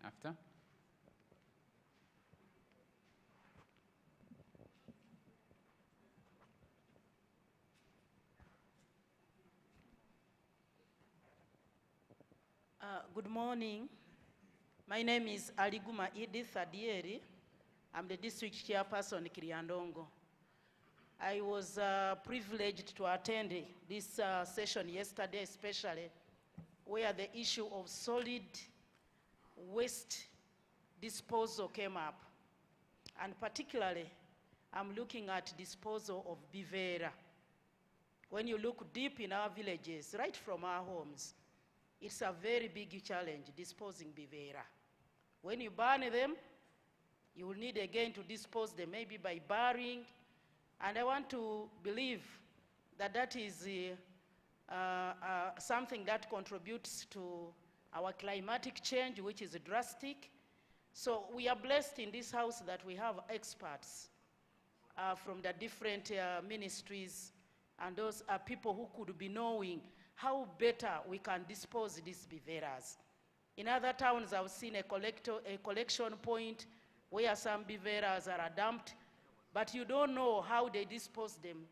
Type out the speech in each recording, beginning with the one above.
after. Good morning. My name is Aliguma Edith Adieri. I'm the district chairperson Kiriandongo. I was privileged to attend this session yesterday, especially where the issue of solid waste disposal came up. And particularly, I'm looking at disposal of bivera. When you look deep in our villages, right from our homes, it's a very big challenge, disposing bivera. When you burn them, you will need again to dispose them, maybe by burying. And I want to believe that that is something that contributes to our climatic change, which is drastic. So we are blessed in this house that we have experts from the different ministries, and those are people who could be knowing how better we can dispose these biveras. In other towns, I've seen a collection point where some biveras are dumped, but you don't know how they dispose them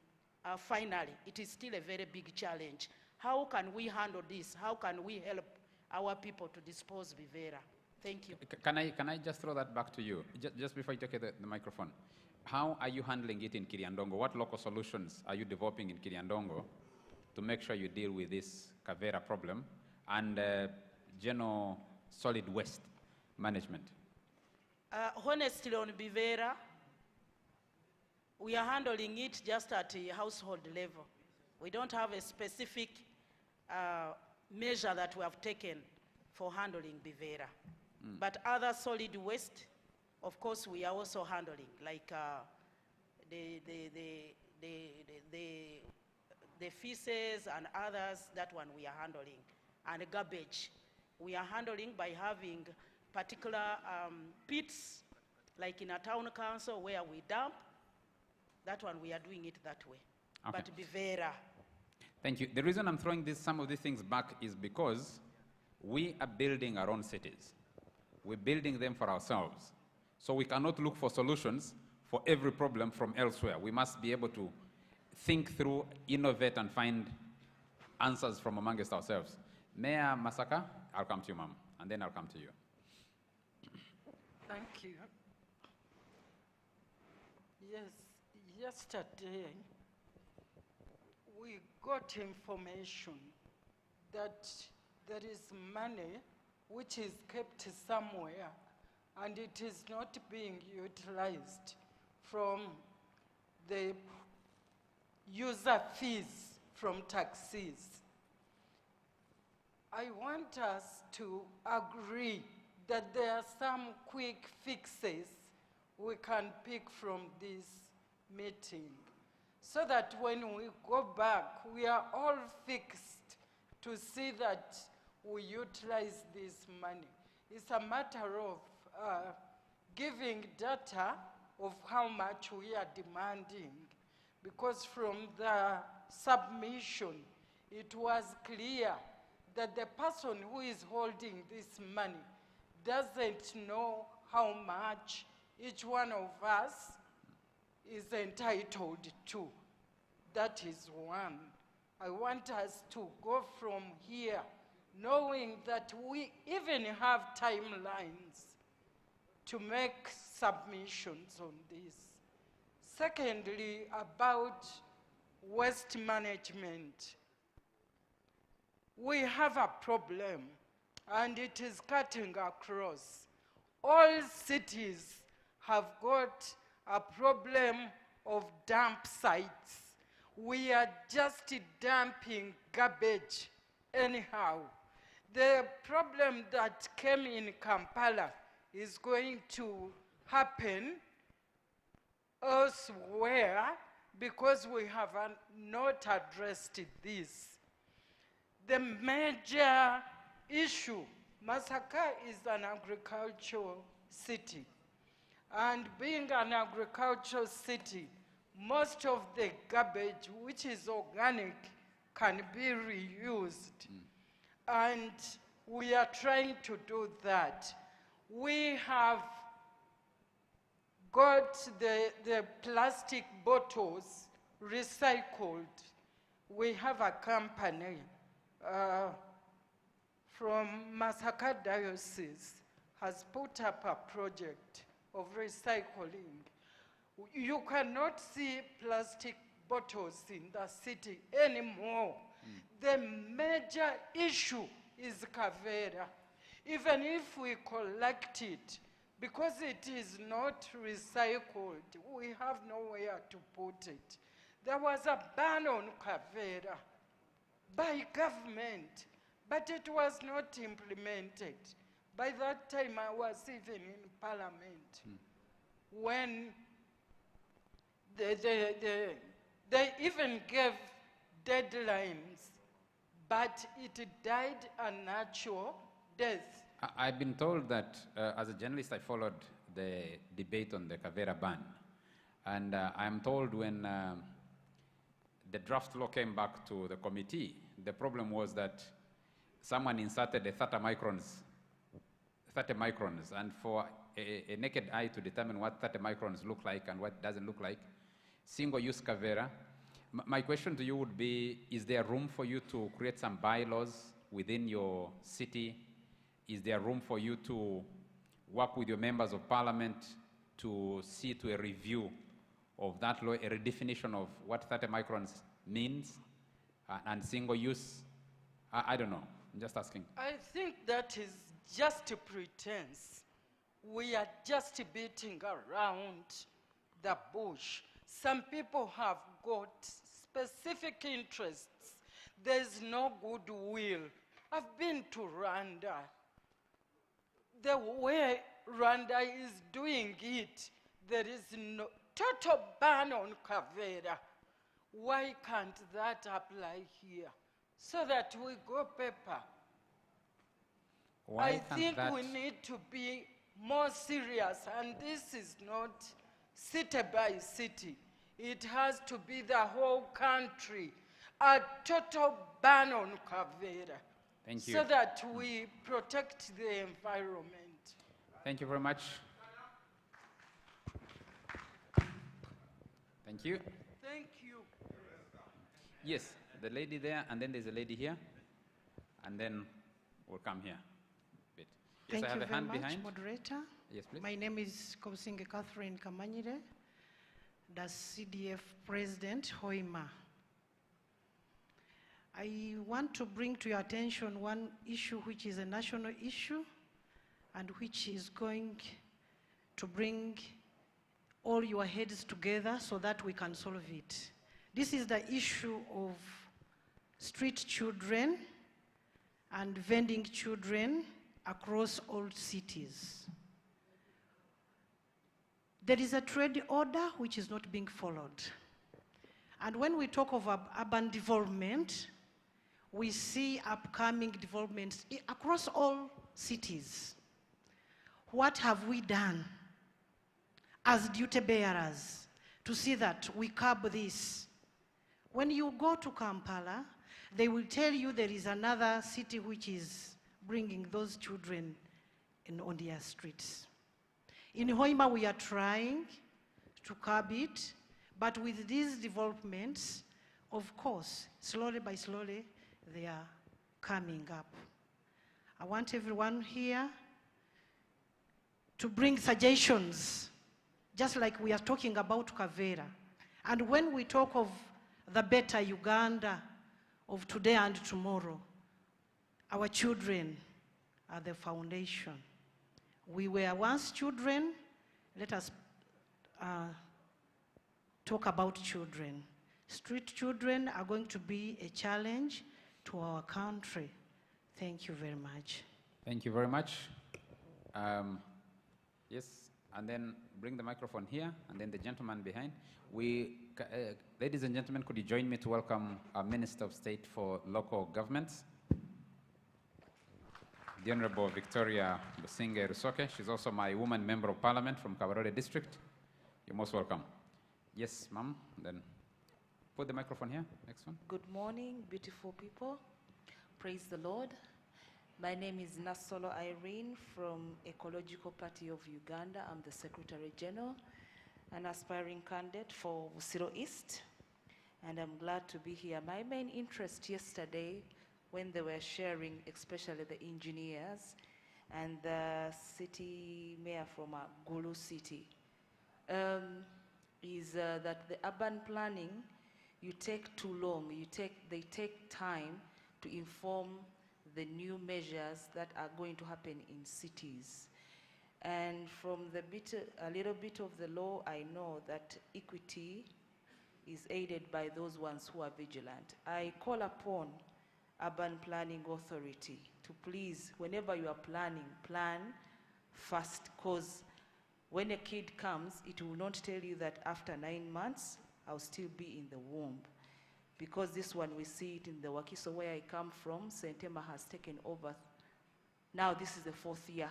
finally. It is still a very big challenge. How can we handle this? How can we help our people to dispose bivera? Thank you. Can I just throw that back to you, just before you take the microphone? How are you handling it in Kiriandongo? What local solutions are you developing in Kiriandongo to make sure you deal with this Kavera problem and general solid waste management? Honestly, on bivera, we are handling it just at a household level. We don't have a specific measure that we have taken for handling bivera. But other solid waste, of course, we are also handling, like the feces and others, that one we are handling. And garbage, we are handling by having particular pits, like in a town council where we dump. That one, we are doing it that way. Okay. But bivera. Thank you. The reason I'm throwing some of these things back is because we are building our own cities. We're building them for ourselves. So we cannot look for solutions for every problem from elsewhere. We must be able to think through, innovate, and find answers from amongst ourselves. Mayor Masaka, I'll come to you, ma'am, and then I'll come to you. Thank you. Yes, yesterday we got information that there is money which is kept somewhere and it is not being utilized from the user fees from taxis. I want us to agree that there are some quick fixes we can pick from this meeting so that when we go back, we are all fixed to see that we utilize this money. It's a matter of giving data of how much we are demanding, because from the submission, it was clear that the person who is holding this money doesn't know how much each one of us is entitled to. That is one. I want us to go from here knowing that we even have timelines to make submissions on this. Secondly, about waste management. We have a problem, and it is cutting across. All cities have got a problem of dump sites. We are just dumping garbage anyhow. The problem that came in Kampala is going to happen elsewhere because we have not addressed this. The major issue, Masaka is an agricultural city. And being an agricultural city, most of the garbage, which is organic, can be reused. And we are trying to do that. We have got the plastic bottles recycled. We have a company from Masaka Diocese has put up a project of recycling. You cannot see plastic bottles in the city anymore. The major issue is Kavera. Even if we collect it, because it is not recycled, we have nowhere to put it. There was a ban on Kavera by government, but it was not implemented. By that time, I was even in Parliament when they even gave deadlines, but it died a natural death. I've been told that as a journalist, I followed the debate on the Kavera ban. And I'm told when the draft law came back to the committee, the problem was that someone inserted a 30 microns, and for a naked eye to determine what 30 microns look like and what doesn't look like, single-use Kavera. My question to you would be, is there room for you to create some bylaws within your city? Is there room for you to work with your members of parliament to see to a review of that law, a redefinition of what 30 microns means and single use? I don't know, I'm just asking. I think that is just a pretense. We are just beating around the bush. Some people have got specific interests. There's no goodwill. I've been to Rwanda. The way Rwanda is doing it, there is no total ban on Kavera. Why can't that apply here? So that we go paper. Why I can't think that? we need to be more serious, and this is not city by city. It has to be the whole country. A total ban on Kavera. Thank you. So that we protect the environment. Thank you very much. Thank you. Thank you. Yes, the lady there, and then there's a lady here, and then we'll come here. Wait. Yes, Thank I have you a very hand much, behind. moderator. Yes, please. My name is Kobusinge Catherine Kamanyire, the CDF President, Hoima. I want to bring to your attention one issue which is a national issue and which is going to bring all your heads together so that we can solve it. This is the issue of street children and vending children across all cities. There is a trade order which is not being followed. And when we talk of urban development, we see upcoming developments across all cities. What have we done as duty bearers to see that we curb this? When you go to Kampala, they will tell you there is another city which is bringing those children on their streets. In Hoima, we are trying to curb it, but with these developments, of course, slowly by slowly, they are coming up. I want everyone here to bring suggestions, just like we are talking about Kavera. And when we talk of the better Uganda of today and tomorrow, our children are the foundation. We were once children. Let us talk about children. Street children are going to be a challenge to our country. Thank you very much. Thank you very much. Yes, and then bring the microphone here, and then the gentleman behind. Ladies and gentlemen, could you join me to welcome our Minister of State for Local Governments, the Honorable Victoria Businge Rusoke. She's also my woman member of parliament from Kabarole district. You're most welcome. Yes, ma'am. Then put the microphone here. Next one. Good morning, beautiful people. Praise the Lord. My name is Nasolo Irene from Ecological Party of Uganda. I'm the Secretary General, an aspiring candidate for Busiro East, and I'm glad to be here. My main interest yesterday, when they were sharing, especially the engineers and the city mayor from Gulu City, is that the urban planning, you take too long. They take time to inform the new measures that are going to happen in cities. And from a little bit of the law, I know that equity is aided by those ones who are vigilant. I call upon Urban Planning Authority to please, whenever you are planning, plan fast, because when a kid comes, it will not tell you that after 9 months, I'll still be in the womb. Because this one, we see it in the Wakiso where I come from. Sentema has taken over. Now this is the 4th year.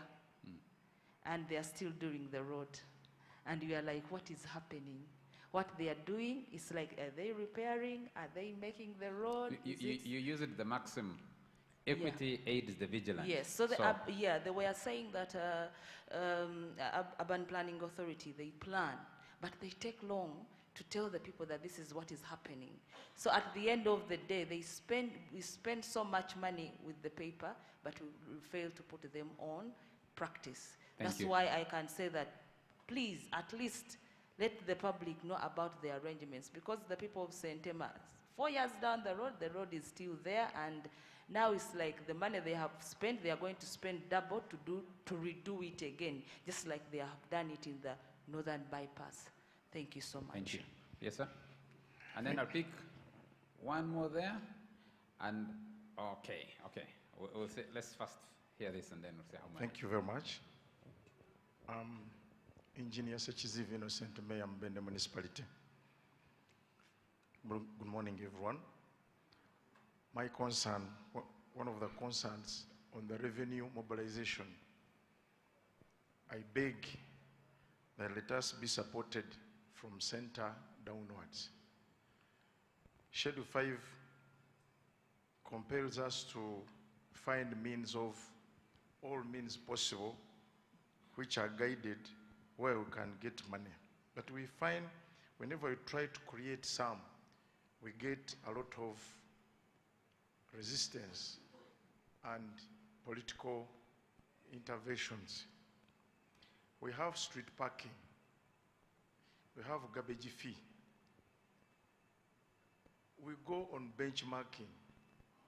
And they are still doing the road. And we are like, what is happening? What they are doing is like, are they repairing? Are they making the road? You use it the maxim. Equity aids the vigilance. Yes, so they were saying that Urban Planning Authority, they plan, but they take long to tell the people that this is what is happening. So at the end of the day, we spend so much money with the paper, but we fail to put them on practice. That's why I can say that, please, at least let the public know about the arrangements, because the people of Sentema, 4 years down the road is still there, and now it's like the money they have spent, they are going to spend double to redo it again, just like they have done it in the Northern Bypass. Thank you so much. Thank you. Yes, sir? And then I'll pick one more there. And, okay. We'll say, let's first hear this and then we'll say how much. Thank you very much. Engineer Sechizivi Innocent, Mayor Mbende Municipality. Good morning, everyone. My concern, one of the concerns on the revenue mobilization, I beg that let us be supported from center downwards. Schedule 5 compels us to find means of all means possible which are guided where we can get money. But we find whenever we try to create some, we get a lot of resistance and political interventions. We have street parking. We have garbage fee. We go on benchmarking,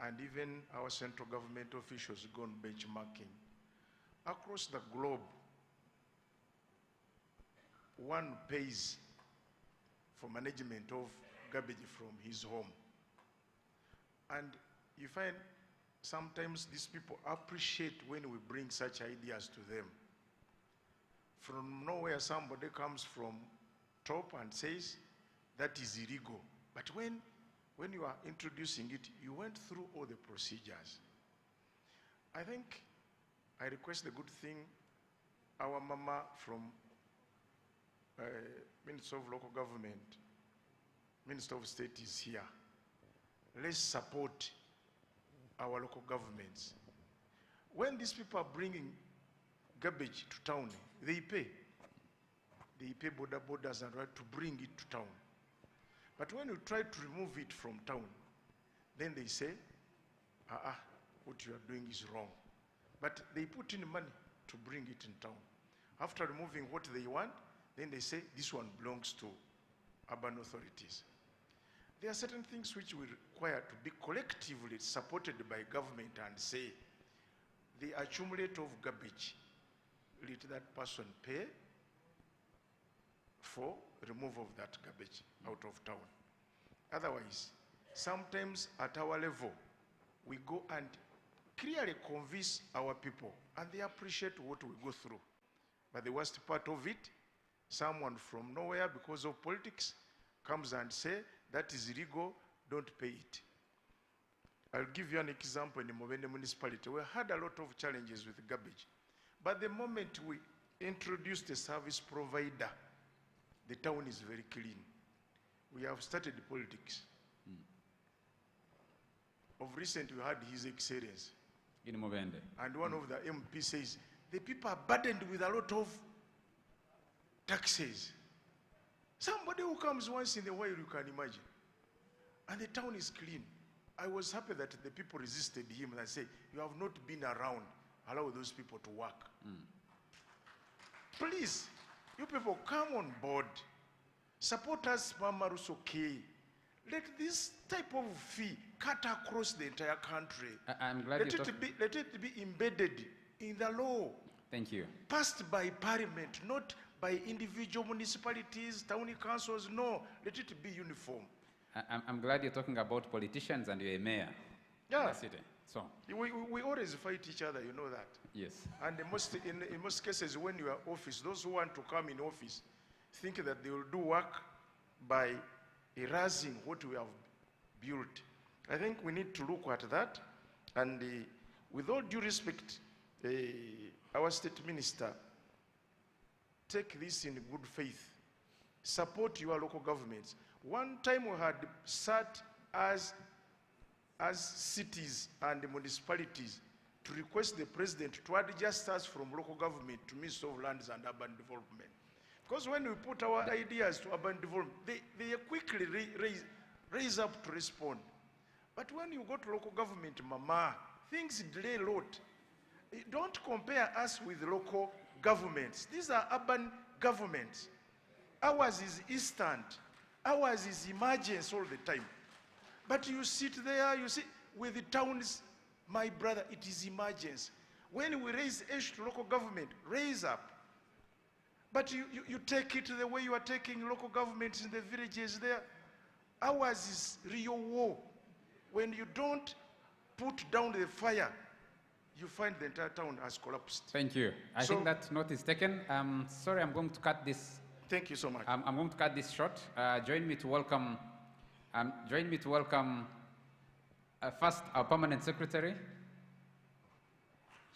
and even our central government officials go on benchmarking. Across the globe, one pays for management of garbage from his home. And you find sometimes these people appreciate when we bring such ideas to them. From nowhere, somebody comes from top and says that is illegal. But when you are introducing it, you went through all the procedures. I think I request the good thing, our mama from Minister of Local Government, Minister of State is here. Let's support our local governments. When these people are bringing garbage to town, they pay. They pay borders and right to bring it to town. But when you try to remove it from town, then they say, what you are doing is wrong. But they put in money to bring it in town. After removing what they want, then they say, this one belongs to urban authorities. There are certain things which we require to be collectively supported by government and say, the accumulate of garbage, let that person pay for removal of that garbage out of town. Otherwise, sometimes at our level, we go and clearly convince our people, and they appreciate what we go through. But the worst part of it, someone from nowhere, because of politics, comes and say, that is illegal, don't pay it. I'll give you an example in the Mubende municipality. We had a lot of challenges with garbage. But the moment we introduced a service provider, the town is very clean. We have started politics. Of recent, we had His Excellency, In Mubende. And one of the MP says, the people are burdened with a lot of taxes. Somebody who comes once in a while, you can imagine. And the town is clean. I was happy that the people resisted him and said, you have not been around. Allow those people to work. Please, you people come on board. Support us, Mama Rusoke. Let this type of fee cut across the entire country. I'm glad let it be embedded in the law. Thank you. Passed by parliament, not by individual municipalities, town councils. No, let it be uniform. I'm glad you're talking about politicians and you're a mayor. Yeah. In the city. So. We always fight each other, you know that. Yes. And in most cases, when you are office, those who want to come in office think that they will do work by erasing what we have built. I think we need to look at that. And with all due respect, our state minister, take this in good faith. Support your local governments. One time we had sat as cities and municipalities to request the president to adjust us from local government to Ministry of Lands and Urban Development. Because when we put our ideas to urban development, they quickly raise up to respond. But when you go to local government, mama, things delay a lot. Don't compare us with local governments. These are urban governments. Ours is instant. Ours is emergency all the time. But you sit there, you see, with the towns, my brother, it is emergency. When we raise issue to local government, raise up. But you take it the way you are taking local governments in the villages there. Ours is real war. When you don't put down the fire, you find the entire town has collapsed. Thank you. I think that note is taken. Sorry, I'm going to cut this. Thank you so much. I'm going to cut this short. Join me to welcome first our permanent secretary.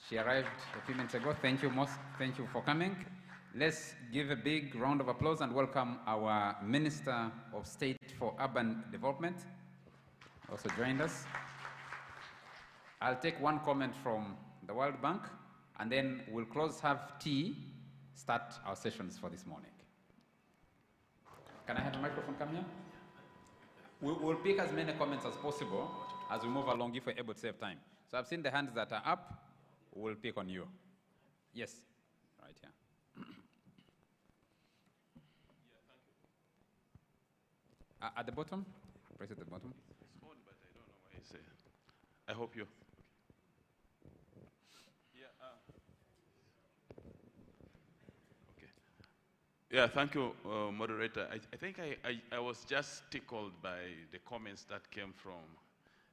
She arrived a few minutes ago. Thank you, thank you for coming. Let's give a big round of applause and welcome our Minister of State for Urban Development, also joined us. I'll take one comment from the World Bank, and then we'll close, have tea, start our sessions for this morning. Can I have the microphone come here? We'll pick as many comments as possible as we move along if we're able to save time. So I've seen the hands that are up. We'll pick on you. Yes, right here. At the bottom? Press it at the bottom. It's on, but I don't know why it's I hope you. Yeah, thank you, moderator. I think I was just tickled by the comments that came from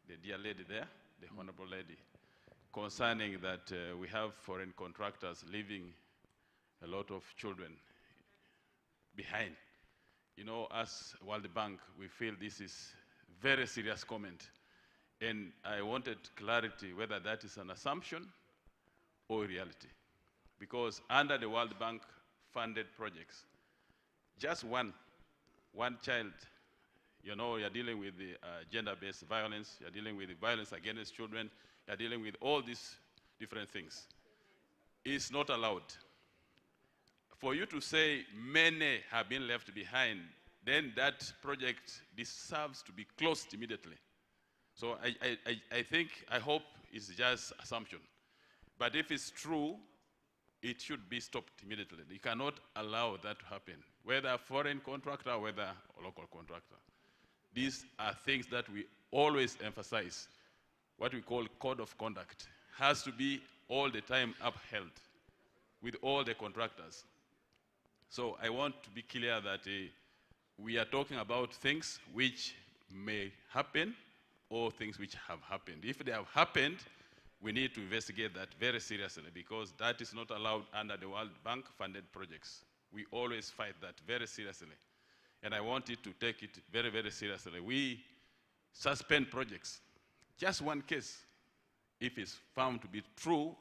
the dear lady there, the honorable lady, concerning that we have foreign contractors leaving a lot of children behind. You know, as World Bank, we feel this is very serious comment. And I wanted clarity whether that is an assumption or reality. Because under the World Bank funded projects, just one child, you know, you're dealing with the gender-based violence, you're dealing with the violence against children, you're dealing with all these different things. It's not allowed. For you to say many have been left behind, then that project deserves to be closed immediately. So I hope it's just assumption. But if it's true, it should be stopped immediately. You cannot allow that to happen, whether a foreign contractor, whether a local contractor. These are things that we always emphasize. What we call code of conduct has to be all the time upheld with all the contractors. So I want to be clear that we are talking about things which may happen or things which have happened. If they have happened, we need to investigate that very seriously because that is not allowed under the World Bank funded projects. We always fight that very seriously. And I want you to take it very, very seriously. We suspend projects. Just one case, if it's found to be true,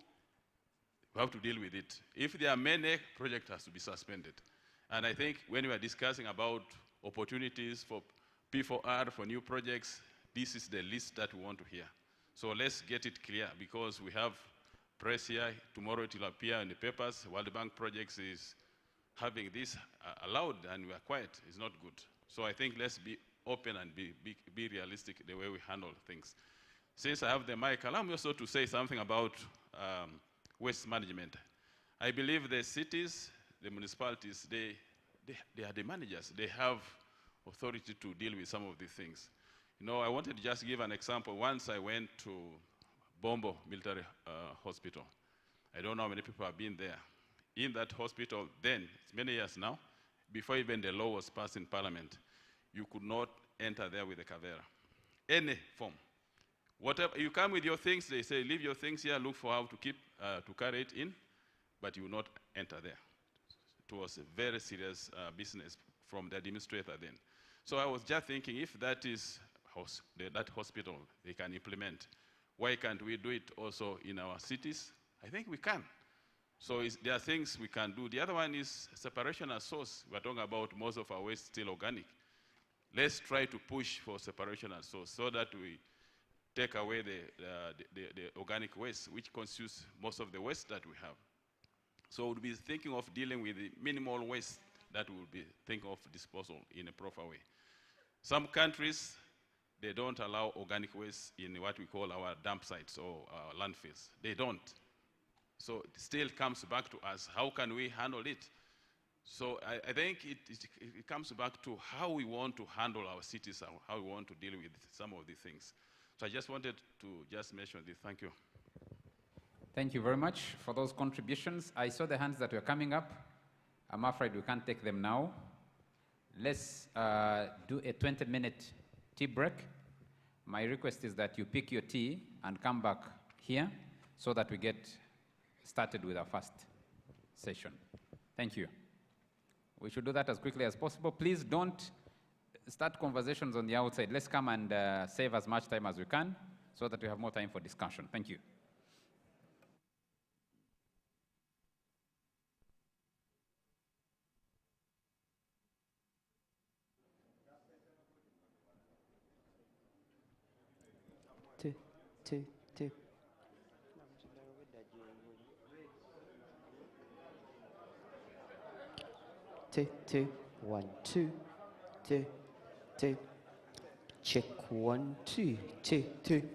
we have to deal with it. If there are many, project has to be suspended. And I think when we are discussing about opportunities for P4R, for new projects, this is the list that we want to hear. So let's get it clear, because we have press here. Tomorrow it will appear in the papers. World Bank projects is having this allowed, and we are quiet. It's not good. So I think let's be open and be realistic the way we handle things. Since I have the mic, allow me also to say something about waste management. I believe the cities, the municipalities, they are the managers. They have authority to deal with some of these things. You know, I wanted to just give an example. Once I went to Bombo Military Hospital. I don't know how many people have been there. In that hospital then, it's many years now, before even the law was passed in Parliament, you could not enter there with a cavera. Any form. Whatever, you come with your things, they say, leave your things here, look for how to to carry it in, but you will not enter there. It was a very serious business from the administrator then. So I was just thinking, if that is that hospital they can implement, why can't we do it also in our cities? I think we can. So there are things we can do. The other one is separation as source. We're talking about most of our waste still organic. Let's try to push for separation as source so that we take away the organic waste, which constitutes most of the waste that we have. So we'll be thinking of dealing with the minimal waste that we'll be thinking of disposal in a proper way. Some countries, they don't allow organic waste in what we call our dump sites or our landfills. They don't. So it still comes back to us. How can we handle it? So I think it comes back to how we want to handle our cities, how we want to deal with some of these things. So I just wanted to just mention this. Thank you. Thank you very much for those contributions. I saw the hands that were coming up. I'm afraid we can't take them now. Let's do a 20-minute tea break. My request is that you pick your tea and come back here so that we get started with our first session. Thank you. We should do that as quickly as possible. Please don't start conversations on the outside. Let's come and save as much time as we can so that we have more time for discussion. Thank you. Two. Two. 1, 2, 2, 2. Check 1, 2, 2, 2.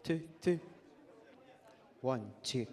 Two. 2. 1, 2.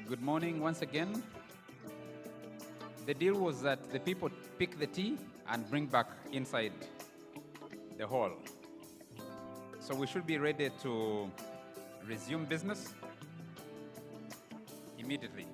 Good morning once again. The deal was that the people pick the tea and bring back inside the hall. So we should be ready to resume business immediately.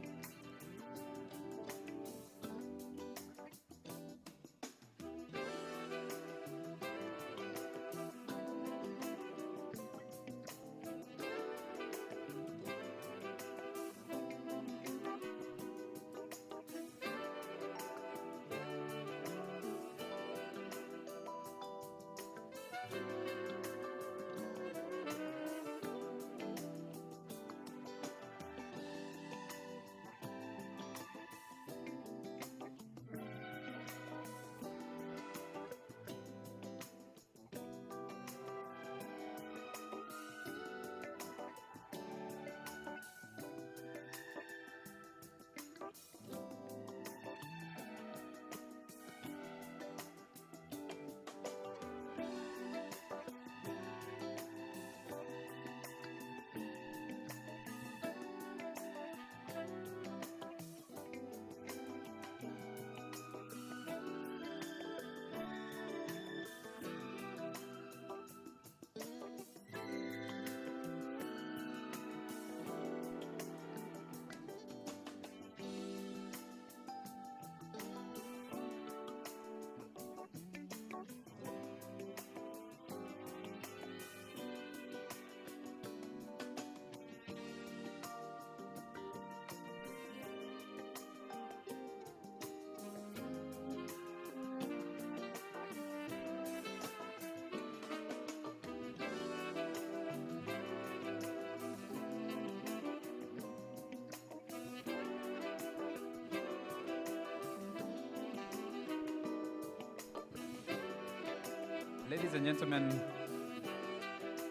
Ladies and gentlemen,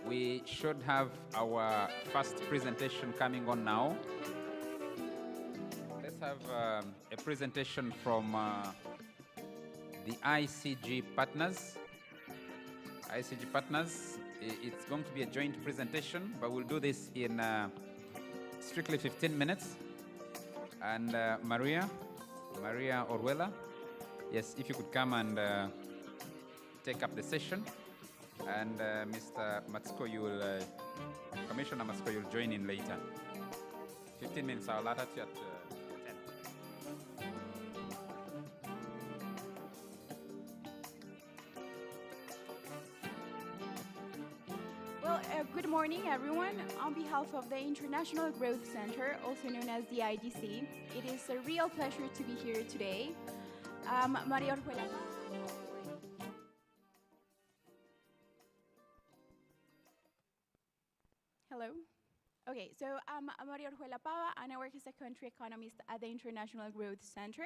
we should have our first presentation coming on now. Let's have a presentation from the ICG partners. ICG partners, it's going to be a joint presentation, but we'll do this in strictly 15 minutes. And Maria Orwella, yes, if you could come and take up the session, and Mr. Matsuko, Commissioner Matsuko, you'll join in later. 15 minutes, I'll add that to you at 10. Well, good morning, everyone. On behalf of the International Growth Center, also known as the IGC, it is a real pleasure to be here today. Maria Orjuela. Hello. Okay, so I'm Maria Orjuela Pava, and I work as a country economist at the International Growth Center.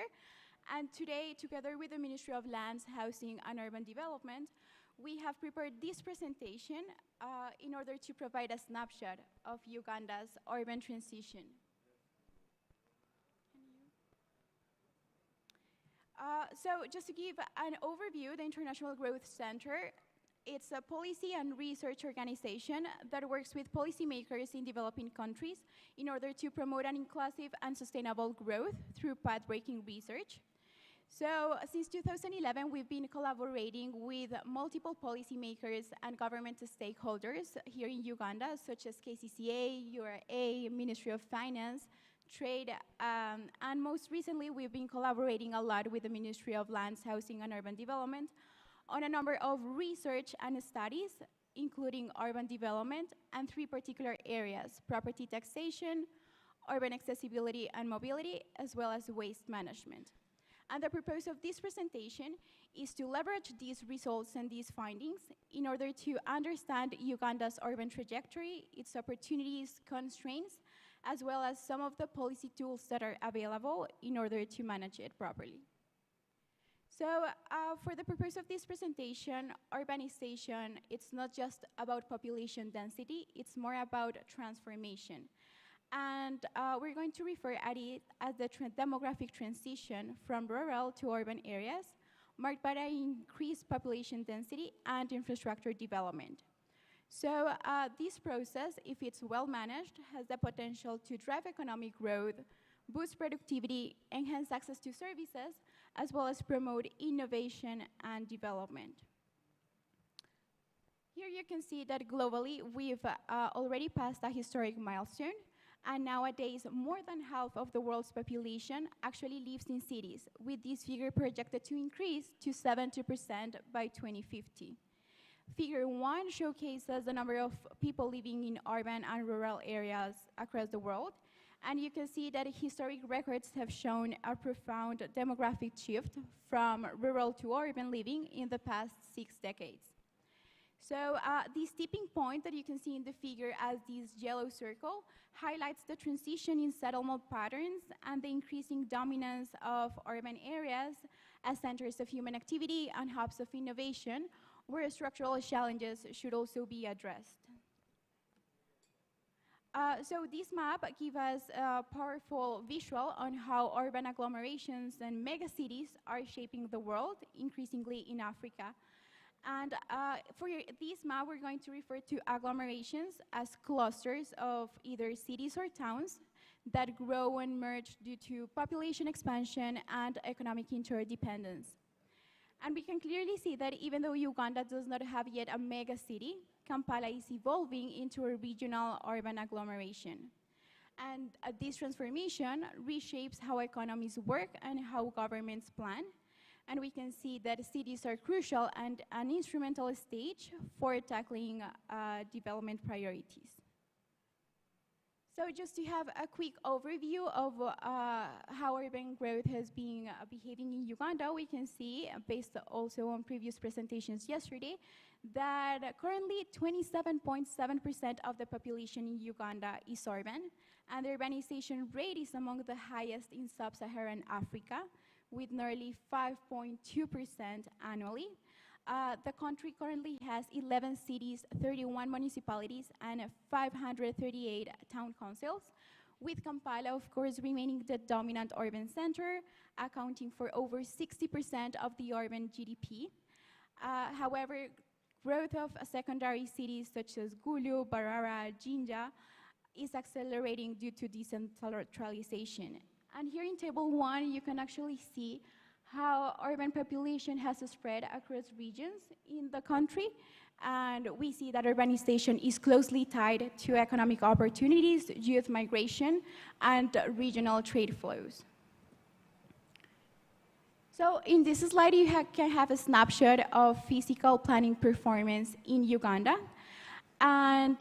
And today, together with the Ministry of Lands, Housing, and Urban Development, we have prepared this presentation in order to provide a snapshot of Uganda's urban transition. So just to give an overview, the International Growth Center, it's a policy and research organization that works with policymakers in developing countries in order to promote an inclusive and sustainable growth through path-breaking research. So since 2011, we've been collaborating with multiple policymakers and government stakeholders here in Uganda, such as KCCA, URA, Ministry of Finance, Trade, and most recently, we've been collaborating a lot with the Ministry of Lands, Housing, and Urban Development on a number of research and studies, including urban development and 3 particular areas: property taxation, urban accessibility and mobility, as well as waste management. And the purpose of this presentation is to leverage these results and these findings in order to understand Uganda's urban trajectory, its opportunities, constraints, as well as some of the policy tools that are available in order to manage it properly. So for the purpose of this presentation, urbanization, it's not just about population density, it's more about transformation. And we're going to refer at it as the demographic transition from rural to urban areas, marked by an increased population density and infrastructure development. So this process, if it's well managed, has the potential to drive economic growth, boost productivity, enhance access to services, as well as promote innovation and development. Here you can see that globally, we've already passed a historic milestone, and nowadays, more than half of the world's population actually lives in cities, with this figure projected to increase to 70% by 2050. Figure 1 showcases the number of people living in urban and rural areas across the world, and you can see that historic records have shown a profound demographic shift from rural to urban living in the past 6 decades. So this tipping point that you can see in the figure as this yellow circle highlights the transition in settlement patterns and the increasing dominance of urban areas as centers of human activity and hubs of innovation, where structural challenges should also be addressed. So this map gives us a powerful visual on how urban agglomerations and megacities are shaping the world, increasingly in Africa. And for this map, we're going to refer to agglomerations as clusters of either cities or towns that grow and merge due to population expansion and economic interdependence. And we can clearly see that even though Uganda does not have yet a mega city, Kampala is evolving into a regional urban agglomeration. And this transformation reshapes how economies work and how governments plan. And we can see that cities are crucial and an instrumental stage for tackling development priorities. So just to have a quick overview of how urban growth has been behaving in Uganda, we can see, based also on previous presentations yesterday, that currently 27.7% of the population in Uganda is urban, and the urbanization rate is among the highest in sub-Saharan Africa, with nearly 5.2% annually. The country currently has 11 cities, 31 municipalities, and 538 town councils, with Kampala, of course, remaining the dominant urban center, accounting for over 60% of the urban GDP. However, growth of secondary cities such as Gulu, Barara, Jinja is accelerating due to decentralization. And here in table 1, you can actually see how urban population has spread across regions in the country. And we see that urbanization is closely tied to economic opportunities, youth migration, and regional trade flows. So in this slide, you can have a snapshot of physical planning performance in Uganda. And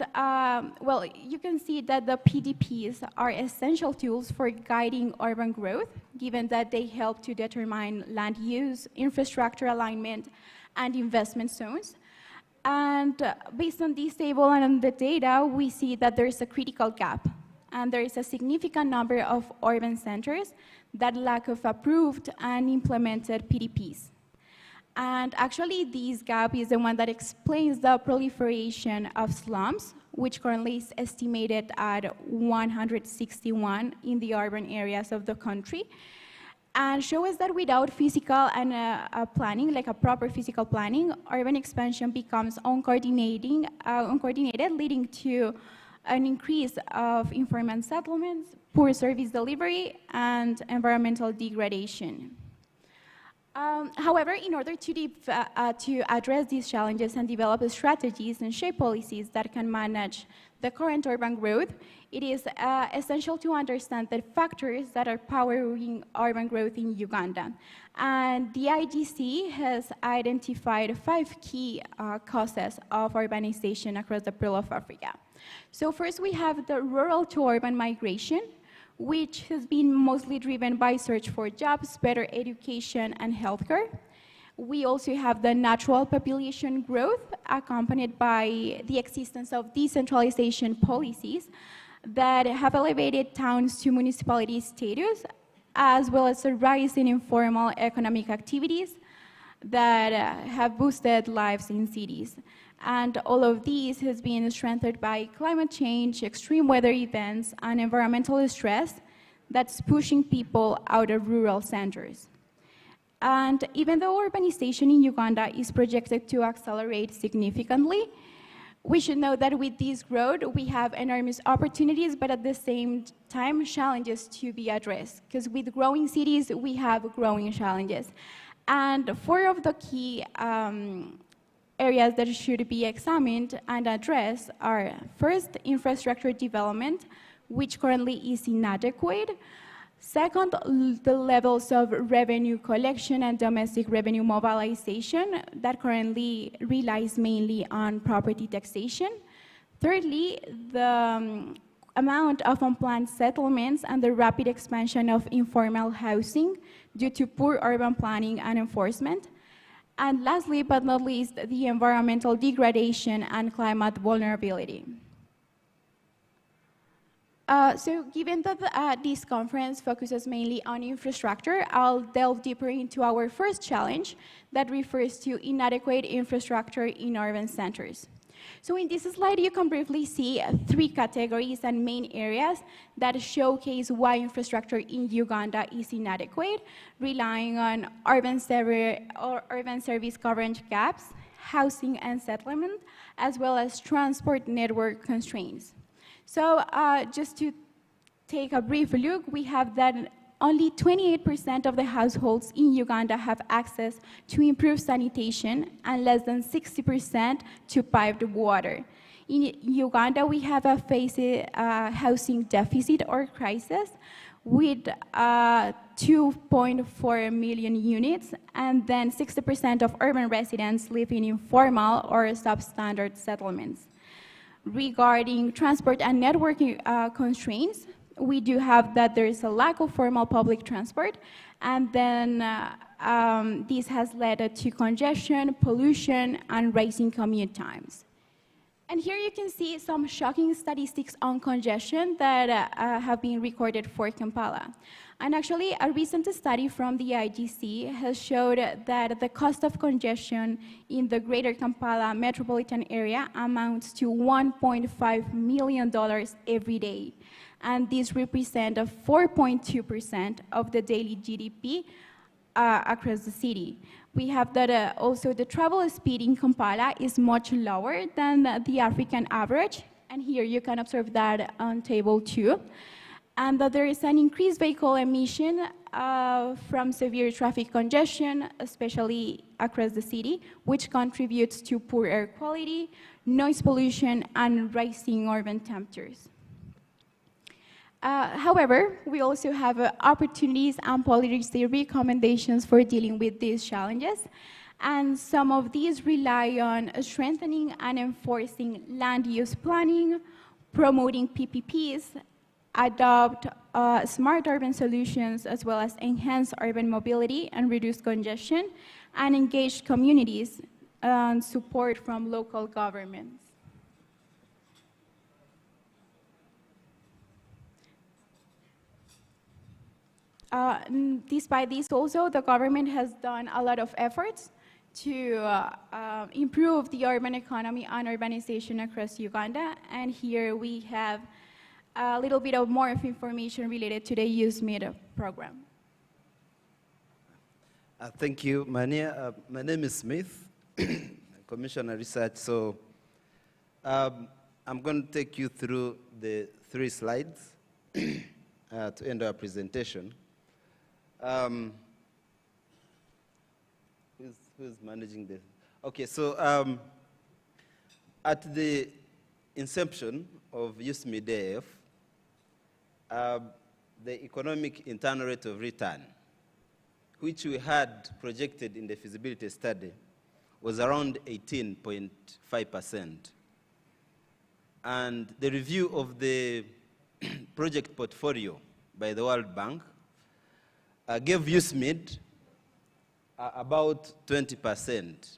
well, you can see that the PDPs are essential tools for guiding urban growth, given that they help to determine land use, infrastructure alignment, and investment zones. And based on this table and on the data, we see that there is a critical gap. And there is a significant number of urban centers that lack of approved and implemented PDPs. And actually, this gap is the one that explains the proliferation of slums, which currently is estimated at 161 in the urban areas of the country, and shows that without physical and planning, like a proper physical planning, urban expansion becomes uncoordinated, leading to an increase of informal settlements, poor service delivery, and environmental degradation. However, in order to address these challenges and develop strategies and shape policies that can manage the current urban growth, it is essential to understand the factors that are powering urban growth in Uganda. And the IGC has identified 5 key causes of urbanization across the Pearl of Africa. So first, we have the rural to urban migration, which has been mostly driven by search for jobs, better education, and healthcare. We also have the natural population growth, accompanied by the existence of decentralization policies that have elevated towns to municipality status, as well as a rise in informal economic activities that have boosted lives in cities. And all of these has been strengthened by climate change, extreme weather events, and environmental stress that's pushing people out of rural centers. And even though urbanization in Uganda is projected to accelerate significantly, We should know that with this growth, we have enormous opportunities, but at the same time, challenges to be addressed. Because with growing cities, we have growing challenges. And 4 of the key areas that should be examined and addressed are, first, infrastructure development, which currently is inadequate. Second, the levels of revenue collection and domestic revenue mobilization that currently relies mainly on property taxation. Thirdly, the amount of unplanned settlements and the rapid expansion of informal housing due to poor urban planning and enforcement. And lastly, but not least, the environmental degradation and climate vulnerability. So given that this conference focuses mainly on infrastructure, I'll delve deeper into our first challenge that refers to inadequate infrastructure in urban centers. So in this slide, you can briefly see 3 categories and main areas that showcase why infrastructure in Uganda is inadequate, relying on urban service coverage gaps, housing and settlement, as well as transport network constraints. So just to take a brief look, we have that only 28% of the households in Uganda have access to improved sanitation and less than 60% to piped water. In Uganda, we have a housing deficit or crisis with 2.4 million units, and then 60% of urban residents live in informal or substandard settlements. Regarding transport and networking constraints, we do have that there is a lack of formal public transport, and then this has led to congestion, pollution, and rising commute times. And here you can see some shocking statistics on congestion that have been recorded for Kampala. And actually, a recent study from the IGC has showed that the cost of congestion in the greater Kampala metropolitan area amounts to $1.5 million every day. And this represents 4.2% of the daily GDP across the city. We have that also the travel speed in Kampala is much lower than the African average. And here you can observe that on table 2. And that there is an increased vehicle emission from severe traffic congestion, especially across the city, which contributes to poor air quality, noise pollution, and rising urban temperatures. However, we also have opportunities and policy recommendations for dealing with these challenges. And some of these rely on strengthening and enforcing land use planning, promoting PPPs, adopt smart urban solutions, as well as enhance urban mobility and reduce congestion, and engage communities and support from local governments. Despite this also, the government has done a lot of efforts to improve the urban economy and urbanization across Uganda. And here we have a little bit of more of information related to the USMID program. Thank you, Mania. My name is Smith, Commissioner Research. So I'm going to take you through the 3 slides to end our presentation. Who's managing this? Okay, so at the inception of USMID, the economic internal rate of return, which we had projected in the feasibility study, was around 18.5%. And the review of the project portfolio by the World Bank gave USMID about 20%,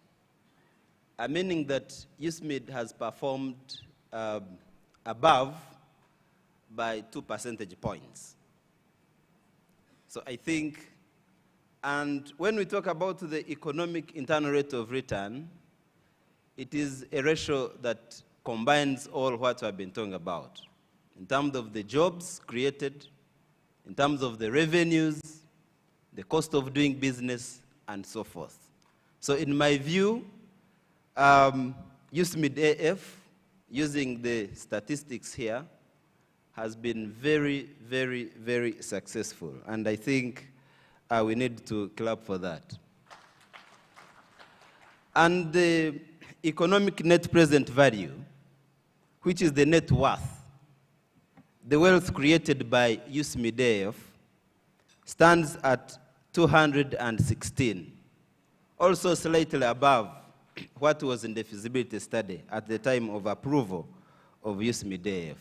meaning that USMID has performed above by 2 percentage points. So I think, and when we talk about the economic internal rate of return, it is a ratio that combines all what I've been talking about, in terms of the jobs created, in terms of the revenues, the cost of doing business, and so forth. So in my view, USMID AF using the statistics here, has been very, very, very successful. And I think we need to clap for that. And the economic net present value, which is the net worth, the wealth created by USMID, stands at 216, also slightly above what was in the feasibility study at the time of approval of USMID.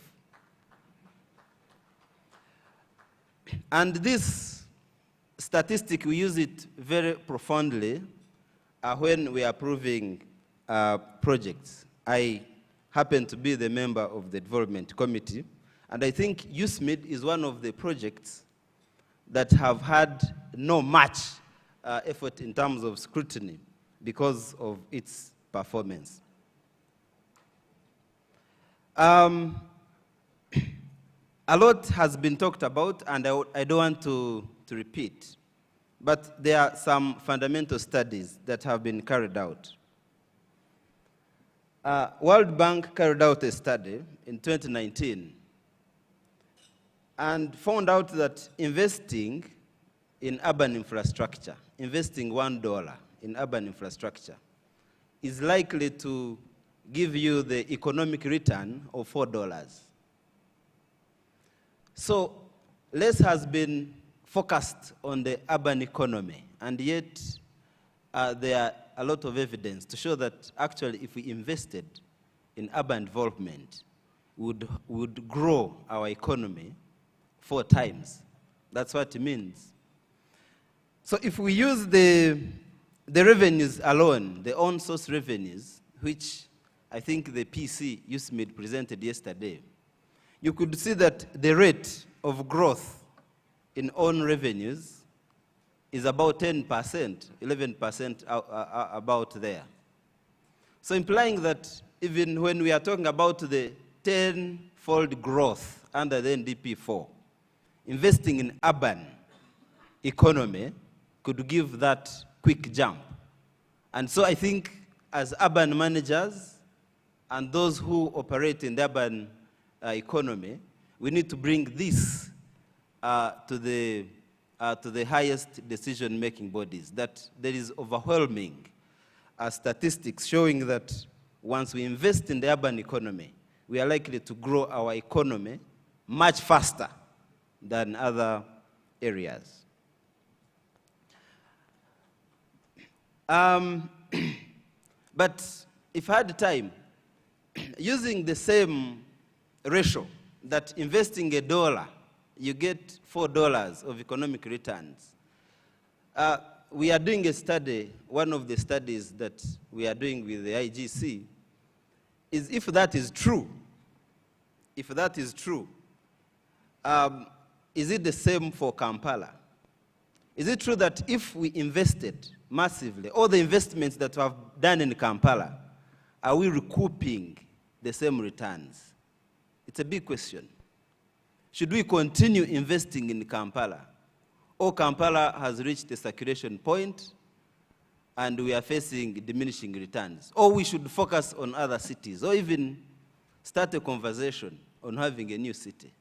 And this statistic, we use it very profoundly when we are approving projects. I happen to be the member of the development committee, and I think USMID is one of the projects that have had no much effort in terms of scrutiny because of its performance. A lot has been talked about, and I don't want to repeat, but there are some fundamental studies that have been carried out. World Bank carried out a study in 2019 and found out that investing in urban infrastructure, investing $1 in urban infrastructure, is likely to give you the economic return of $4. So less has been focused on the urban economy, and yet there are a lot of evidence to show that actually if we invested in urban development, we would grow our economy 4 times. That's what it means. So if we use the revenues alone, the own source revenues, which I think the PC USMID presented yesterday, you could see that the rate of growth in own revenues is about 10%, 11% about there. So implying that even when we are talking about the 10-fold growth under the NDP4, investing in urban economy could give that quick jump. And so I think as urban managers and those who operate in the urban economy, we need to bring this to the highest decision-making bodies, that there is overwhelming statistics showing that once we invest in the urban economy, we are likely to grow our economy much faster than other areas. But if I had time, using the same ratio that investing $1, you get $4 of economic returns. We are doing a study, one of the studies that we are doing with the IGC, is if that is true, is it the same for Kampala? Is it true that if we invested massively, all the investments that we have done in Kampala, are we recouping the same returns? It's a big question. Should we continue investing in Kampala? Or Kampala has reached a saturation point and we are facing diminishing returns? Or we should focus on other cities, or even start a conversation on having a new city?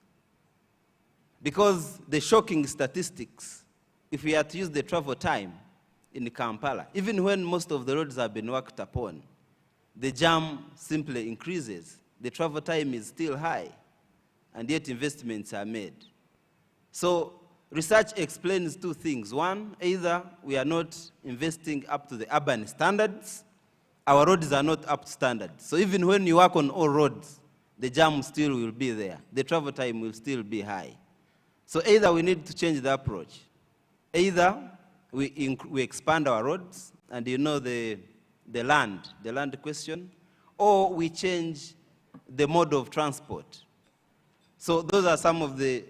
Because the shocking statistics, if we had to use the travel time in Kampala, even when most of the roads have been worked upon, the jam simply increases. The travel time is still high, and yet investments are made. So research explains 2 things. One, either we are not investing up to the urban standards, our roads are not up to standards. So even when you work on all roads, the jam still will be there. The travel time will still be high. So either we need to change the approach. Either we expand our roads, and you know the land question, or we change the mode of transport. So those are some of the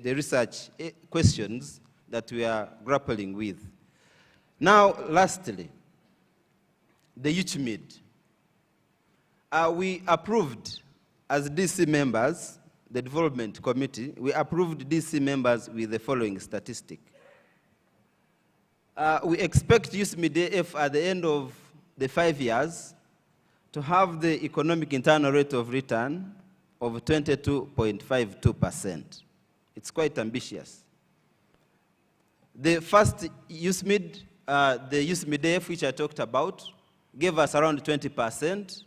research questions that we are grappling with. Now, lastly, the USMID. We approved, as DC members, the development committee, we approved DC members with the following statistic. We expect USMID at the end of the 5 years to have the economic internal rate of return of 22.52%. It's quite ambitious. The first USMID, the USMID-F, which I talked about, gave us around 20%,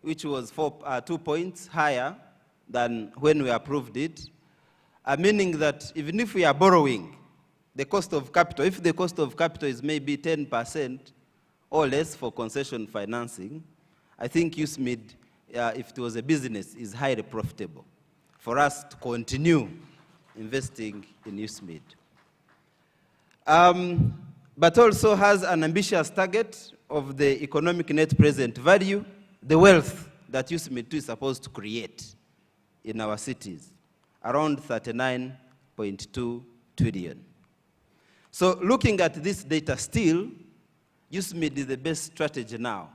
which was 2 points higher than when we approved it, meaning that even if we are borrowing, the cost of capital, if the cost of capital is maybe 10% or less for concession financing, I think USMID, if it was a business, is highly profitable for us to continue investing in USMID. But also has an ambitious target of the economic net present value, the wealth that USMID is supposed to create in our cities, around 39.2 trillion. So looking at this data still, USMID is the best strategy now,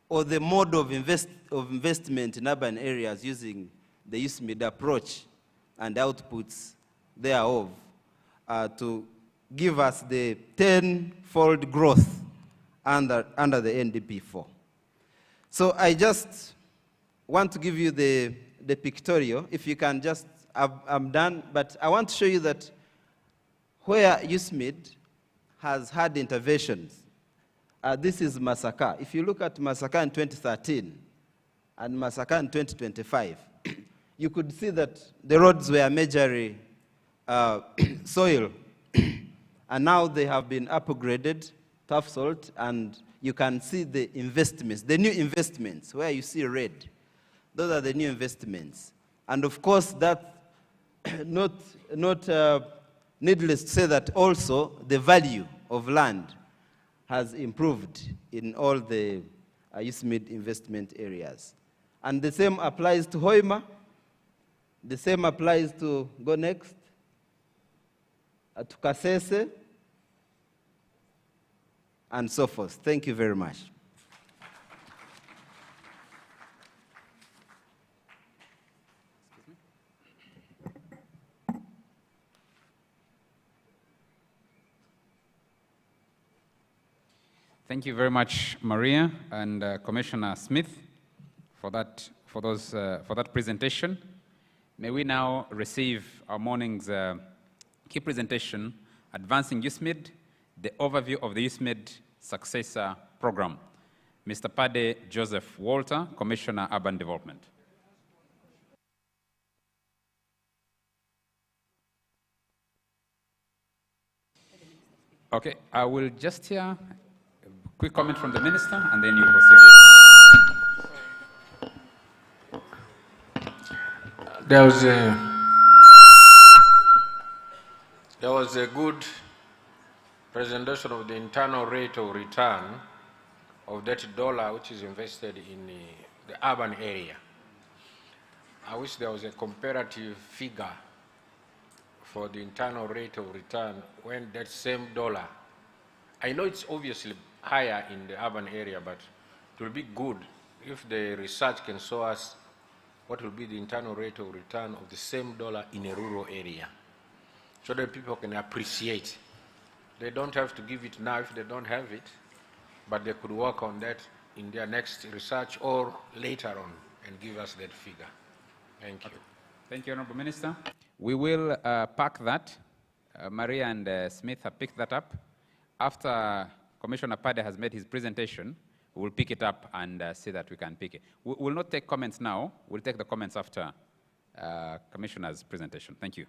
or the mode of investment in urban areas using the USMID approach and outputs thereof to give us the 10-fold growth under the NDP4. So I just want to give you the pictorial. If you can just, I'm done, but I want to show you that where USMID has had interventions. This is Masaka. If you look at Masaka in 2013 and Masaka in 2025, you could see that the roads were majorly soil, and now they have been upgraded, tough salt, and you can see the investments, the new investments, where you see red. Those are the new investments. And of course, that not needless to say that also the value of land has improved in all the USMID investment areas. And the same applies to Hoima. The same applies to, go next, to Kasese, and so forth. Thank you very much. Thank you very much, Maria and Commissioner Smith, for that presentation. May we now receive our morning's key presentation, Advancing USMID, the overview of the USMID Successor Program. Mr. Pade Joseph Walter, Commissioner, Urban Development. Okay, I will just hear a quick comment from the Minister, and then you proceed. There was a good presentation of the internal rate of return of that dollar which is invested in the urban area. I wish there was a comparative figure for the internal rate of return when that same dollar, I know it's obviously higher in the urban area, but it will be good if the research can show us what will be the internal rate of return of the same dollar in a rural area, so that people can appreciate. They don't have to give it now if they don't have it, but they could work on that in their next research or later on and give us that figure. Thank you. Okay. Thank you, Honorable Minister. We will pack that. Maria and Smith have picked that up. After Commissioner Pade has made his presentation, we'll pick it up and see that we can pick it. We will not take comments now. We'll take the comments after Commissioner's presentation. Thank you.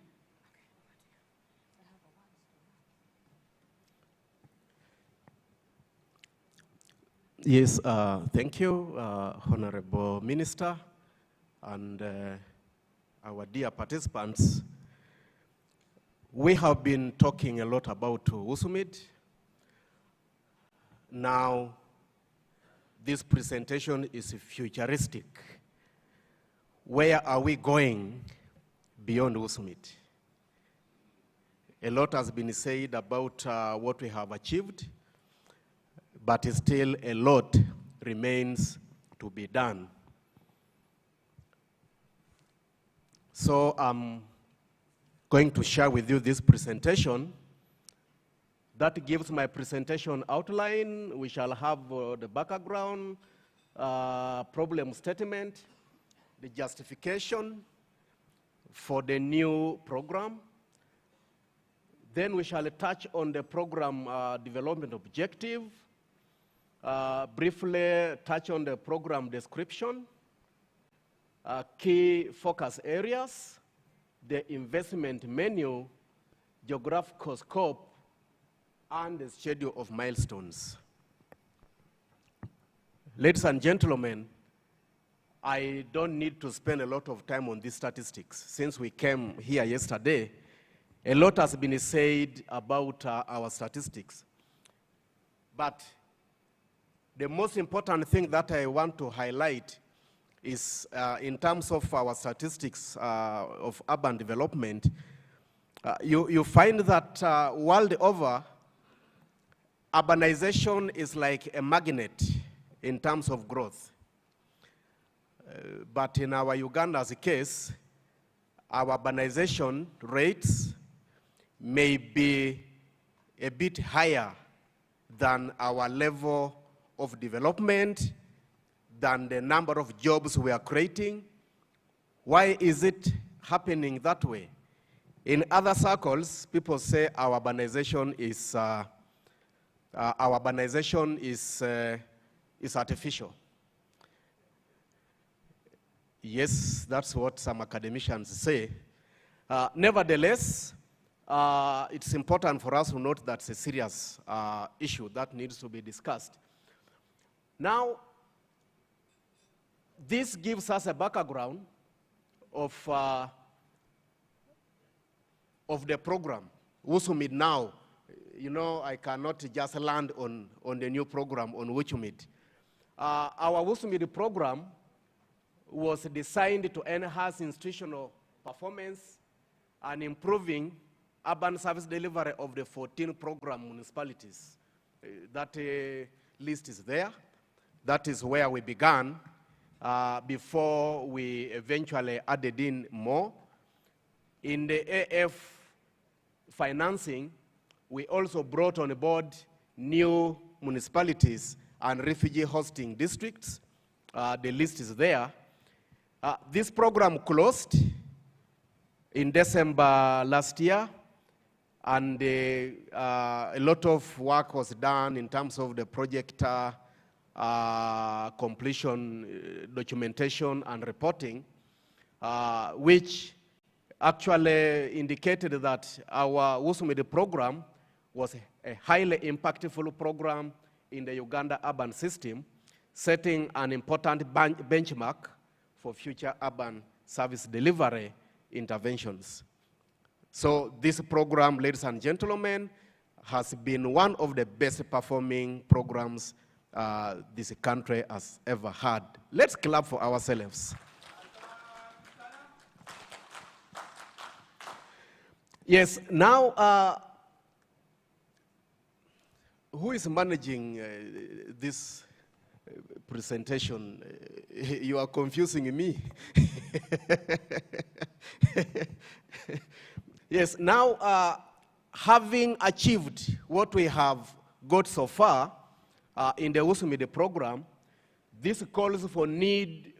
Yes, thank you, Honorable Minister, and our dear participants. We have been talking a lot about USMID. Now, this presentation is futuristic. Where are we going beyond USMID? A lot has been said about what we have achieved, but still a lot remains to be done. So I'm going to share with you this presentation. That gives my presentation outline. We shall have the background, problem statement, the justification for the new program. Then we shall touch on the program development objective, briefly touch on the program description, key focus areas, the investment menu, geographical scope, and the schedule of milestones. Ladies and gentlemen, I don't need to spend a lot of time on these statistics. Since we came here yesterday, a lot has been said about our statistics. But the most important thing that I want to highlight is in terms of our statistics of urban development, you find that world over, urbanization is like a magnet in terms of growth. But in our Uganda's case, our urbanization rates may be a bit higher than our level of development, than the number of jobs we are creating. Why is it happening that way? In other circles, people say our urbanization is artificial. Yes, that's what some academicians say. Nevertheless, it's important for us to note that it's a serious issue that needs to be discussed. Now, this gives us a background of the program. USMID now, you know, I cannot just land on the new program on USMID. Our USMID program was designed to enhance institutional performance and improving urban service delivery of the 14 program municipalities. That list is there. That is where we began before we eventually added in more. In the AF financing, we also brought on board new municipalities and refugee hosting districts. The list is there. This program closed in December last year, and a lot of work was done in terms of the project completion, documentation, and reporting, which actually indicated that our USMID program was a highly impactful program in the Uganda urban system, setting an important benchmark for future urban service delivery interventions. So this program, ladies and gentlemen, has been one of the best performing programs this country has ever had. Let's clap for ourselves. Yes, now, who is managing this presentation? You are confusing me. Yes, now, having achieved what we have got so far in the USMID program, this calls for need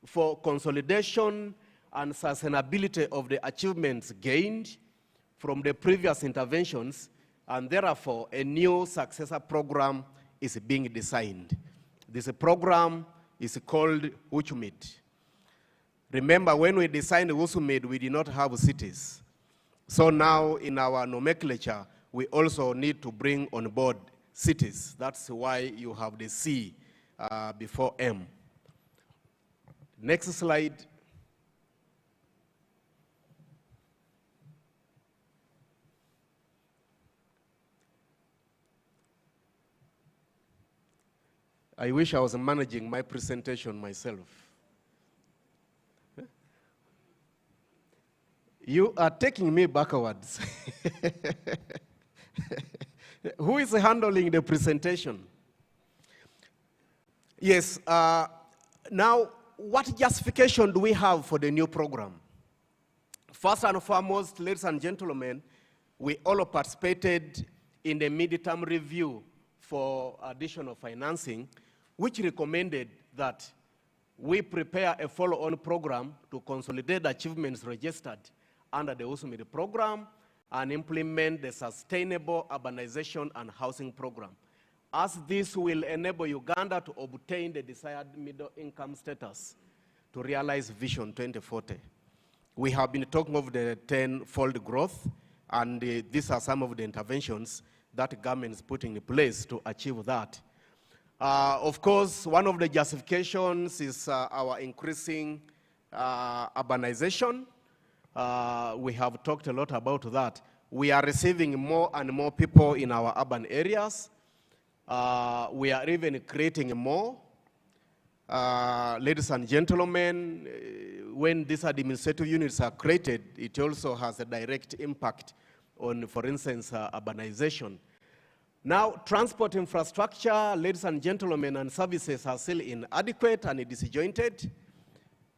for consolidation and sustainability of the achievements gained from the previous interventions, and therefore a new successor program is being designed. This program is called USMID. Remember, when we designed USMID, we did not have cities. So now in our nomenclature, we also need to bring on board cities. That's why you have the C before M. Next slide. I wish I was managing my presentation myself. You are taking me backwards. Who is handling the presentation? Yes, now what justification do we have for the new program? First and foremost, ladies and gentlemen, we all participated in the mid-term review for additional financing, which recommended that we prepare a follow-on program to consolidate achievements registered under the USMID program and implement the Sustainable Urbanization and Housing Program, as this will enable Uganda to obtain the desired middle income status to realize Vision 2040. We have been talking of the 10-fold growth, and these are some of the interventions that government is putting in place to achieve that. Of course, one of the justifications is our increasing urbanization. We have talked a lot about that. We are receiving more and more people in our urban areas. We are even creating more. Ladies and gentlemen, when these administrative units are created, it also has a direct impact on, for instance, urbanization. Now, transport infrastructure, ladies and gentlemen, and services are still inadequate and disjointed.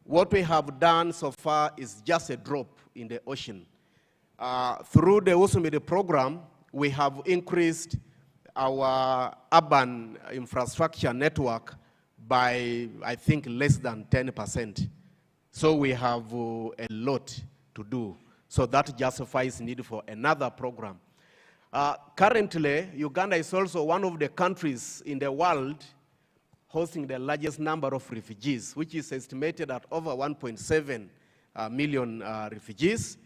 What we have done so far is just a drop in the ocean. Through the USMID program, we have increased our urban infrastructure network by, I think, less than 10%. So we have a lot to do. So that justifies need for another program. Currently, Uganda is also one of the countries in the world hosting the largest number of refugees, which is estimated at over 1.7 million refugees.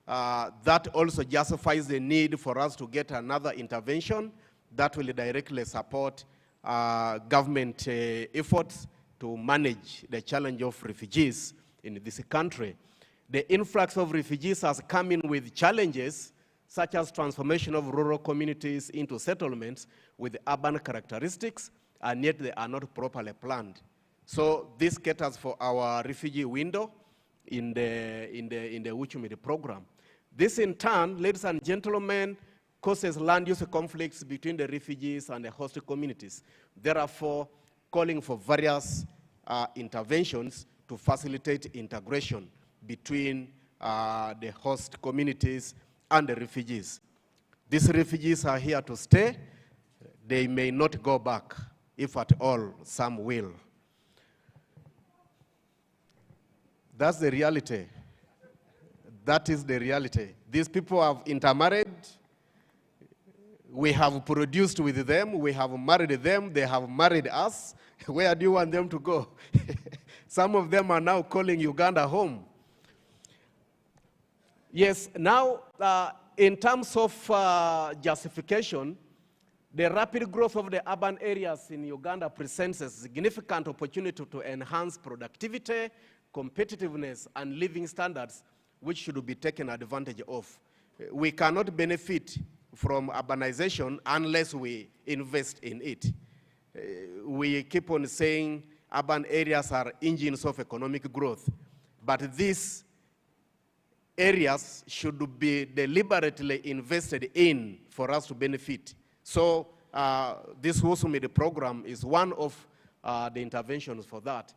That also justifies the need for us to get another intervention that will directly support government efforts to manage the challenge of refugees in this country. The influx of refugees has come in with challenges such as transformation of rural communities into settlements with urban characteristics, and yet they are not properly planned. So this caters for our refugee window in the USMID program. This in turn, ladies and gentlemen, causes land use conflicts between the refugees and the host communities. Therefore, calling for various interventions to facilitate integration between the host communities and the refugees. These refugees are here to stay. They may not go back, if at all, some will. That's the reality. That is the reality. These people have intermarried. We have produced with them. We have married them. They have married us. Where do you want them to go? Some of them are now calling Uganda home. Yes, now, in terms of justification, the rapid growth of the urban areas in Uganda presents a significant opportunity to enhance productivity, competitiveness, and living standards, which should be taken advantage of. We cannot benefit from urbanization unless we invest in it. We keep on saying urban areas are engines of economic growth, but these areas should be deliberately invested in for us to benefit. So this USMID program is one of the interventions for that.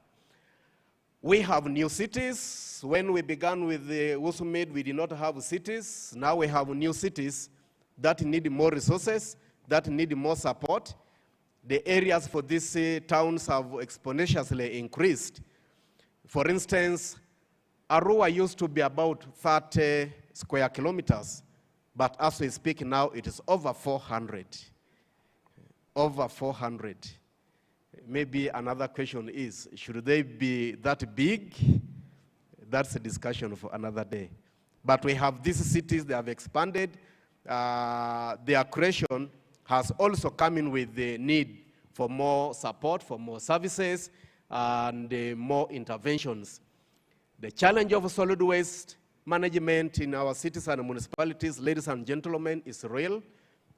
We have new cities. When we began with the USMID, we did not have cities. Now we have new cities that need more resources, that need more support. The areas for these towns have exponentially increased. For instance, Arua used to be about 30 square kilometers, but as we speak now, it is over 400. Over 400. Maybe another question is, should they be that big? That's a discussion for another day. But we have these cities, they have expanded. Their creation has also come in with the need for more support, for more services, and more interventions. The challenge of solid waste management in our cities and municipalities, ladies and gentlemen, is real.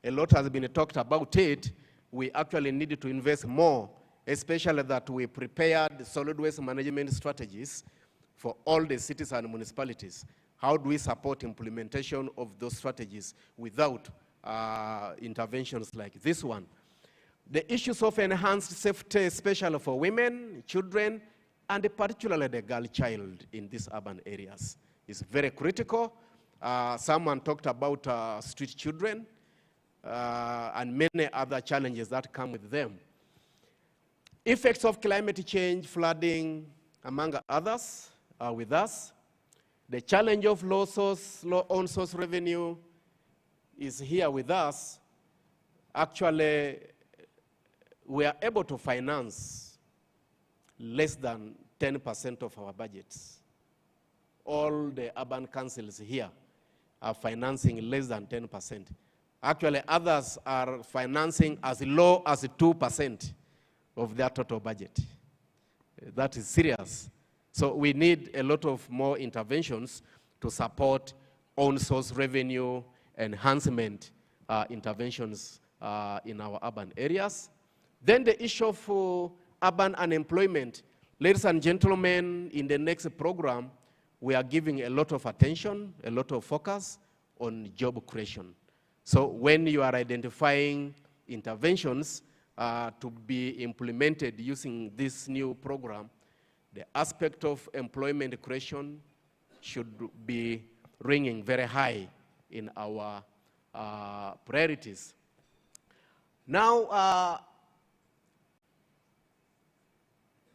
A lot has been talked about it. We actually need to invest more, especially that we prepared solid waste management strategies for all the cities and municipalities. How do we support implementation of those strategies without interventions like this one? The issues of enhanced safety, especially for women, children, and particularly the girl child in these urban areas, is very critical. Someone talked about street children and many other challenges that come with them. Effects of climate change, flooding, among others, are with us. The challenge of low on-source revenue is here with us. Actually, we are able to finance less than 10% of our budgets. All the urban councils here are financing less than 10%. Actually, others are financing as low as 2% of their total budget. That is serious. So we need a lot of more interventions to support on-source revenue enhancement interventions in our urban areas. Then the issue of urban unemployment. Ladies and gentlemen, in the next program, we are giving a lot of attention, a lot of focus on job creation. So when you are identifying interventions to be implemented using this new program, the aspect of employment creation should be ringing very high in our priorities. Now,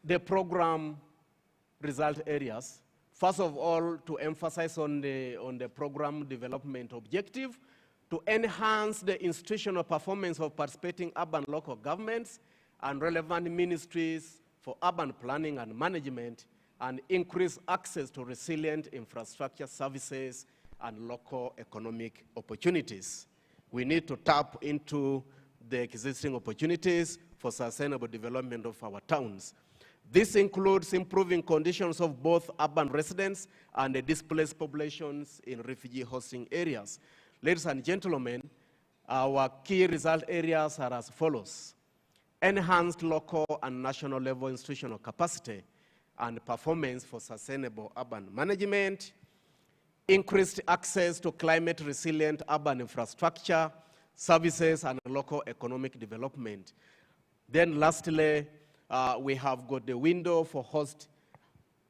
the program result areas. First of all, to emphasize on the program development objective, to enhance the institutional performance of participating urban local governments and relevant ministries for urban planning and management, and increase access to resilient infrastructure services and local economic opportunities. We need to tap into the existing opportunities for sustainable development of our towns. This includes improving conditions of both urban residents and the displaced populations in refugee hosting areas. Ladies and gentlemen, our key result areas are as follows: enhanced local and national level institutional capacity and performance for sustainable urban management, increased access to climate resilient urban infrastructure, services, and local economic development. Then lastly, we have got the window for host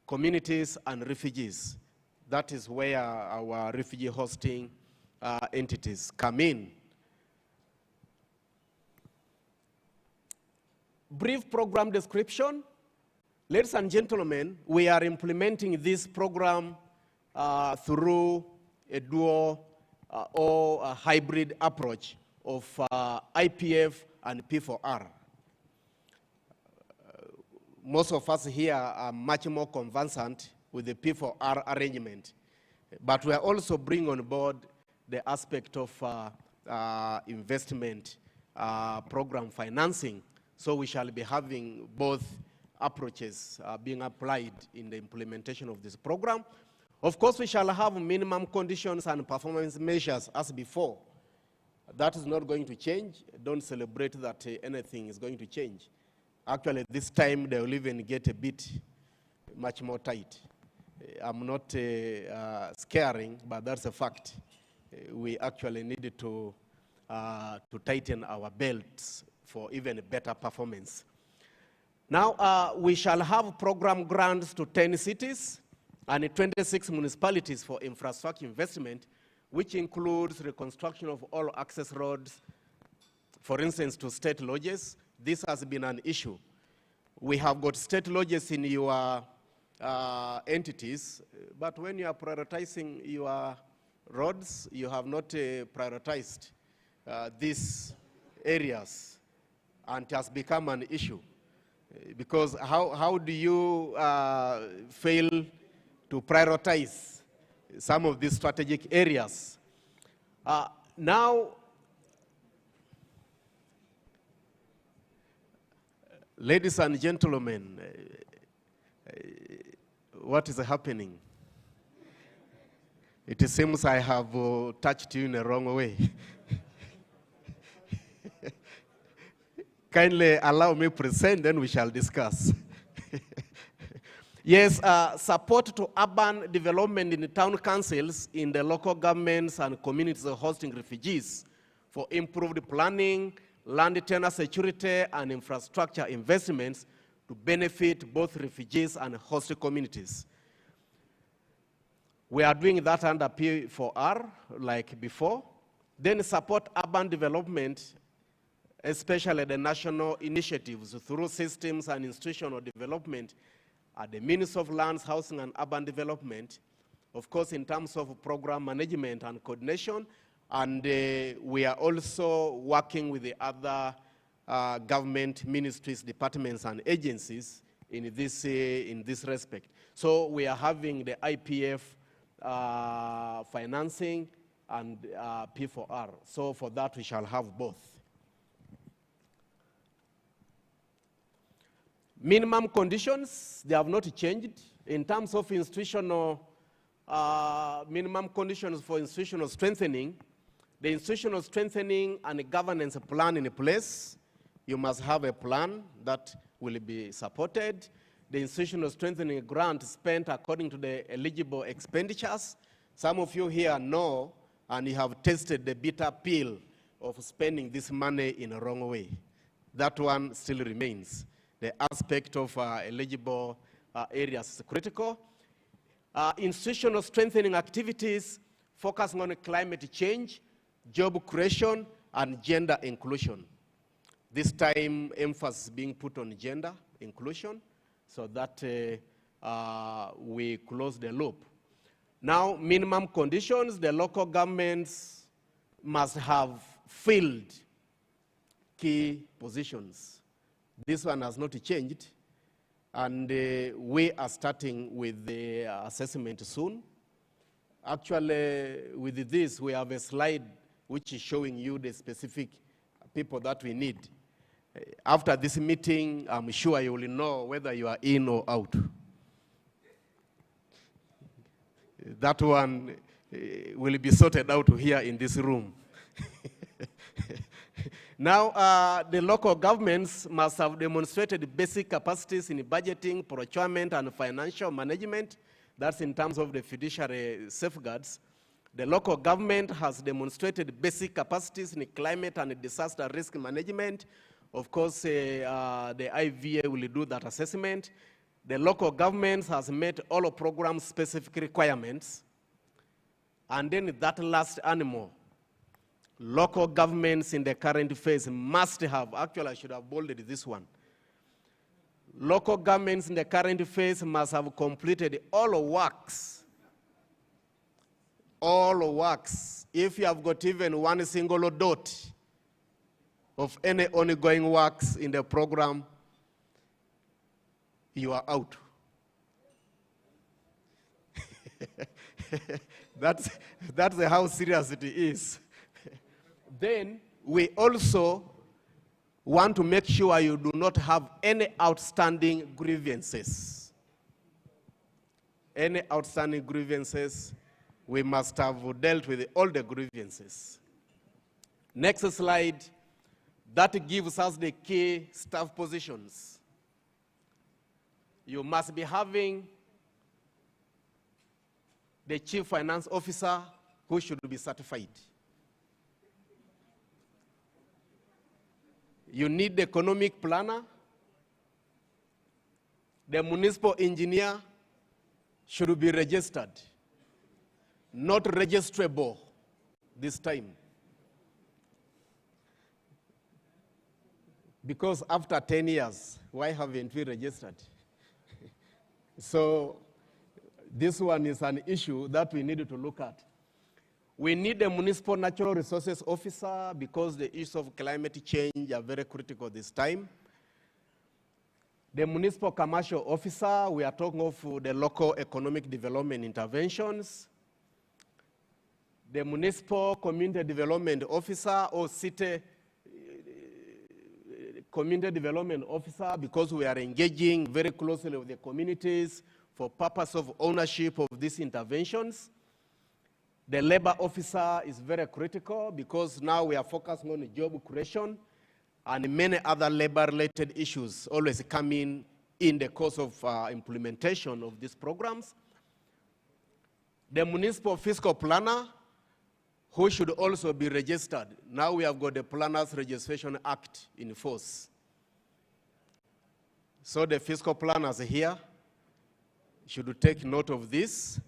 communities and refugees. That is where our refugee hosting entities come in. Brief program description. Ladies and gentlemen, we are implementing this program through a dual or a hybrid approach of IPF and P4R. Most of us here are much more conversant with the P4R arrangement, but we are also bringing on board the aspect of investment program financing. So we shall be having both approaches being applied in the implementation of this program. Of course, we shall have minimum conditions and performance measures as before. That is not going to change. Don't celebrate that anything is going to change. Actually, this time they will even get a bit much more tight. I'm not scaring, but that's a fact. We actually needed to tighten our belts for even a better performance. Now, we shall have program grants to 10 cities and 26 municipalities for infrastructure investment, which includes reconstruction of all access roads, for instance, to state lodges. This has been an issue. We have got state lodges in your entities, but when you are prioritizing your roads, you have not prioritized these areas, and it has become an issue. Because how do you fail to prioritize some of these strategic areas? Now, ladies and gentlemen, what is happening? It seems I have touched you in the wrong way. Kindly allow me to present, then we shall discuss. Yes, support to urban development in the town councils, in the local governments and communities hosting refugees for improved planning, land tenure security, and infrastructure investments to benefit both refugees and host communities. We are doing that under P4R, like before. Then support urban development especially the national initiatives through systems and institutional development at the Ministry of Lands, Housing and Urban Development, of course in terms of program management and coordination, and we are also working with the other government ministries, departments and agencies in this respect. So we are having the IPF financing and P4R. So for that we shall have both. Minimum conditions, they have not changed. In terms of institutional minimum conditions for institutional strengthening, the institutional strengthening and the governance plan in place, you must have a plan that will be supported. The institutional strengthening grant spent according to the eligible expenditures. Some of you here know and you have tasted the bitter pill of spending this money in a wrong way. That one still remains. The aspect of eligible areas is critical. Institutional strengthening activities focusing on climate change, job creation, and gender inclusion. This time, emphasis being put on gender inclusion so that we close the loop. Now, minimum conditions, the local governments must have filled key positions. This one has not changed, and we are starting with the assessment soon. Actually, with this, we have a slide which is showing you the specific people that we need. After this meeting, I'm sure you will know whether you are in or out. That one will be sorted out here in this room. Now, the local governments must have demonstrated basic capacities in budgeting, procurement, and financial management. That's in terms of the fiduciary safeguards. The local government has demonstrated basic capacities in climate and disaster risk management. Of course, the IVA will do that assessment. The local government has met all program-specific requirements. And then that last animal, local governments in the current phase must have, actually I should have bolded this one. Local governments in the current phase must have completed all works. All works. If you have got even one single dot of any ongoing works in the program, you are out. That's how serious it is. Then we also want to make sure you do not have any outstanding grievances. Any outstanding grievances, we must have dealt with all the grievances. Next slide, that gives us the key staff positions. You must be having the chief finance officer who should be certified. You need the economic planner. The municipal engineer should be registered, not registrable this time. Because after 10 years, why haven't we registered? So this one is an issue that we need to look at. We need a municipal natural resources officer because the issues of climate change are very critical this time. The municipal commercial officer, we are talking of the local economic development interventions. The municipal community development officer or city community development officer, because we are engaging very closely with the communities for purpose of ownership of these interventions. The labor officer is very critical because now we are focusing on job creation and many other labor-related issues always come in the course of implementation of these programs. The municipal fiscal planner, who should also be registered. Now we have got the Planners Registration Act in force. So the fiscal planners here should take note of this.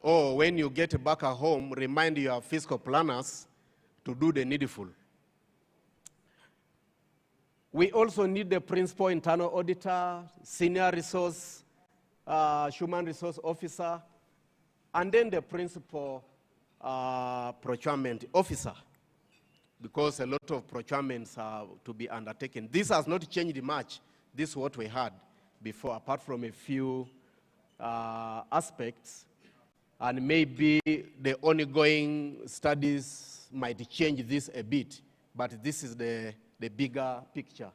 Or when you get back at home, remind your fiscal planners to do the needful. We also need the principal internal auditor, senior resource, human resource officer, and then the principal procurement officer, because a lot of procurements are to be undertaken. This has not changed much. This is what we had before, apart from a few aspects. And maybe the ongoing studies might change this a bit, but this is the bigger picture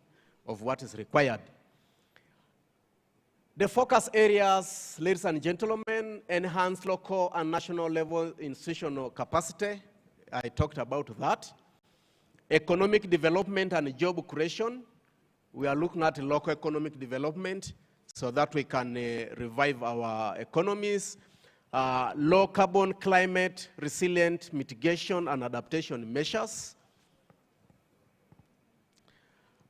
of what is required. The focus areas, ladies and gentlemen, enhance local and national level institutional capacity. I talked about that. Economic development and job creation. We are looking at local economic development so that we can revive our economies. Low carbon, climate, resilient mitigation and adaptation measures.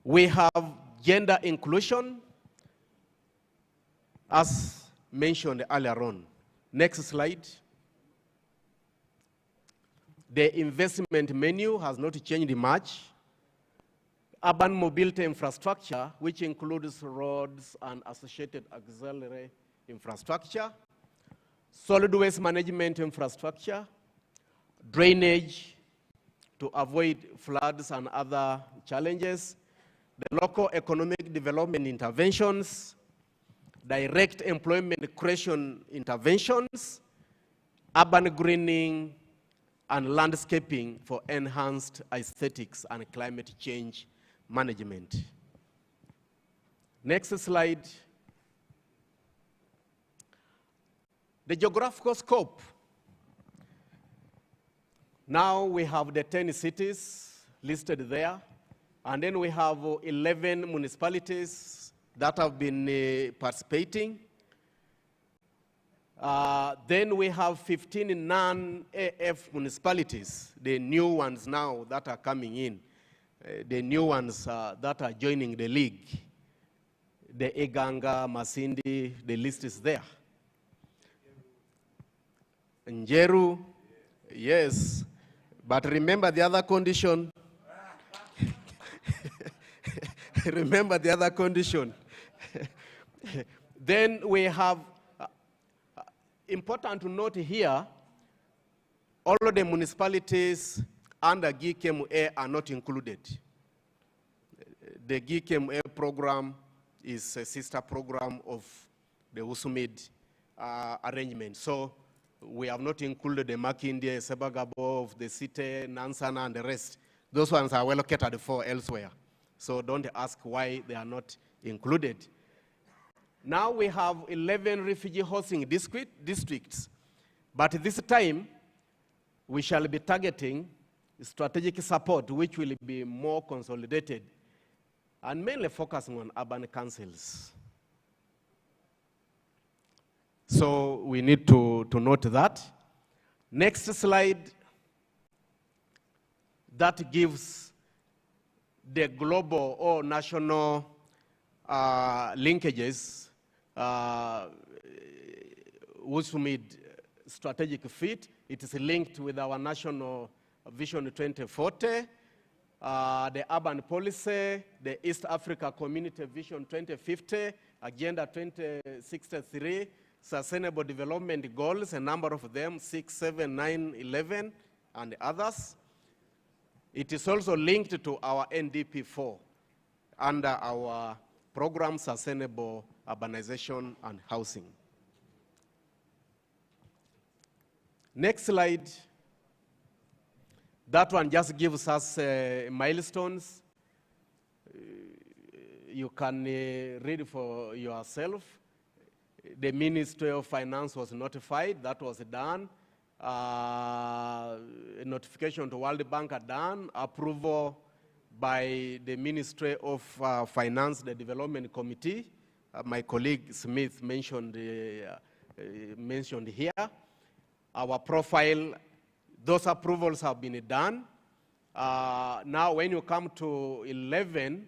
We have gender inclusion, as mentioned earlier on. Next slide. The investment menu has not changed much. Urban mobility infrastructure, which includes roads and associated auxiliary infrastructure. Solid waste management infrastructure. Drainage to avoid floods and other challenges. The local economic development interventions. Direct employment creation interventions. Urban greening and landscaping for enhanced aesthetics and climate change management. Next slide. The geographical scope. Now we have the 10 cities listed there, and then we have 11 municipalities that have been participating. Then we have 15 non-AF municipalities, the new ones now that are coming in, the new ones that are joining the league. The Iganga, Masindi, the list is there. Njeru, yes, but remember the other condition. Remember the other condition. Then we have, important to note here, all of the municipalities under GKMA are not included. The GKMA program is a sister program of the USMID arrangement. So we have not included the Makindye, Sebagabo of the city, Nansana, and the rest. Those ones are well located for elsewhere. So don't ask why they are not included. Now we have 11 refugee housing districts, but this time we shall be targeting strategic support, which will be more consolidated and mainly focusing on urban councils. So we need to note that. Next slide, that gives the global or national linkages, USMID strategic fit. It is linked with our national Vision 2040, the urban policy, the East Africa Community Vision 2050, Agenda 2063, Sustainable Development Goals, a number of them, 6, 7, 9, 11, and others. It is also linked to our NDP4 under our program Sustainable Urbanization and Housing. Next slide. That one just gives us milestones. You can read for yourself. The Ministry of Finance was notified. That was done. Notification to World Bank are done. Approval by the Ministry of Finance, the Development Committee. My colleague Smith mentioned here. Our profile, those approvals have been done. Now when you come to 11,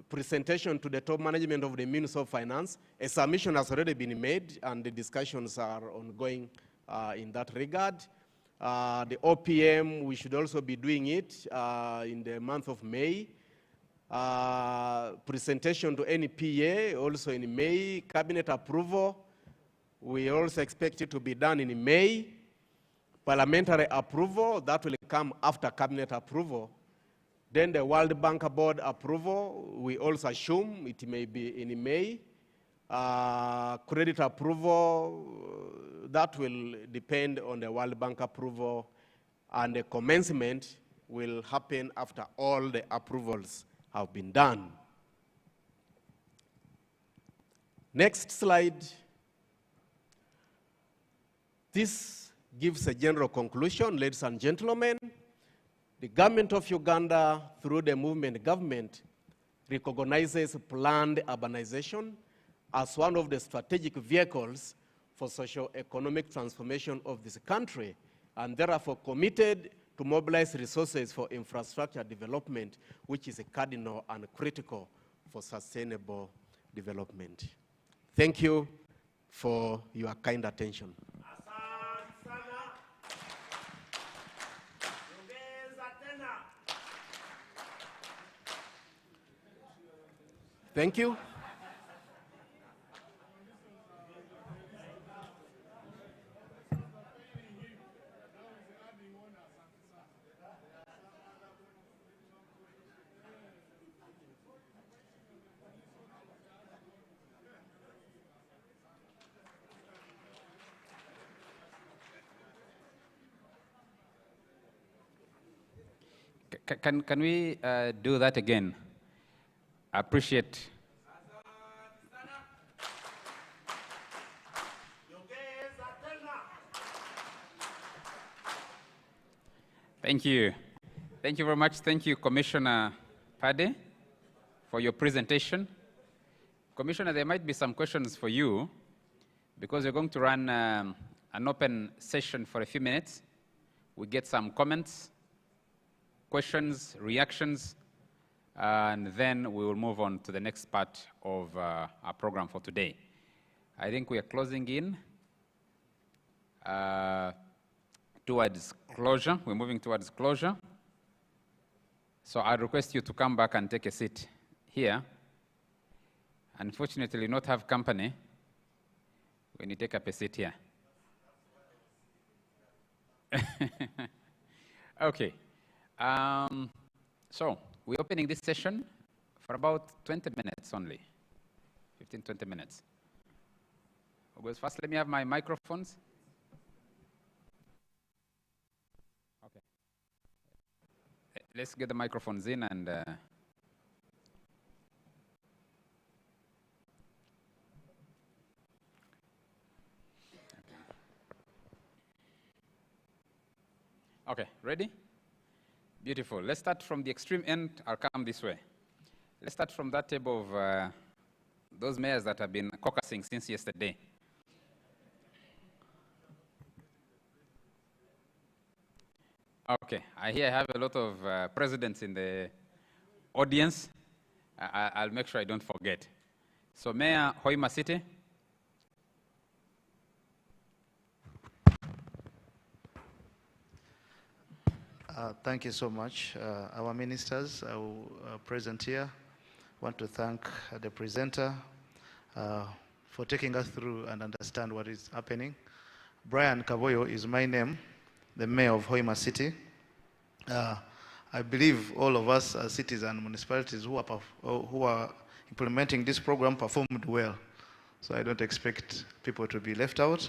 presentation to the top management of the Ministry of Finance, a submission has already been made and the discussions are ongoing in that regard. The OPM, we should also be doing it in the month of May. presentation to NPA also in May, cabinet approval. We also expect it to be done in May. Parliamentary approval, that will come after cabinet approval. Then the World Bank Board approval, we also assume it may be in May. Credit approval, that will depend on the World Bank approval, and the commencement will happen after all the approvals have been done. Next slide. This gives a general conclusion, ladies and gentlemen. The government of Uganda, through the movement government, recognizes planned urbanization as one of the strategic vehicles for socio-economic transformation of this country, and therefore committed to mobilize resources for infrastructure development, which is a cardinal and critical for sustainable development. Thank you for your kind attention. Thank you. Can we do that again? I appreciate. Thank you. Thank you very much. Thank you, Commissioner Pade, for your presentation. Commissioner, there might be some questions for you, because we're going to run an open session for a few minutes. We get some comments, questions, reactions, and then we will move on to the next part of our program for today. I think we are closing in towards closure. We're moving towards closure. So I request you to come back and take a seat here. Unfortunately, not have company when you take up a seat here. Okay. So we're opening this session for about 20 minutes only, 15, 20 minutes. Because first, let me have my microphones. Okay. Let's get the microphones in and okay, ready? Beautiful. Let's start from the extreme end. I'll come this way. Let's start from that table of those mayors that have been caucusing since yesterday. Okay, I hear I have a lot of presidents in the audience. I'll make sure I don't forget. So Mayor Hoima City. Thank you so much. Our ministers present here. Want to thank the presenter for taking us through and understand what is happening. Brian Kavoyo is my name, the mayor of Hoima City. I believe all of us as cities and municipalities who are implementing this program performed well. So I don't expect people to be left out.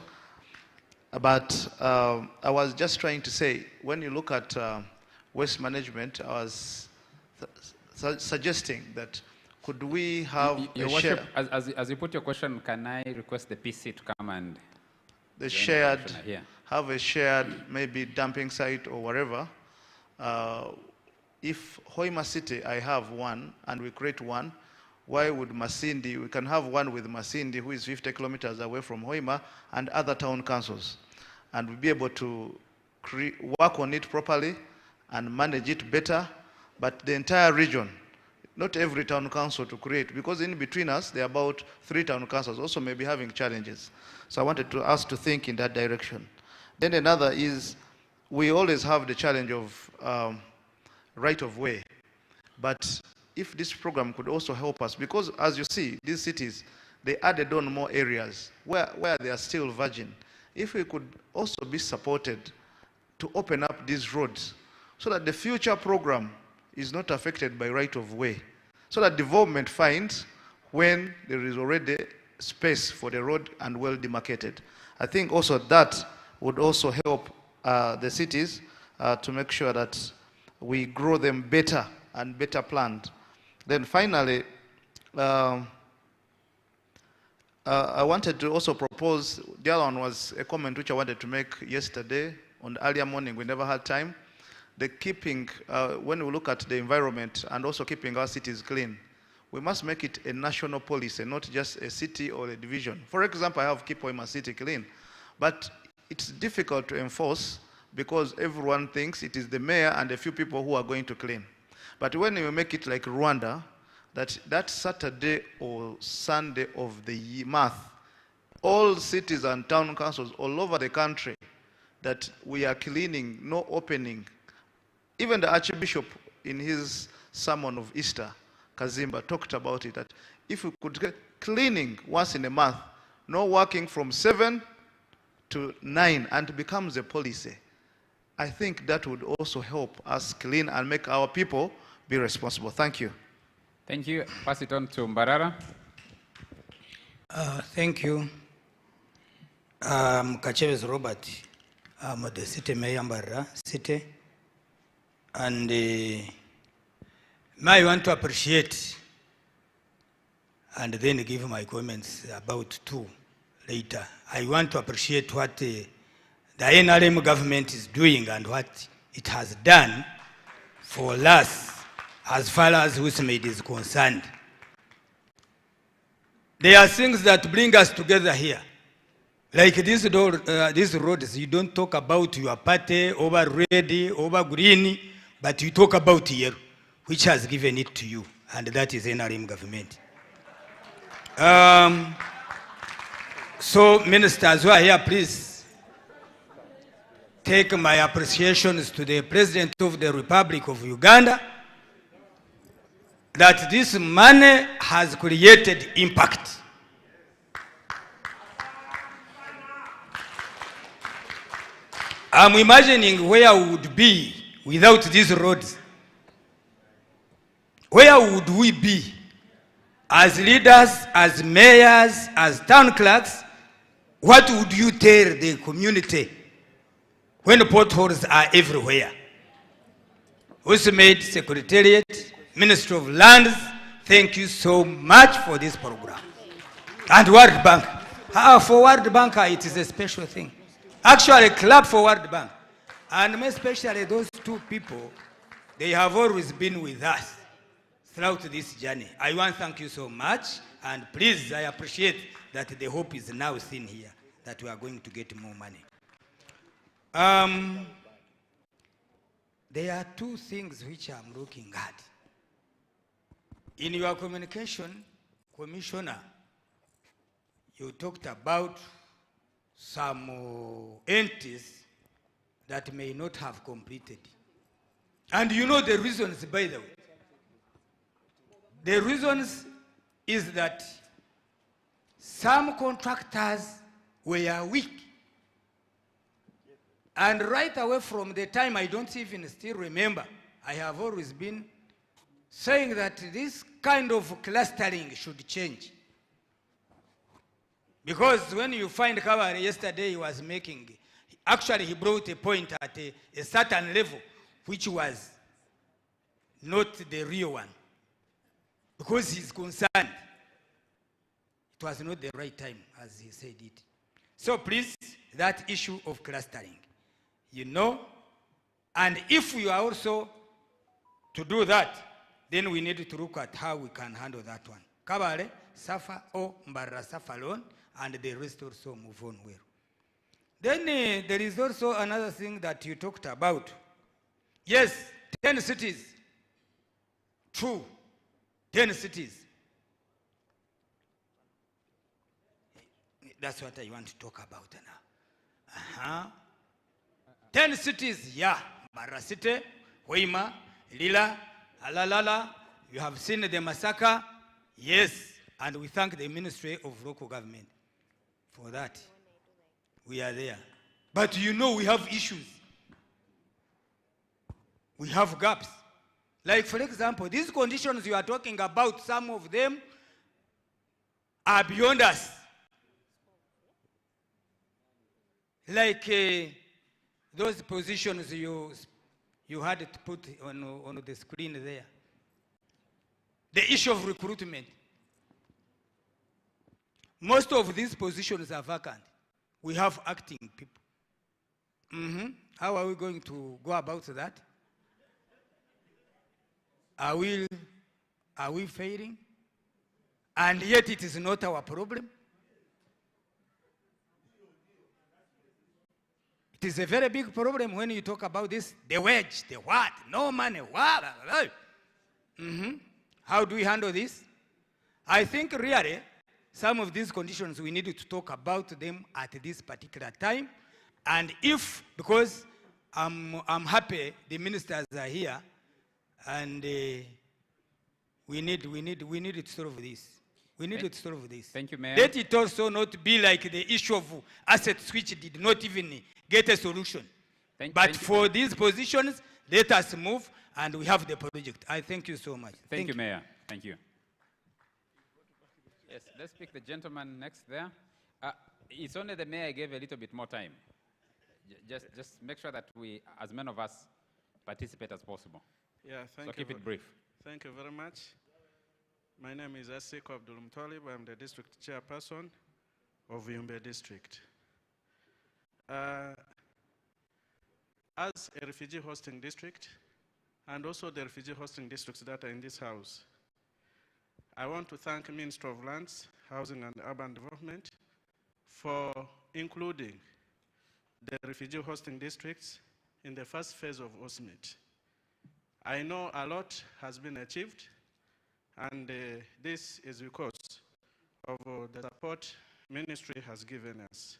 But I was just trying to say, when you look at waste management, I was suggesting that could we have Your Worship, as you put your question, can I request the PC to come and have a shared maybe dumping site or whatever? If Hoima City, I have one, and we create one, why would Masindi, we can have one with Masindi, who is 50 kilometers away from Hoima, and other town councils. And we'll be able to work on it properly and manage it better. But the entire region, not every town council to create, because in between us, there are about 3 town councils also may be having challenges. So I wanted to us to think in that direction. Then another is, we always have the challenge of right of way. But if this program could also help us, because as you see, these cities, they added on more areas where they are still virgin. If we could also be supported to open up these roads so that the future program is not affected by right of way, so that development finds when there is already space for the road and well demarcated. I think also that would also help the cities to make sure that we grow them better and better planned. Then finally, I wanted to also propose, the other one was a comment which I wanted to make yesterday on the earlier morning, we never had time. The keeping, when we look at the environment and also keeping our cities clean, we must make it a national policy, not just a city or a division. For example, I have Keep Hoima City clean, but it's difficult to enforce because everyone thinks it is the mayor and a few people who are going to clean. But when you make it like Rwanda, that Saturday or Sunday of the month, all cities and town councils all over the country, that we are cleaning, no opening. Even the Archbishop in his sermon of Easter, Kazimba, talked about it, that if we could get cleaning once in a month, no working from 7 to 9, and it becomes a policy, I think that would also help us clean and make our people be responsible. Thank you. Thank you. Pass it on to Mbarara. Thank you. Kacheves Robert. I'm the city mayor Mbarara city. And I want to appreciate and then give my comments about two later. I want to appreciate what the NRM government is doing and what it has done for us as far as USMID is concerned. There are things that bring us together here. Like these roads, you don't talk about your party, over red, over green, but you talk about here, which has given it to you, and that is NRM government. So ministers who are here, please take my appreciations to the President of the Republic of Uganda, that this money has created impact. I'm imagining where we would be without these roads. Where would we be as leaders, as mayors, as town clerks? What would you tell the community when potholes are everywhere? USMID Secretariat, Ministry of Lands, thank you so much for this program. And World Bank. For World Bank, it is a special thing. Actually, clap for World Bank. And especially those two people, they have always been with us throughout this journey. I want to thank you so much. And please, I appreciate that the hope is now seen here, that we are going to get more money. There are two things which I'm looking at. In your communication, Commissioner, you talked about some entities that may not have completed. And you know the reasons, by the way. The reasons is that some contractors were weak. And right away from the time, I don't even still remember, I have always been saying that this kind of clustering should change. Because when you find Kawari yesterday, he was making, actually he brought a point at a certain level, which was not the real one. Because he's concerned. It was not the right time, as he said it. So please, that issue of clustering, you know, and if we are also to do that, then we need to look at how we can handle that one. Kabale, suffer, or Mbarara suffer alone, and the rest also move on well. Then there is also another thing that you talked about. Yes, 10 cities. True, 10 cities. That's what I want to talk about now. 10 cities, yeah. Mbarara City, Hoima, Lila, Alalala, You have seen the massacre? Yes. And we thank the Ministry of Local Government for that. We are there. But you know we have issues. We have gaps. Like, for example, these conditions you are talking about, some of them are beyond us. Like those positions you had to put on the screen there. The issue of recruitment. Most of these positions are vacant. We have acting people. How are we going to go about that? Are we failing? And yet it is not our problem. It is a very big problem when you talk about this, the wage, the what, no money, what. How do we handle this? I think really some of these conditions we need to talk about them at this particular time. And if, because I'm happy the ministers are here, and we need to solve this. We need to solve this. Thank you, Mayor. Let it also not be like the issue of assets which did not even get a solution. But for these positions, let us move, and we have the project. I thank you so much. Thank you, Mayor. Thank you. Yes, let's pick the gentleman next there. It's only the Mayor gave a little bit more time. Just make sure that we, as many of us, participate as possible. Yeah, thank you. So keep it brief. Thank you very much. My name is Asiko Abdul Muttalib. I'm the district chairperson of Yumbe district. As a refugee hosting district, and also the refugee hosting districts that are in this house, I want to thank the Minister of Lands, Housing and Urban Development for including the refugee hosting districts in the first phase of USMID. I know a lot has been achieved, and this is because of the support ministry has given us.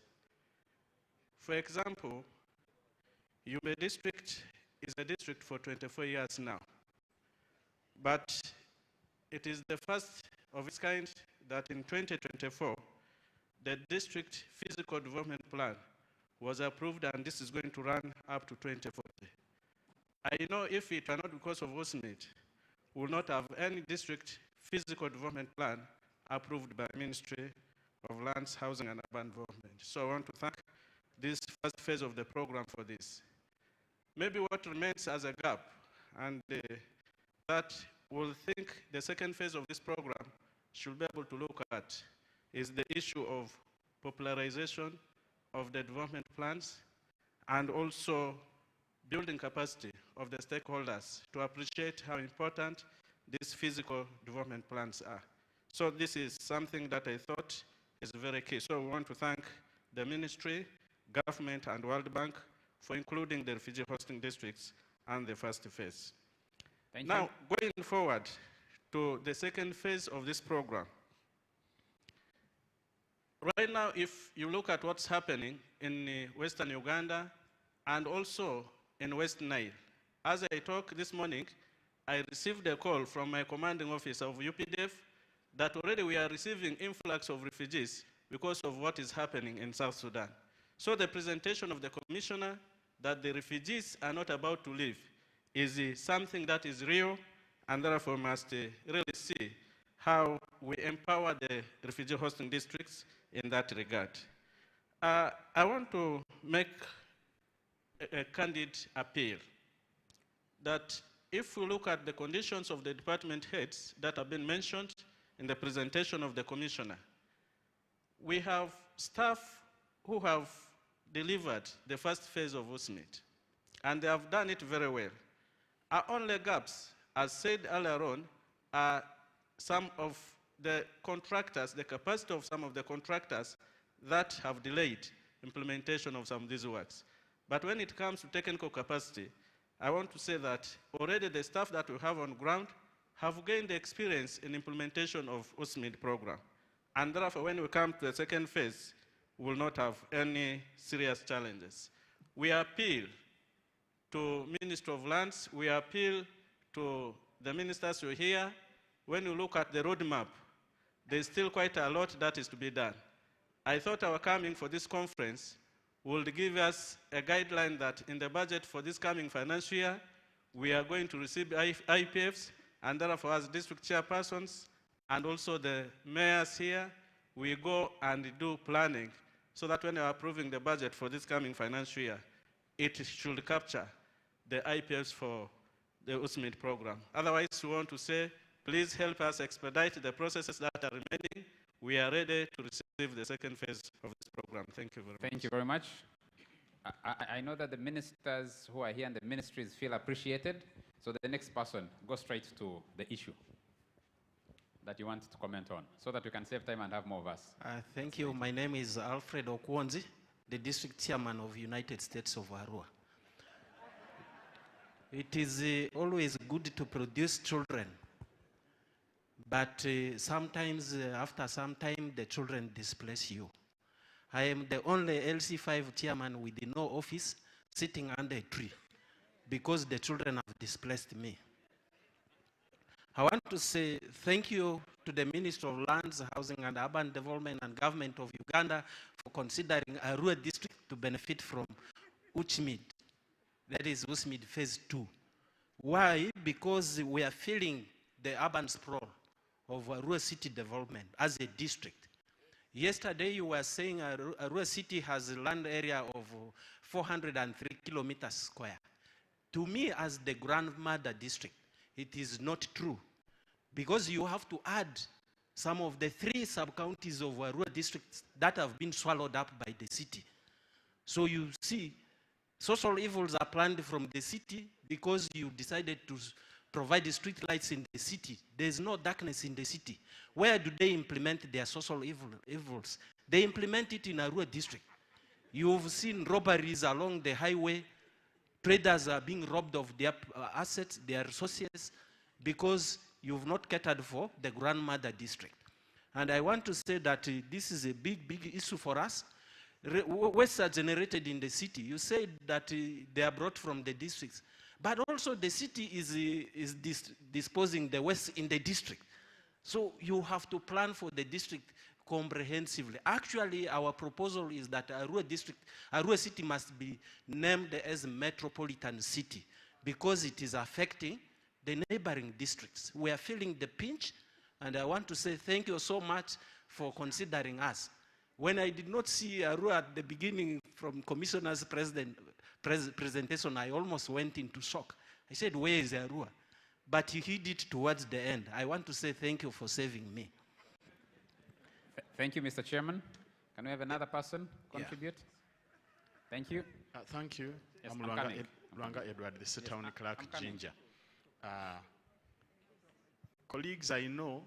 For example, Yumbe district is a district for 24 years now, but it is the first of its kind that in 2024, the district physical development plan was approved, and this is going to run up to 2040. I know if it were not because of USMID, we will not have any district physical development plan approved by Ministry of Lands, Housing and Urban Development. So I want to thank this first phase of the program for this. Maybe what remains as a gap, and that we'll think the second phase of this program should be able to look at, is the issue of popularization of the development plans, and also building capacity of the stakeholders to appreciate how important these physical development plans are. So this is something that I thought is very key. So we want to thank the ministry, government, and World Bank for including the refugee hosting districts and the first phase. Now, going forward to the second phase of this program. Right now, if you look at what's happening in Western Uganda and also in West Nile, as I talked this morning, I received a call from my commanding officer of UPDF that already we are receiving influx of refugees because of what is happening in South Sudan. So the presentation of the commissioner that the refugees are not about to leave is something that is real, and therefore must really see how we empower the refugee hosting districts in that regard. I want to make a candid appeal that if we look at the conditions of the department heads that have been mentioned in the presentation of the commissioner, we have staff who have delivered the first phase of USMID, and they have done it very well. Our only gaps, as said earlier on, are some of the contractors, the capacity of some of the contractors that have delayed implementation of some of these works. But when it comes to technical capacity, I want to say that already the staff that we have on ground have gained experience in implementation of USMID program. And therefore, when we come to the second phase, we will not have any serious challenges. We appeal to Ministry of Lands, we appeal to the ministers were here. When you look at the roadmap, there's still quite a lot that is to be done. I thought our coming for this conference would give us a guideline that in the budget for this coming financial year, we are going to receive IPFs, and therefore as district chairpersons and also the mayors here, we go and do planning so that when we are approving the budget for this coming financial year, it should capture the IPFs for the USMID program. Otherwise, we want to say, please help us expedite the processes that are remaining. We are ready to receive the second phase of this program. Thank you very much. Thank you very much. I know that the ministers who are here and the ministries feel appreciated. So the next person, go straight to the issue that you want to comment on, so that we can save time and have more of us. Thank you. My name is Alfred Okwonzi, the district chairman of United States of Arua. It is always good to produce children, but sometimes after some time the children displace you. I am the only LC5 chairman with no office, sitting under a tree because the children have displaced me. I want to say thank you to the Minister of Lands, Housing and Urban Development and Government of Uganda for considering Arua district to benefit from USMID, that is USMID phase 2. Why? Because we are feeling the urban sprawl of Arua city development as a district. Yesterday you were saying Arua city has a land area of 403 kilometers square. To me, as the grandmother district, it is not true, because you have to add some of the 3 sub-counties of Arua districts that have been swallowed up by the city. So you see, social evils are planned from the city because you decided to provide street lights in the city. There's no darkness in the city. Where do they implement their social evils? They implement it in Arua district. You've seen robberies along the highway. Traders are being robbed of their assets, their resources, because you've not catered for the grandmother district. And I want to say that this is a big, big issue for us. Wastes are generated in the city. You said that they are brought from the districts. But also the city is disposing the waste in the district. So you have to plan for the district comprehensively. Actually, our proposal is that Arua city must be named as a metropolitan city because it is affecting the neighboring districts. We are feeling the pinch, and I want to say thank you so much for considering us. When I did not see Arua at the beginning from Commissioner's presentation, I almost went into shock. I said, where is Arua? But he did it towards the end. I want to say thank you for saving me. Thank you, Mr. Chairman. Can we have another person contribute? Yeah. Thank you. Thank you. Yes, I'm Luanga Edward, the town clerk, Ginger. Colleagues, I know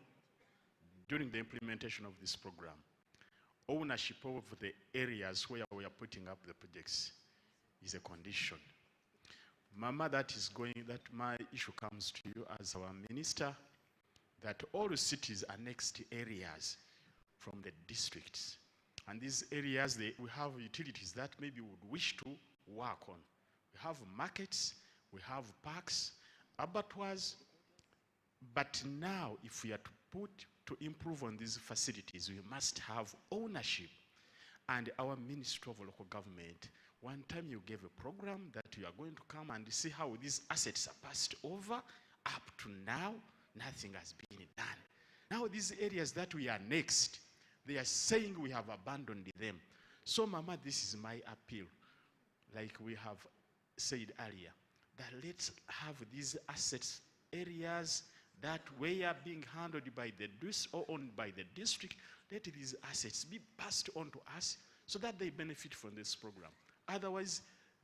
during the implementation of this program, ownership of the areas where we are putting up the projects is a condition. Mama, that my issue comes to you as our minister, that all the cities are next areas from the districts. And these areas, we have utilities that maybe we would wish to work on. We have markets, we have parks, abattoirs, but now if we are to improve on these facilities, we must have ownership. And our Ministry of Local Government, one time you gave a program that you are going to come and see how these assets are passed over. Up to now, nothing has been done. Now these areas that we are next, they are saying we have abandoned them. So Mama, this is my appeal. Like we have said earlier, that let's have these assets areas that we are being handled by the district or owned by the district. Let these assets be passed on to us so that they benefit from this program. Otherwise,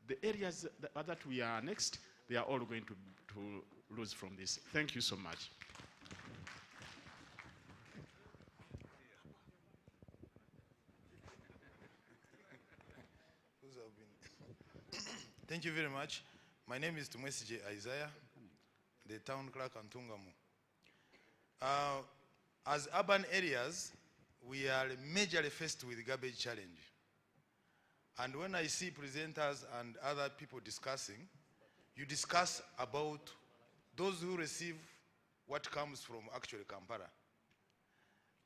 the areas that we are next, they are all going to lose from this. Thank you so much. Thank you very much. My name is Tumwesije Isaiah, the town clerk Antungamu. As urban areas, we are majorly faced with garbage challenge. And when I see presenters and other people discussing, you discuss about those who receive what comes from actually Kampala.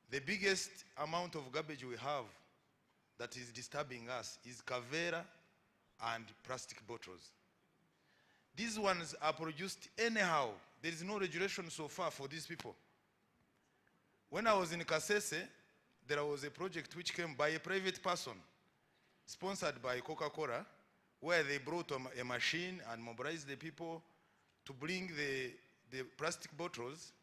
The biggest amount of garbage we have that is disturbing us is kavera and plastic bottles. These ones are produced anyhow. There is no regulation so far for these people. When I was in Kasese, there was a project which came by a private person, sponsored by Coca-Cola, where they brought a machine and mobilized the people to bring the plastic bottles,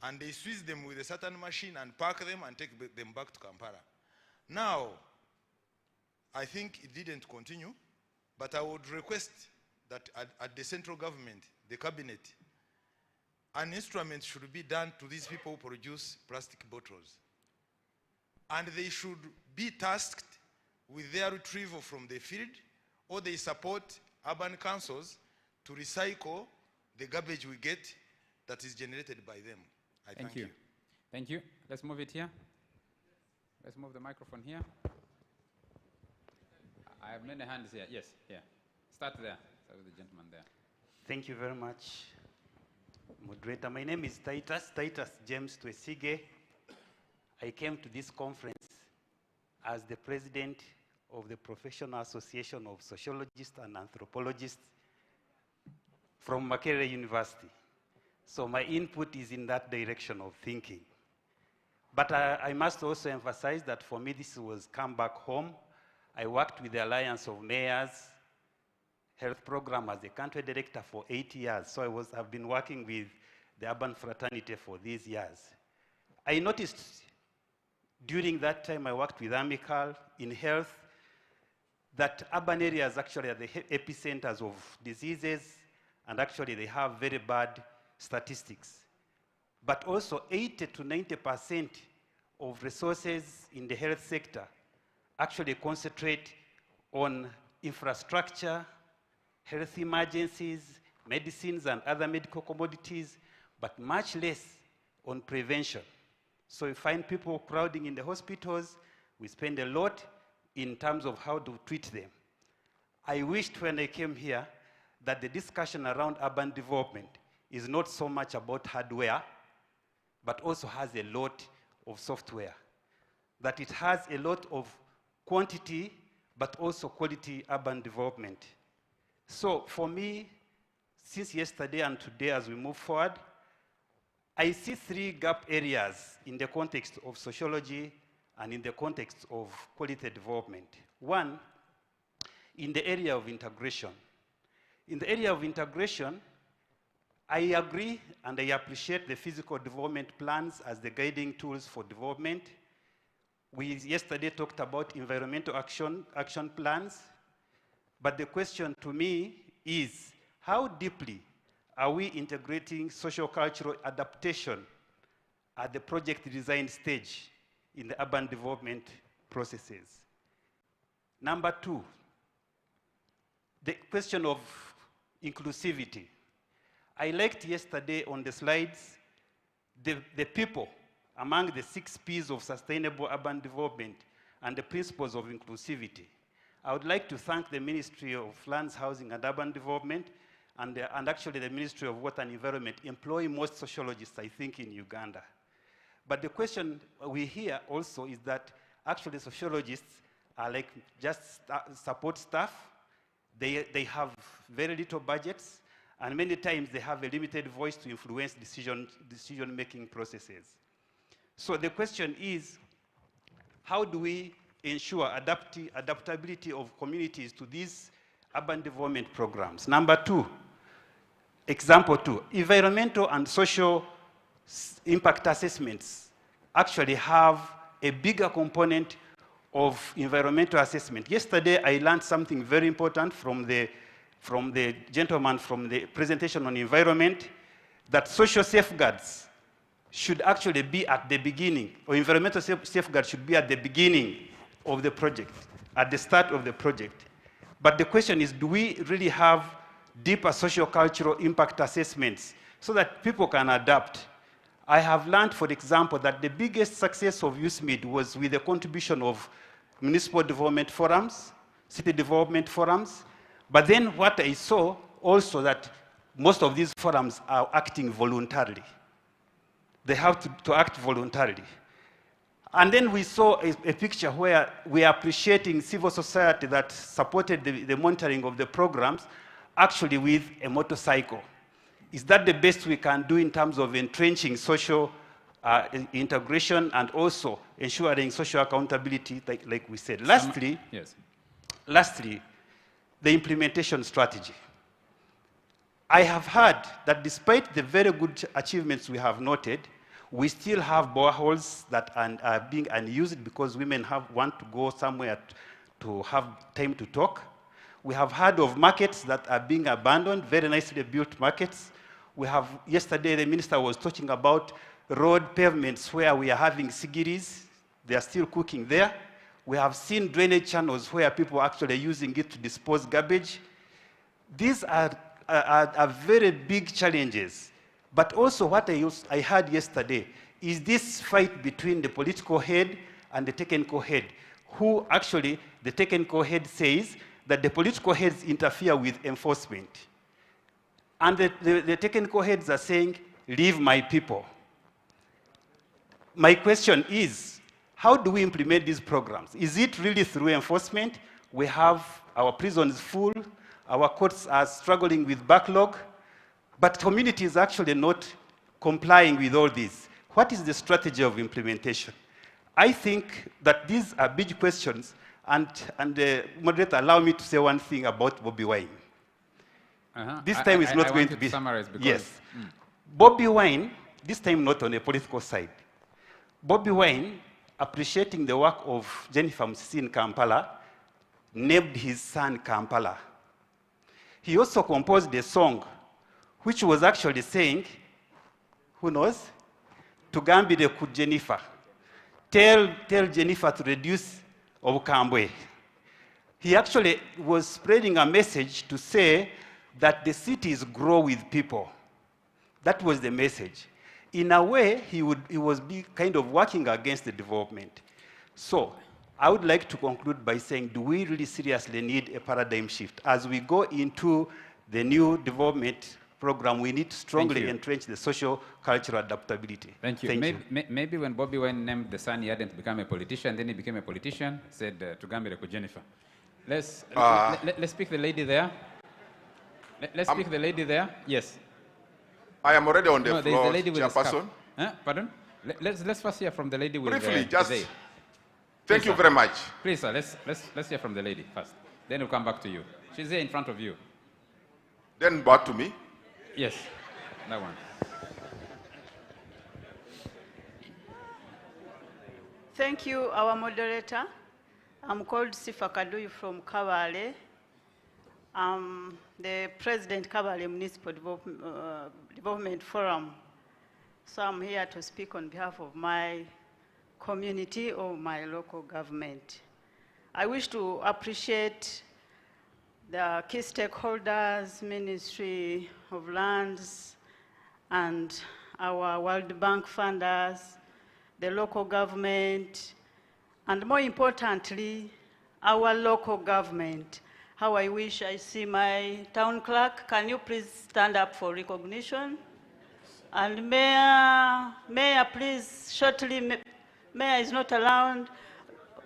and they switch them with a certain machine and pack them and take them back to Kampala. Now, I think it didn't continue, but I would request that at the central government, the cabinet, an instrument should be done to these people who produce plastic bottles. And they should be tasked with their retrieval from the field, or they support urban councils to recycle the garbage we get that is generated by them. I thank you. Thank you. Let's move it here. Let's move the microphone here. I have many hands here. Yes, here. Start there. Start with the gentleman there. Thank you very much, moderator. My name is Titus James Twesige. I came to this conference as the president of the Professional Association of Sociologists and Anthropologists from Makerere University. So my input is in that direction of thinking. But I must also emphasize that for me, this was come back home. I worked with the Alliance of Mayors Health Program as the country director for 8 years. So I've been working with the urban fraternity for these years. I noticed during that time I worked with Amical in health that urban areas actually are the epicenters of diseases, and actually they have very bad statistics. But also 80 to 90% of resources in the health sector actually concentrate on infrastructure, health emergencies, medicines and other medical commodities, but much less on prevention. So we find people crowding in the hospitals. We spend a lot in terms of how to treat them. I wished when I came here that the discussion around urban development is not so much about hardware, but also has a lot of software. That it has a lot of quantity, but also quality urban development. So for me, since yesterday and today as we move forward, I see 3 gap areas in the context of sociology and in the context of quality development. One, in the area of integration. In the area of integration, I agree and I appreciate the physical development plans as the guiding tools for development. We yesterday talked about environmental action plans, but the question to me is, how deeply are we integrating socio-cultural adaptation at the project design stage in the urban development processes? Number 2, the question of inclusivity. I liked yesterday on the slides the people among the 6 P's of sustainable urban development and the principles of inclusivity. I would like to thank the Ministry of Lands, Housing and Urban Development and actually the Ministry of Water and Environment employ most sociologists, I think, in Uganda. But the question we hear also is that actually sociologists are like just support staff. They have very little budgets, and many times they have a limited voice to influence decision-making processes. So the question is, how do we ensure adaptability of communities to these urban development programs? Number 2, example 2, environmental and social impact assessments actually have a bigger component of environmental assessment. Yesterday, I learned something very important from the gentleman from the presentation on environment, that social safeguards should actually be at the beginning, or environmental safeguards should be at the beginning of the project, at the start of the project. But the question is, do we really have deeper socio-cultural impact assessments so that people can adapt? I have learned, for example, that the biggest success of USMID was with the contribution of municipal development forums, city development forums. But then what I saw also that most of these forums are acting voluntarily. they have to act voluntarily. And then we saw a picture where we are appreciating civil society that supported the monitoring of the programs, actually with a motorcycle. Is that the best we can do in terms of entrenching social integration and also ensuring social accountability, like we said? Lastly, lastly, the implementation strategy. I have heard that despite the very good achievements we have noted, we still have boreholes that are being unused because women want to go somewhere to have time to talk. We have heard of markets that are being abandoned, very nicely built markets. We have, yesterday the minister was talking about road pavements where we are having sigiris. They are still cooking there. We have seen drainage channels where people are actually using it to dispose garbage. These are very big challenges. But also what I heard yesterday is this fight between the political head and the technical head, who actually, the technical head says that the political heads interfere with enforcement. And the technical heads are saying, leave my people. My question is, how do we implement these programs? Is it really through enforcement? We have our prisons full, our courts are struggling with backlog, but community is actually not complying with all this. What is the strategy of implementation? I think that these are big questions, and the moderator, allow me to say one thing about Bobi Wine. This time is not going to be... Summarize because, yes. Bobi Wine, this time not on a political side. Bobi Wine, appreciating the work of Jennifer Musisi in Kampala, named his son Kampala. He also composed a song which was actually saying, who knows? Tugambire ku Jennifer. Tell Jennifer to reduce Obukambwe. He actually was spreading a message to say that the cities grow with people. That was the message. In a way, he was kind of working against the development. So I would like to conclude by saying, do we really seriously need a paradigm shift? As we go into the new development program, we need to strongly entrench the social cultural adaptability. Thank you. Maybe when Bobi Wine named the son, he hadn't become a politician, then he became a politician, said Tugambire ku Jennifer. Let's pick the lady there. Let's pick the lady there. Yes. I am already on the floor, the lady with Chairperson. Pardon? Let's first hear from the lady with Briefly, just... Thank you very much. Please, sir, let's hear from the lady first. Then we'll come back to you. She's there in front of you. Then back to me? Yes, that one. Thank you, our moderator. I'm called Sifa Kaduyu from Kabale. I'm the President Kabale Municipal Development Forum. So I'm here to speak on behalf of my community or my local government. I wish to appreciate the key stakeholders, Ministry of Lands, and our World Bank funders, the local government, and more importantly, our local government. How I wish I see my town clerk. Can you please stand up for recognition? And Mayor, please, shortly, Mayor is not around.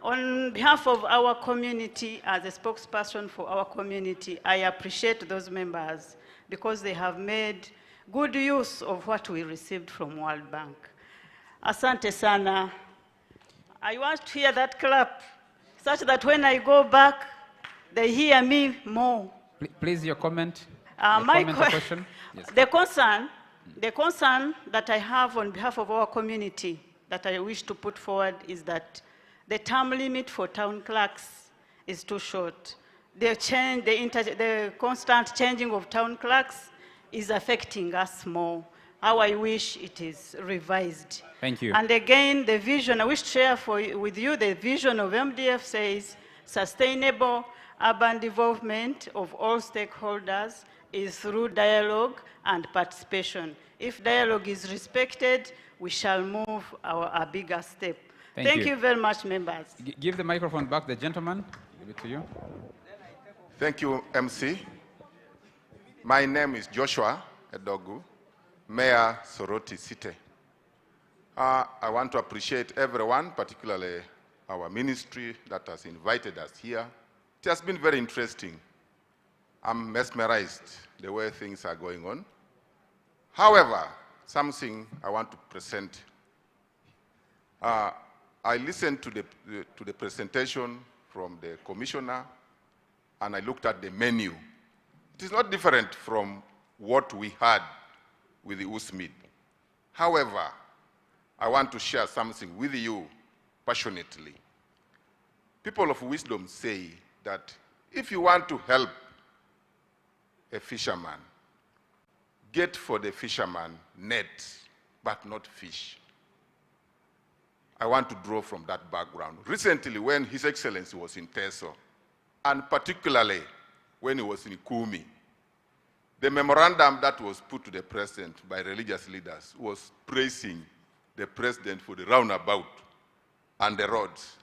On behalf of our community, as a spokesperson for our community, I appreciate those members because they have made good use of what we received from World Bank. Asante sana. I want to hear that clap, such that when I go back, they hear me more. Please, your comment. My question. Yes. The concern that I have on behalf of our community that I wish to put forward is that the term limit for town clerks is too short. The constant changing of town clerks is affecting us more. How I wish it is revised. Thank you. And again, the vision, I wish to share with you the vision of MDF says sustainable urban development of all stakeholders is through dialogue and participation. If dialogue is respected, we shall move a bigger step. Thank you very much, members. Give the microphone back, the gentleman. Give it to you. Thank you, MC. My name is Joshua Edogu, Mayor Soroti City. I want to appreciate everyone, particularly our ministry that has invited us here. It has been very interesting. I'm mesmerized the way things are going on. However, something I want to present. I listened to the presentation from the commissioner, and I looked at the menu. It is not different from what we had with the USMID. However, I want to share something with you passionately. People of wisdom say that if you want to help a fisherman, get for the fisherman net, but not fish. I want to draw from that background. Recently, when His Excellency was in Teso, and particularly when he was in Kumi, the memorandum that was put to the president by religious leaders was praising the president for the roundabout and the roads.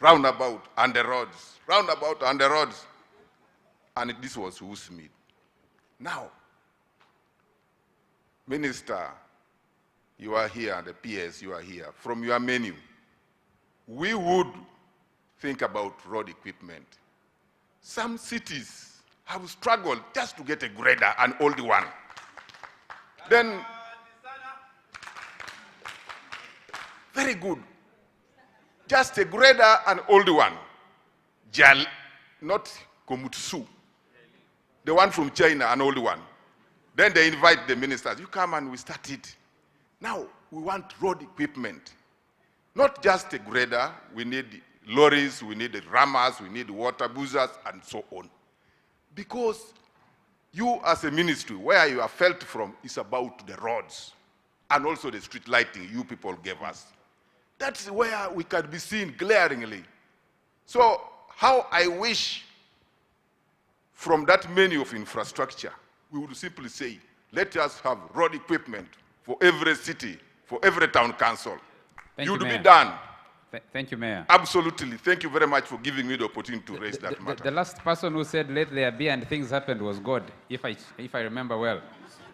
Roundabout and the roads. Roundabout and the roads. And this was USMID. Now, Minister, you are here, and the PS, you are here. From your menu, we would think about road equipment. Some cities have struggled just to get a grader, an old one. Then, very good. Just a grader, an old one. JAL, not Komutsu. The one from China, an old one. Then they invite the ministers. You come and we start it. Now, we want road equipment. Not just a grader. We need lorries, we need rammers, we need water boozers, and so on. Because you as a ministry, where you are felt from is about the roads and also the street lighting you people gave us. That's where we can be seen glaringly. So how I wish from that menu of infrastructure, we would simply say, let us have road equipment for every city, for every town council. Thank you you, would be Mayor. done. Thank you, Mayor. Absolutely. Thank you very much for giving me the opportunity to raise that matter. The last person who said let there be and things happened was God, if I remember well.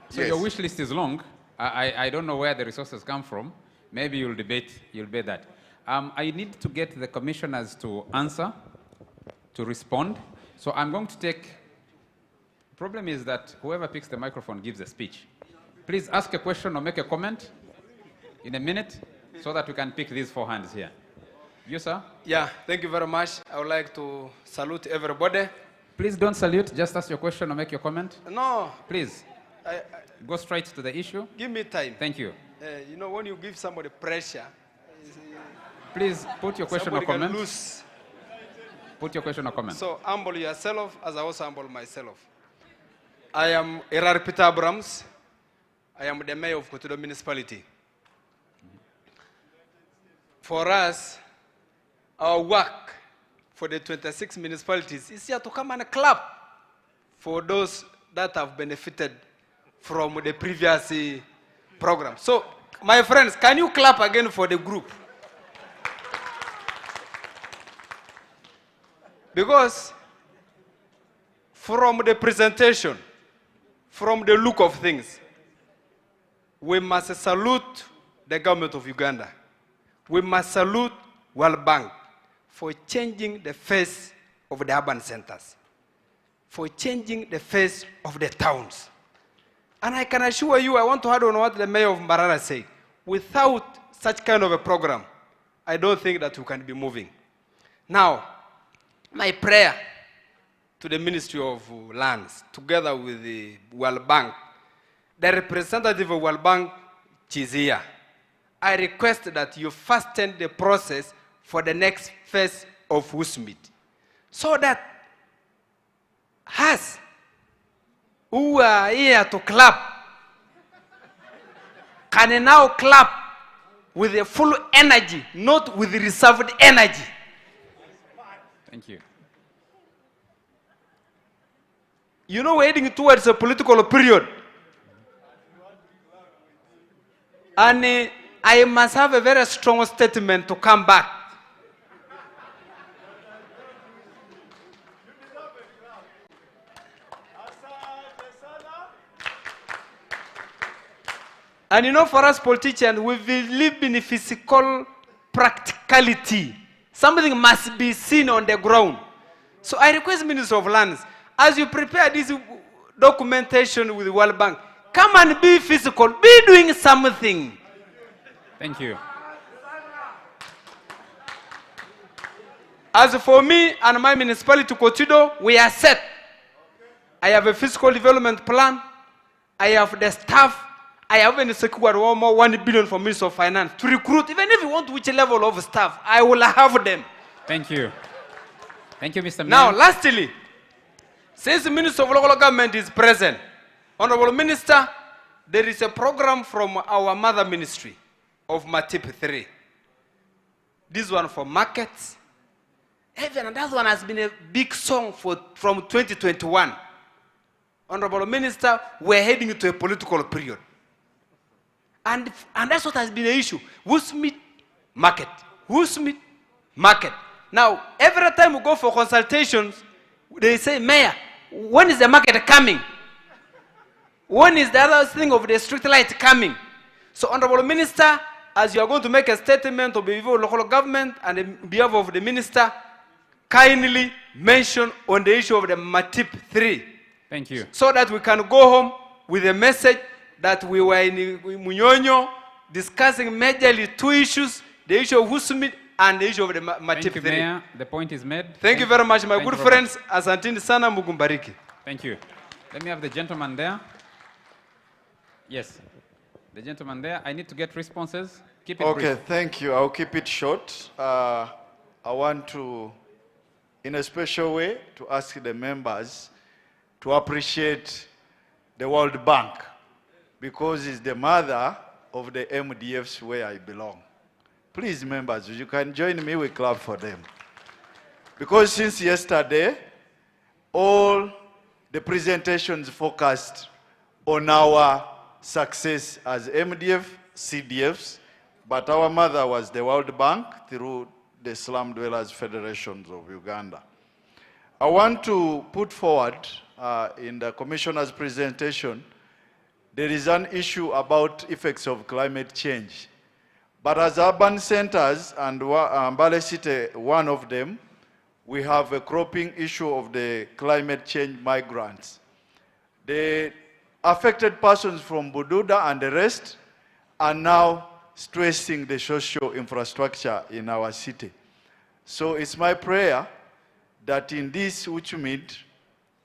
So Yes. your wish list is long. I don't know where the resources come from. Maybe you'll debate that. I need to get the commissioners to answer, to respond. So I'm going to take, problem is that whoever picks the microphone gives a speech. Please ask a question or make a comment in a minute so that we can pick these 4 hands here. You, sir? Yeah, thank you very much. I would like to salute everybody. Please don't salute, just ask your question or make your comment. No. Please, go straight to the issue. Give me time. Thank you. You know, when you give somebody pressure, Please put your question or somebody can comment. lose. Put your question or comment. So humble yourself as I also humble myself. I am Erar Peter Abrams. I am the mayor of Kotodo Municipality. For us, our work for the 26 municipalities is here to come and clap for those that have benefited from the previous program. So, my friends, can you clap again for the group? Because from the presentation, from the look of things, we must salute the government of Uganda. We must salute World Bank for changing the face of the urban centers, for changing the face of the towns. And I can assure you, I want to add on what the mayor of Mbarara said. Without such kind of a program, I don't think that we can be moving. Now, my prayer to the Ministry of Lands, together with the World Bank, the representative of World Bank, Chizia, I request that you fasten the process for the next phase of USMID, so that us who are here to clap can now clap with a full energy, not with reserved energy. Thank you. You know, we're heading towards a political period. And I must have a very strong statement to come back. And you know, for us politicians, we believe in physical practicality. Something must be seen on the ground. So I request Minister of Lands, as you prepare this documentation with the World Bank, come and be physical, be doing something. Thank you. As for me and my municipality, Kotido, we are set. I have a physical development plan. I have the staff. I have even secured more 1 billion for Minister of Finance to recruit. Even if you want which level of staff, I will have them. Thank you. Thank you, Mr. Mayor. Now, lastly, since the Minister of Local Government is present, Honorable Minister, there is a program from our mother ministry of MATIP 3. This one for markets. Even that one has been a big song from 2021. Honorable Minister, we're heading into a political period. And that's what has been the issue. USMID market. USMID market. Now, every time we go for consultations, they say, Mayor, when is the market coming? When is the other thing of the street light coming? So, Honorable Minister, as you are going to make a statement on behalf of local government and on behalf of the Minister, kindly mention on the issue of the MATIP 3. Thank you. So that we can go home with a message that we were in Munyoyo discussing majorly 2 issues, the issue of USMID and the issue of the MATIP 3. Thank you, Mayor. The point is made. Thank you very much, my good friends. Asanteni sana, Mugumbariki. Thank you. Let me have the gentleman there. Yes. The gentleman there. I need to get responses. Keep it Okay, brief. thank you. I'll keep it short. I want to, in a special way, to ask the members to appreciate the World Bank because it's the mother of the MDFs where I belong. Please, members, you can join me, we clap for them. Because since yesterday, all the presentations focused on our success as MDF, CDFs, but our mother was the World Bank through the Slum Dwellers Federations of Uganda. I want to put forward in the Commissioner's presentation, there is an issue about effects of climate change. But as urban centers, and Mbale City, one of them, we have a cropping issue of the climate change migrants. The affected persons from Bududa and the rest are now stressing the social infrastructure in our city. So it's my prayer that in this USMID,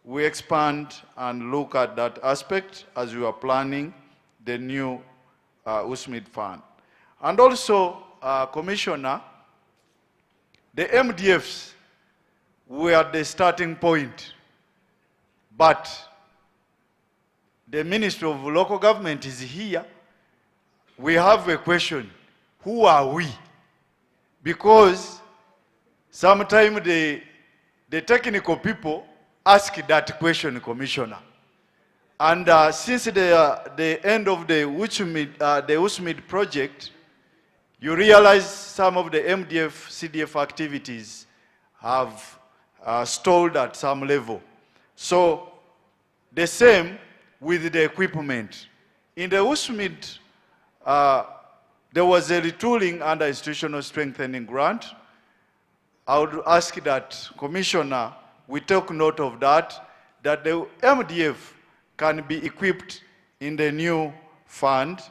we expand and look at that aspect as we are planning the new USMID fund. And also, Commissioner, the MDFs were at the starting point, but the Ministry of Local Government is here. We have a question, who are we? Because sometimes the technical people ask that question, Commissioner. And since the end of the USMID project, you realize some of the MDF, CDF activities have stalled at some level. So the same with the equipment. In the USMID, there was a retooling under institutional strengthening grant. I would ask that, Commissioner, we take note of that the MDF can be equipped in the new fund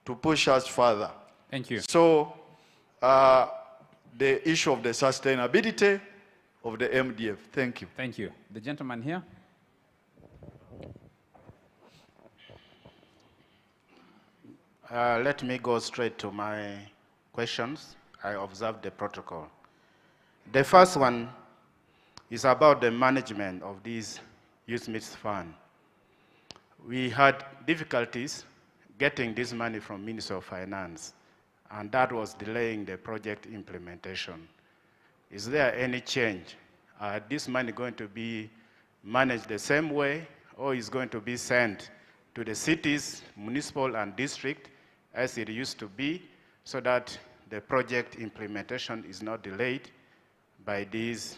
to push us further. Thank you. So, the issue of the sustainability of the MDF. Thank you. Thank you. The gentleman here. Let me go straight to my questions. I observed the protocol. The first one is about the management of this USMID fund. We had difficulties getting this money from Ministry of Finance, and that was delaying the project implementation. Is there any change? This money going to be managed the same way, or is going to be sent to the cities, municipal and district, as it used to be, so that the project implementation is not delayed by this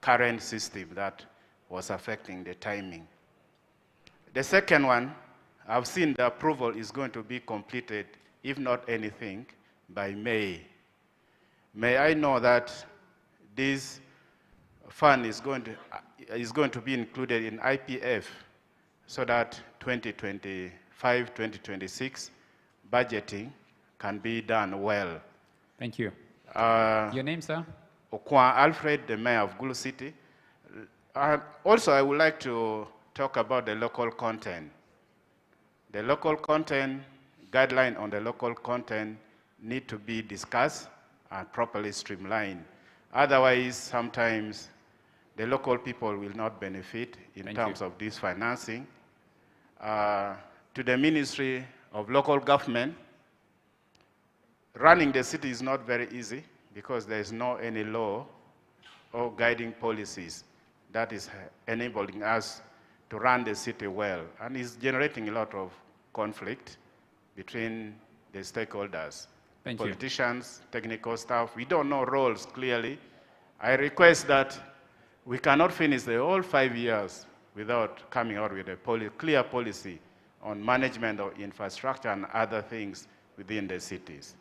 current system that was affecting the timing? The second one, I've seen the approval is going to be completed, if not anything, by May. May I know that this fund is going to be included in IPF so that 2025, 2026 budgeting can be done well. Thank you. Your name, sir? Okwa Alfred, the mayor of Gulu City. Also, I would like to talk about the local content. The local content, guideline on the local content need to be discussed and properly streamlined. Otherwise, sometimes the local people will not benefit in terms of this financing. To the Ministry of Local Government, running the city is not very easy because there is no any law or guiding policies that is enabling us to run the city well, and is generating a lot of conflict between the stakeholders, politicians, technical staff. We don't know roles clearly. I request that we cannot finish the whole 5 years without coming out with a clear policy on management of infrastructure and other things within the cities.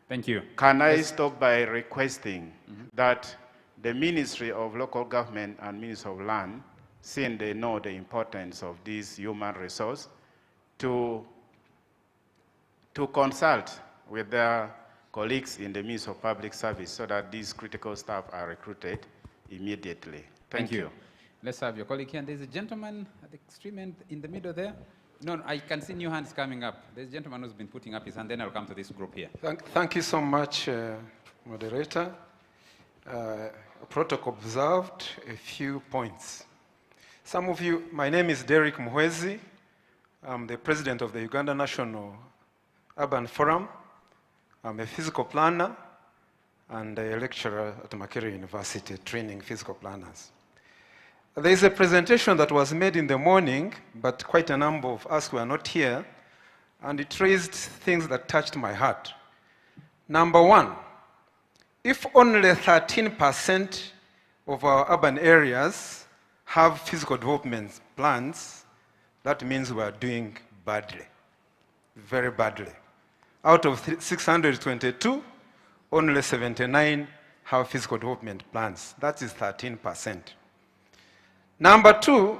Thank you. Can I stop by requesting that the Ministry of Local Government and Ministry of Land, seeing they know the importance of this human resource, to consult with their colleagues in the Ministry of Public Service so that these critical staff are recruited immediately. Thank you. Let's have your colleague here. And there's a gentleman at the extreme end in the middle there. No, I can see new hands coming up. There's a gentleman who's been putting up his hand, then I'll come to this group here. Thank you so much, moderator. Protocol observed, a few points. Some of you, my name is Derek Muhwezi. I'm the president of the Uganda National Urban Forum. I'm a physical planner and a lecturer at Makerere University training physical planners. There is a presentation that was made in the morning, but quite a number of us were not here, and it raised things that touched my heart. Number one, if only 13% of our urban areas have physical development plans, that means we are doing badly, very badly. Out of 622, only 79 have physical development plans. That is 13%. Number two,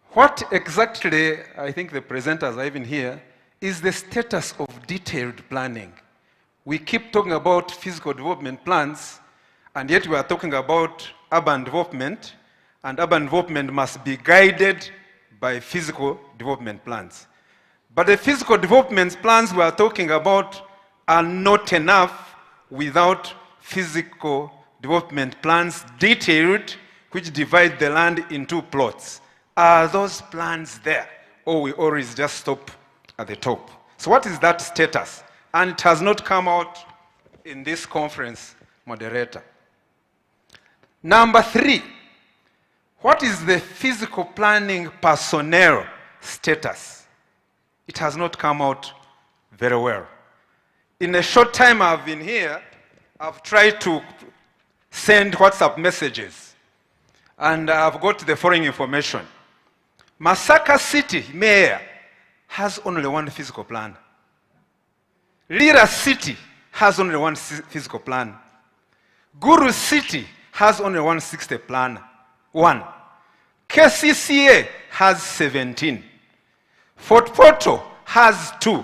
what exactly, I think the presenters are even here, is the status of detailed planning? We keep talking about physical development plans, and yet we are talking about urban development, and urban development must be guided by physical development plans. But the physical development plans we are talking about are not enough without physical development plans detailed, which divide the land into plots. Are those plans there? Or we always just stop at the top? So what is that status? And it has not come out in this conference, moderator. Number three, what is the physical planning personnel status? It has not come out very well. In a short time I've been here, I've tried to send WhatsApp messages, and I've got the following information. Masaka City Mayor has only one physical plan. Lira City has only one physical plan. Guru City has only 160 plan. One. KCCA has 17. Fort Portal has 2.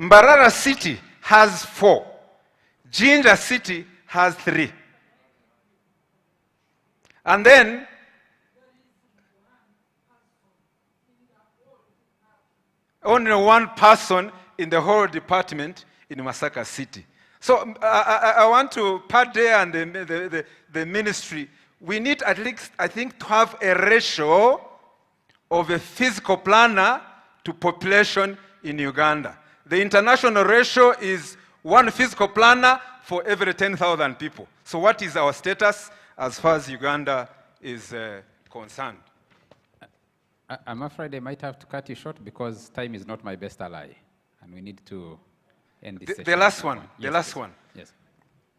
Mbarara City has 4. Jinja City has 3. And then only one person in the whole department in Masaka City. So I want to part there and the ministry. We need at least, I think, to have a ratio of a physical planner to population in Uganda. The international ratio is 1 physical planner for every 10,000 people. So what is our status as far as Uganda is concerned? I'm afraid I might have to cut you short because time is not my best ally, and we need to end this session. The last one, the last one. Yes.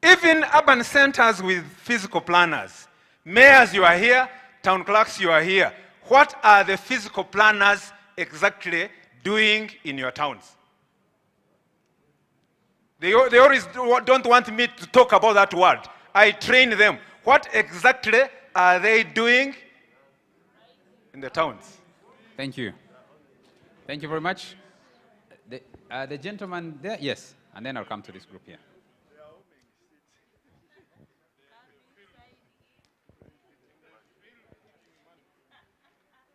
Even urban centers with physical planners, mayors, you are here, town clerks, you are here. What are the physical planners exactly doing in your towns? They always don't want me to talk about that word. I train them. What exactly are they doing in the towns? Thank you. Thank you very much. The gentleman there, yes, and then I'll come to this group here.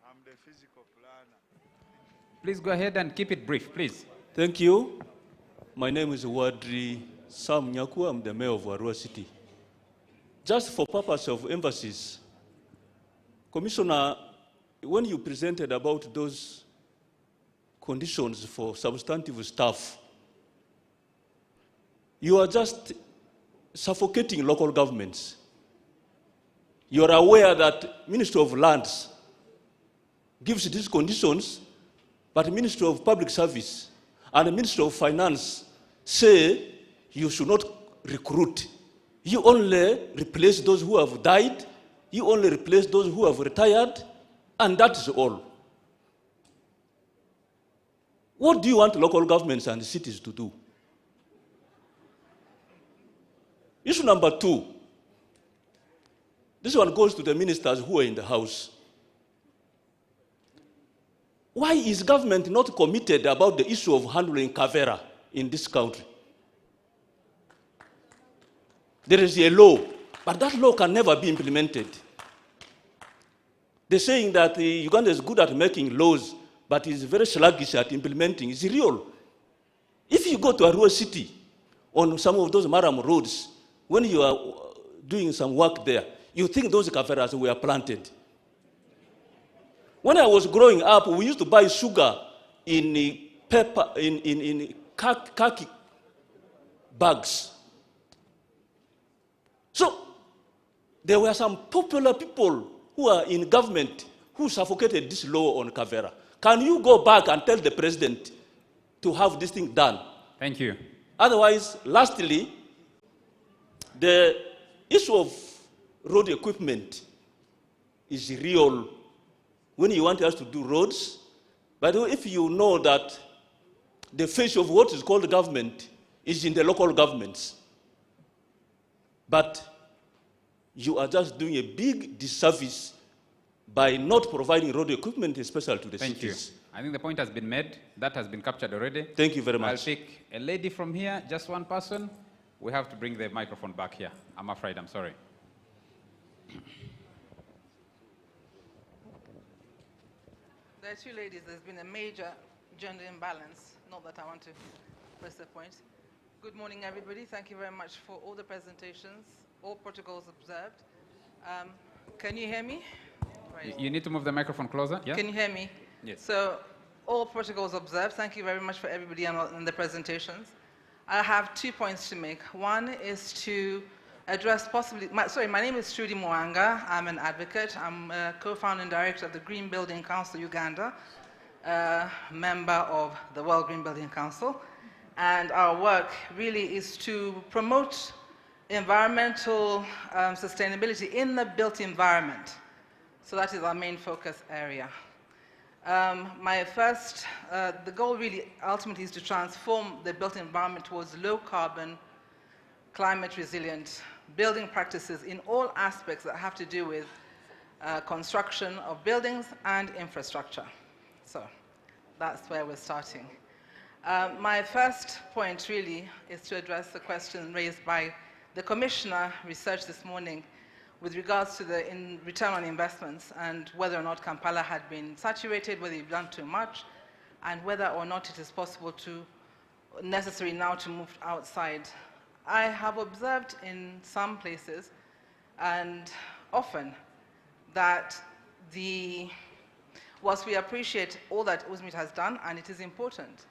I'm the physical planner. Please go ahead and keep it brief, please. Thank you. My name is Wadri Sam Nyaku. I'm the mayor of Arua City. Just for purpose of emphasis, Commissioner, when you presented about those conditions for substantive staff, you are just suffocating local governments. You are aware that Ministry of Lands gives these conditions, but the Ministry of Public Service and the Ministry of Finance say you should not recruit. You only replace those who have died, you only replace those who have retired, and that is all. What do you want local governments and cities to do? Issue number 2. This one goes to the ministers who are in the House. Why is government not committed about the issue of handling Kavera in this country? There is a law, but that law can never be implemented. They're saying that Uganda is good at making laws, but is very sluggish at implementing. It's real. If you go to Arua City on some of those Maram roads, when you are doing some work there, you think those Kaveras were planted. When I was growing up, we used to buy sugar in paper, in khaki bags. So there were some popular people who are in government who suffocated this law on Kavera. Can you go back and tell the president to have this thing done? Thank you. Otherwise, lastly, the issue of road equipment is real. When you want us to do roads, by the way, if you know that the face of what is called government is in the local governments, but you are just doing a big disservice by not providing road equipment, especially to the cities. Thank you. I think the point has been made. That has been captured already. Thank you very much. I'll pick a lady from here, just one person. We have to bring the microphone back here. I'm afraid, I'm sorry. There are two ladies. There's been a major gender imbalance. Not that I want to press the point. Good morning, everybody. Thank you very much for all the presentations, all protocols observed. Can you hear me? Right. You need to move the microphone closer. Yeah? Can you hear me? Yes. So, all protocols observed. Thank you very much for everybody on the presentations. I have 2 points to make. One is to address possibly, my name is Trudy Mwanga. I'm an advocate. I'm a co-founder and director of the Green Building Council Uganda, member of the World Green Building Council. And our work really is to promote environmental sustainability in the built environment. So that is our main focus area. The goal really ultimately is to transform the built environment towards low carbon, climate resilient building practices in all aspects that have to do with construction of buildings and infrastructure. So that's where we're starting. My first point really is to address the question raised by the Commissioner research this morning with regards to the return on investments and whether or not Kampala had been saturated, whether you've done too much, and whether or not it is possible to, necessary now to move outside. I have observed in some places and often that whilst we appreciate all that USMID has done, and it is important,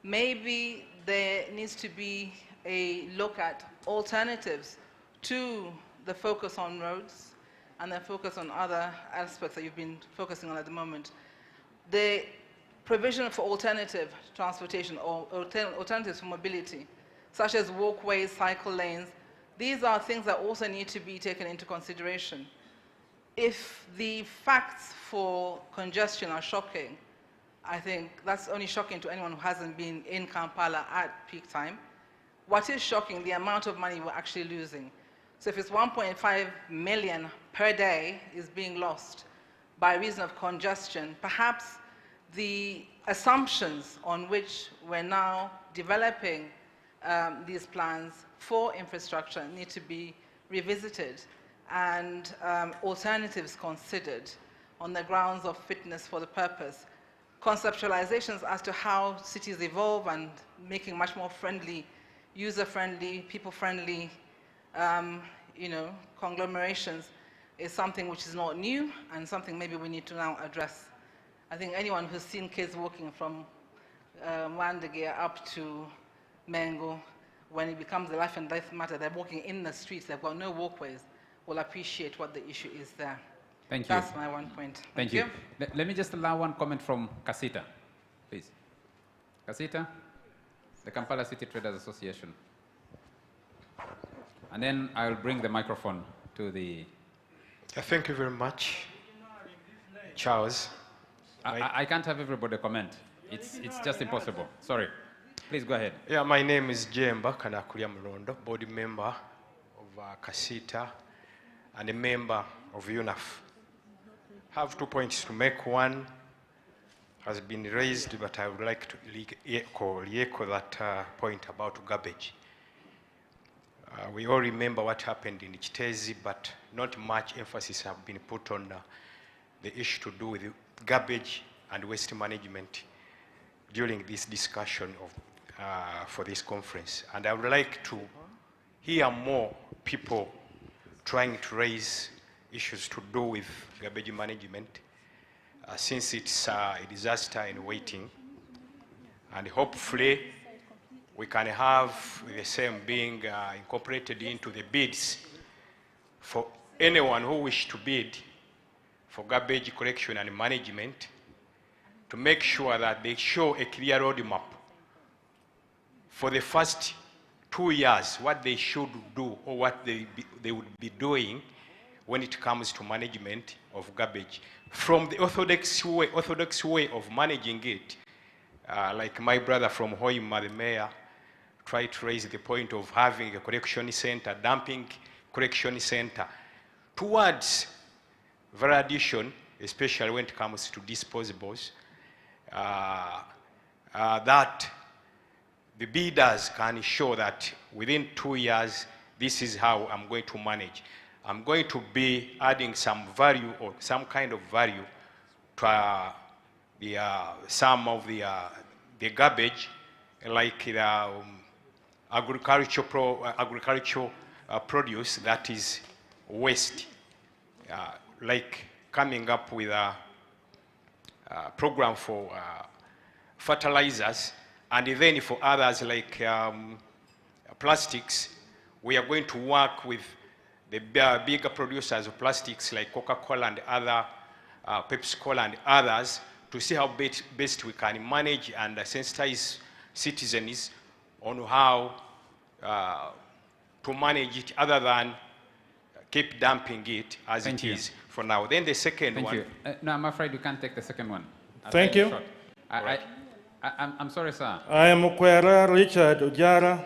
maybe there needs to be a look at alternatives to the focus on roads and the focus on other aspects that you've been focusing on at the moment. The provision for alternative transportation or alternatives for mobility, such as walkways, cycle lanes, these are things that also need to be taken into consideration. If the facts for congestion are shocking, I think that's only shocking to anyone who hasn't been in Kampala at peak time. What is shocking, the amount of money we're actually losing. So if it's 1.5 million per day is being lost by reason of congestion, perhaps the assumptions on which we're now developing these plans for infrastructure need to be revisited and alternatives considered on the grounds of fitness for the purpose. Conceptualizations as to how cities evolve and making much more friendly, user-friendly, people-friendly, conglomerations is something which is not new and something maybe we need to now address. I think anyone who's seen kids walking from Wandegear up to Mengo, when it becomes a life and death matter, they're walking in the streets, they've got no walkways, will appreciate what the issue is there. Thank you. That's my one point. Thank you. Let me just allow one comment from Kasita, please. Kasita, the Kampala City Traders Association. And then I'll bring the microphone to the... Thank you very much, Charles. I can't have everybody comment. It's just impossible. Sorry. Please go ahead. Yeah, my name is Jemba Kanakulia Mulondo, board member of Kasita and a member of UNAF. I have 2 points to make. One has been raised, but I would like to echo that point about garbage. We all remember what happened in Chitezi, but not much emphasis has been put on the issue to do with garbage and waste management during this discussion for this conference. And I would like to hear more people trying to raise issues to do with garbage management, since it's a disaster in waiting. And hopefully we can have the same being incorporated into the bids for anyone who wishes to bid for garbage collection and management, to make sure that they show a clear roadmap for the first 2 years, what they should do or what they would be doing when it comes to management of garbage. From the orthodox way of managing it, like my brother from Hoima, the mayor, tried to raise the point of having a collection center, dumping collection center, towards validation, especially when it comes to disposables, that the bidders can show that within 2 years, this is how I'm going to manage. I'm going to be adding some value or some kind of value to some of the garbage, like the agricultural produce that is waste, like coming up with a program for fertilizers, and then for others like plastics, we are going to work with the bigger producers of plastics like Coca-Cola and other, Pepsi-Cola and others, to see how best we can manage and sensitize citizens on how to manage it, other than keep dumping it as it is for now. Then the second one. Thank you. No, I'm afraid you can't take the second one. Thank you. I'm sorry, sir. I am Mukwera Richard Ojara,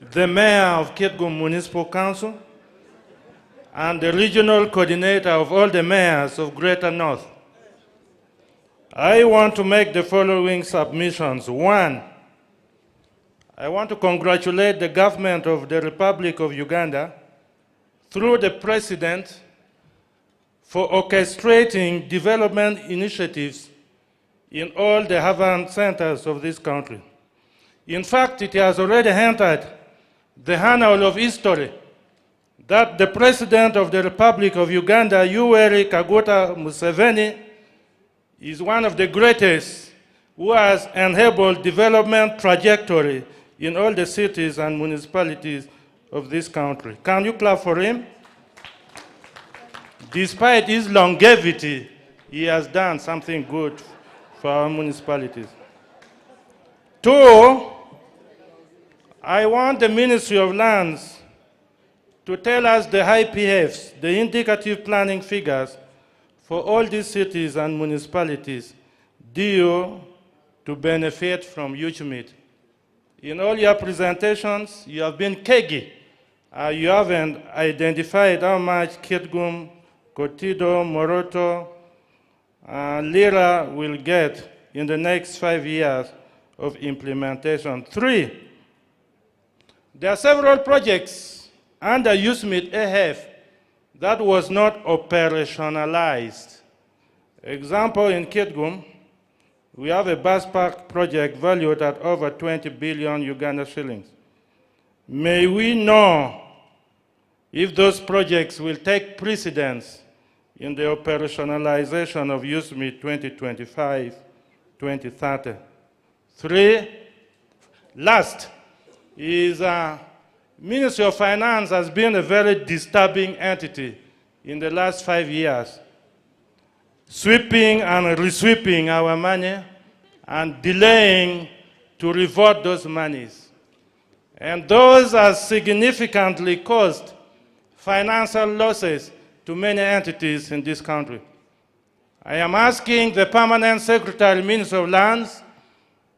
the mayor of Kitgum Municipal Council and the regional coordinator of all the mayors of Greater North. I want to make the following submissions. One, I want to congratulate the government of the Republic of Uganda through the President for orchestrating development initiatives in all the urban centers of this country. In fact, it has already entered the annal of history that the President of the Republic of Uganda, Yoweri Kaguta Museveni, is one of the greatest who has enabled development trajectory in all the cities and municipalities of this country. Can you clap for him? Despite his longevity, he has done something good for our municipalities. Two, I want the Ministry of Lands to tell us the IPFs, the indicative planning figures, for all these cities and municipalities due to benefit from USMID. In all your presentations, you have been cagey. You haven't identified how much Kitgum, Kotido, Moroto, Lira will get in the next 5 years of implementation. 3, there are several projects under USMID AF that was not operationalized. Example, in Kitgum, we have a bus park project valued at over 20 billion Uganda shillings. May we know if those projects will take precedence in the operationalization of USMID 2025-2030. 3, last is Ministry of Finance has been a very disturbing entity in the last 5 years, sweeping and resweeping our money and delaying to revert those monies. And those have significantly caused financial losses to many entities in this country. I am asking the Permanent Secretary, Minister of Lands,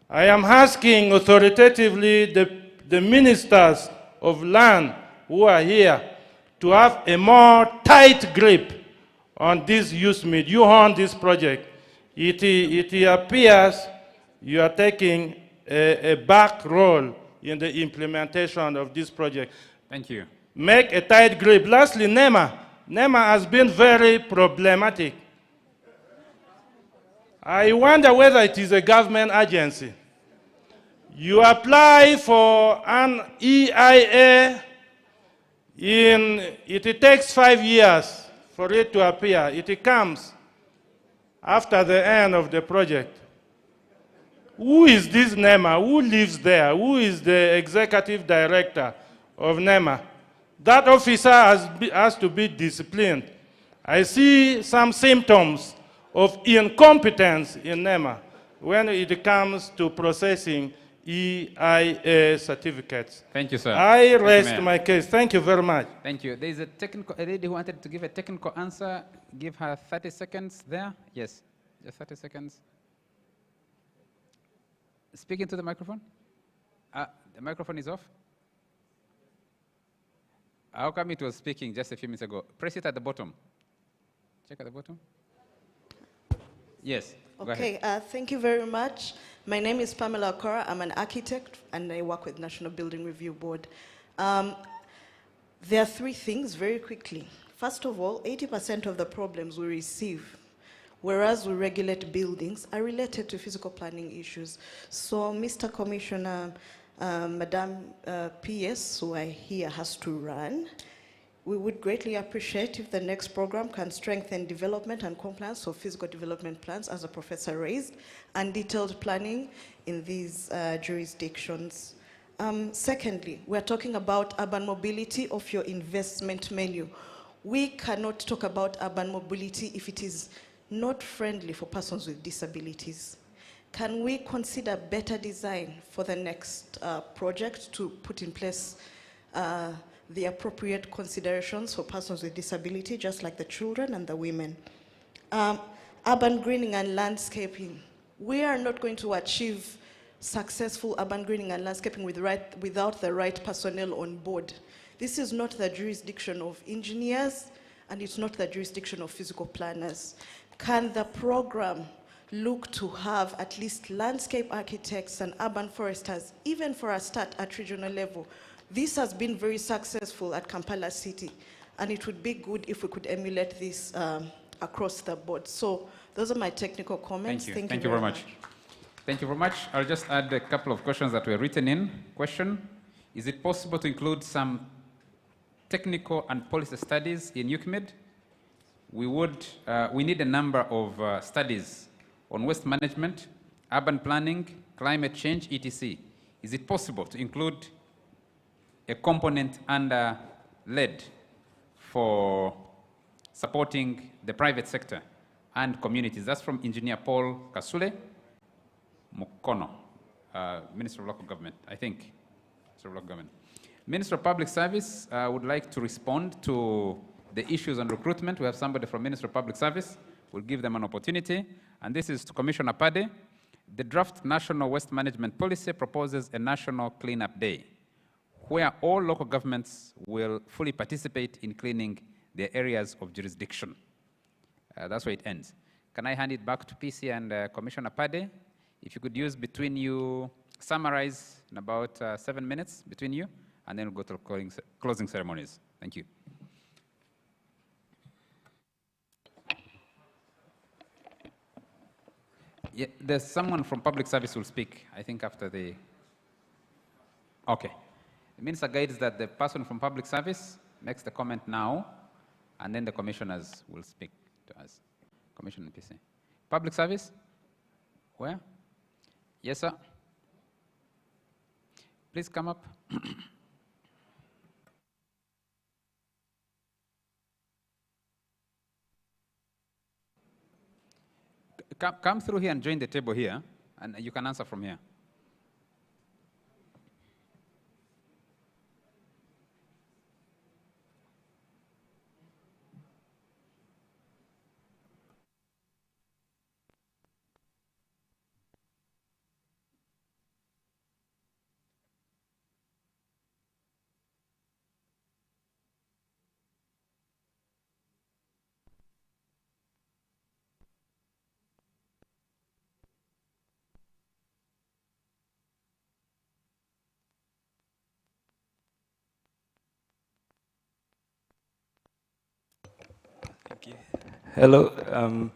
I am asking authoritatively the ministers of land who are here to have a more tight grip on this USMID. You own this project. It appears you are taking a back role in the implementation of this project. Thank you. Make a tight grip. Lastly, NEMA. NEMA has been very problematic. I wonder whether it is a government agency. You apply for an EIA, it takes 5 years for it to appear. It comes after the end of the project. Who is this NEMA? Who lives there? Who is the executive director of NEMA? That officer has to be disciplined. I see some symptoms of incompetence in NEMA when it comes to processing EIA certificates. Thank you, sir. I rest my case. Technical. Thank you very much. Thank you. There is a lady who wanted to give a technical answer. Give her 30 seconds there. Yes, just 30 seconds. Speak into the microphone. The microphone is off. How come it was speaking just a few minutes ago? Press it at the bottom. Check at the bottom. Yes. Okay, thank you very much. My name is Pamela Okora. I'm an architect and I work with National Building Review Board. There are 3 things very quickly. First of all, 80% of the problems we receive, whereas we regulate buildings, are related to physical planning issues. So, Mr. Commissioner, Madam PS, who I hear has to run, we would greatly appreciate if the next program can strengthen development and compliance of physical development plans, as the professor raised, and detailed planning in these jurisdictions. Secondly, we're talking about urban mobility of your investment menu. We cannot talk about urban mobility if it is not friendly for persons with disabilities. Can we consider better design for the next project to put in place the appropriate considerations for persons with disability, just like the children and the women? Urban greening and landscaping. We are not going to achieve successful urban greening and landscaping without the right personnel on board. This is not the jurisdiction of engineers, and it's not the jurisdiction of physical planners. Can the program look to have at least landscape architects and urban foresters, even for a start at regional level? This has been very successful at Kampala City, and it would be good if we could emulate this across the board. So those are my technical comments. Thank you very much. Thank you very much. I'll just add a couple of questions that were written in. Question, is it possible to include some technical and policy studies in USMID? We need a number of studies on waste management, urban planning, climate change, etc. Is it possible to include a component under lead for supporting the private sector and communities? That's from Engineer Paul Kasule Mukono, Minister of Local Government, I think. Minister of Local Government. Minister of Public Service would like to respond to the issues on recruitment. We have somebody from Ministry of Public Service. We'll give them an opportunity. And this is to Commissioner Pade. The draft National Waste Management Policy proposes a National Cleanup Day, where all local governments will fully participate in cleaning their areas of jurisdiction. That's where it ends. Can I hand it back to PC and Commissioner Pade? If you could use between you, summarize in about 7 minutes between you, and then we'll go to closing ceremonies. Thank you. Yeah, there's someone from public service who will speak, I think, after the... Okay. The minister guides that the person from public service makes the comment now, and then the commissioners will speak to us. Commissioner PC. Public service? Where? Yes, sir. Please come up. Come through here and join the table here, and you can answer from here. Hello.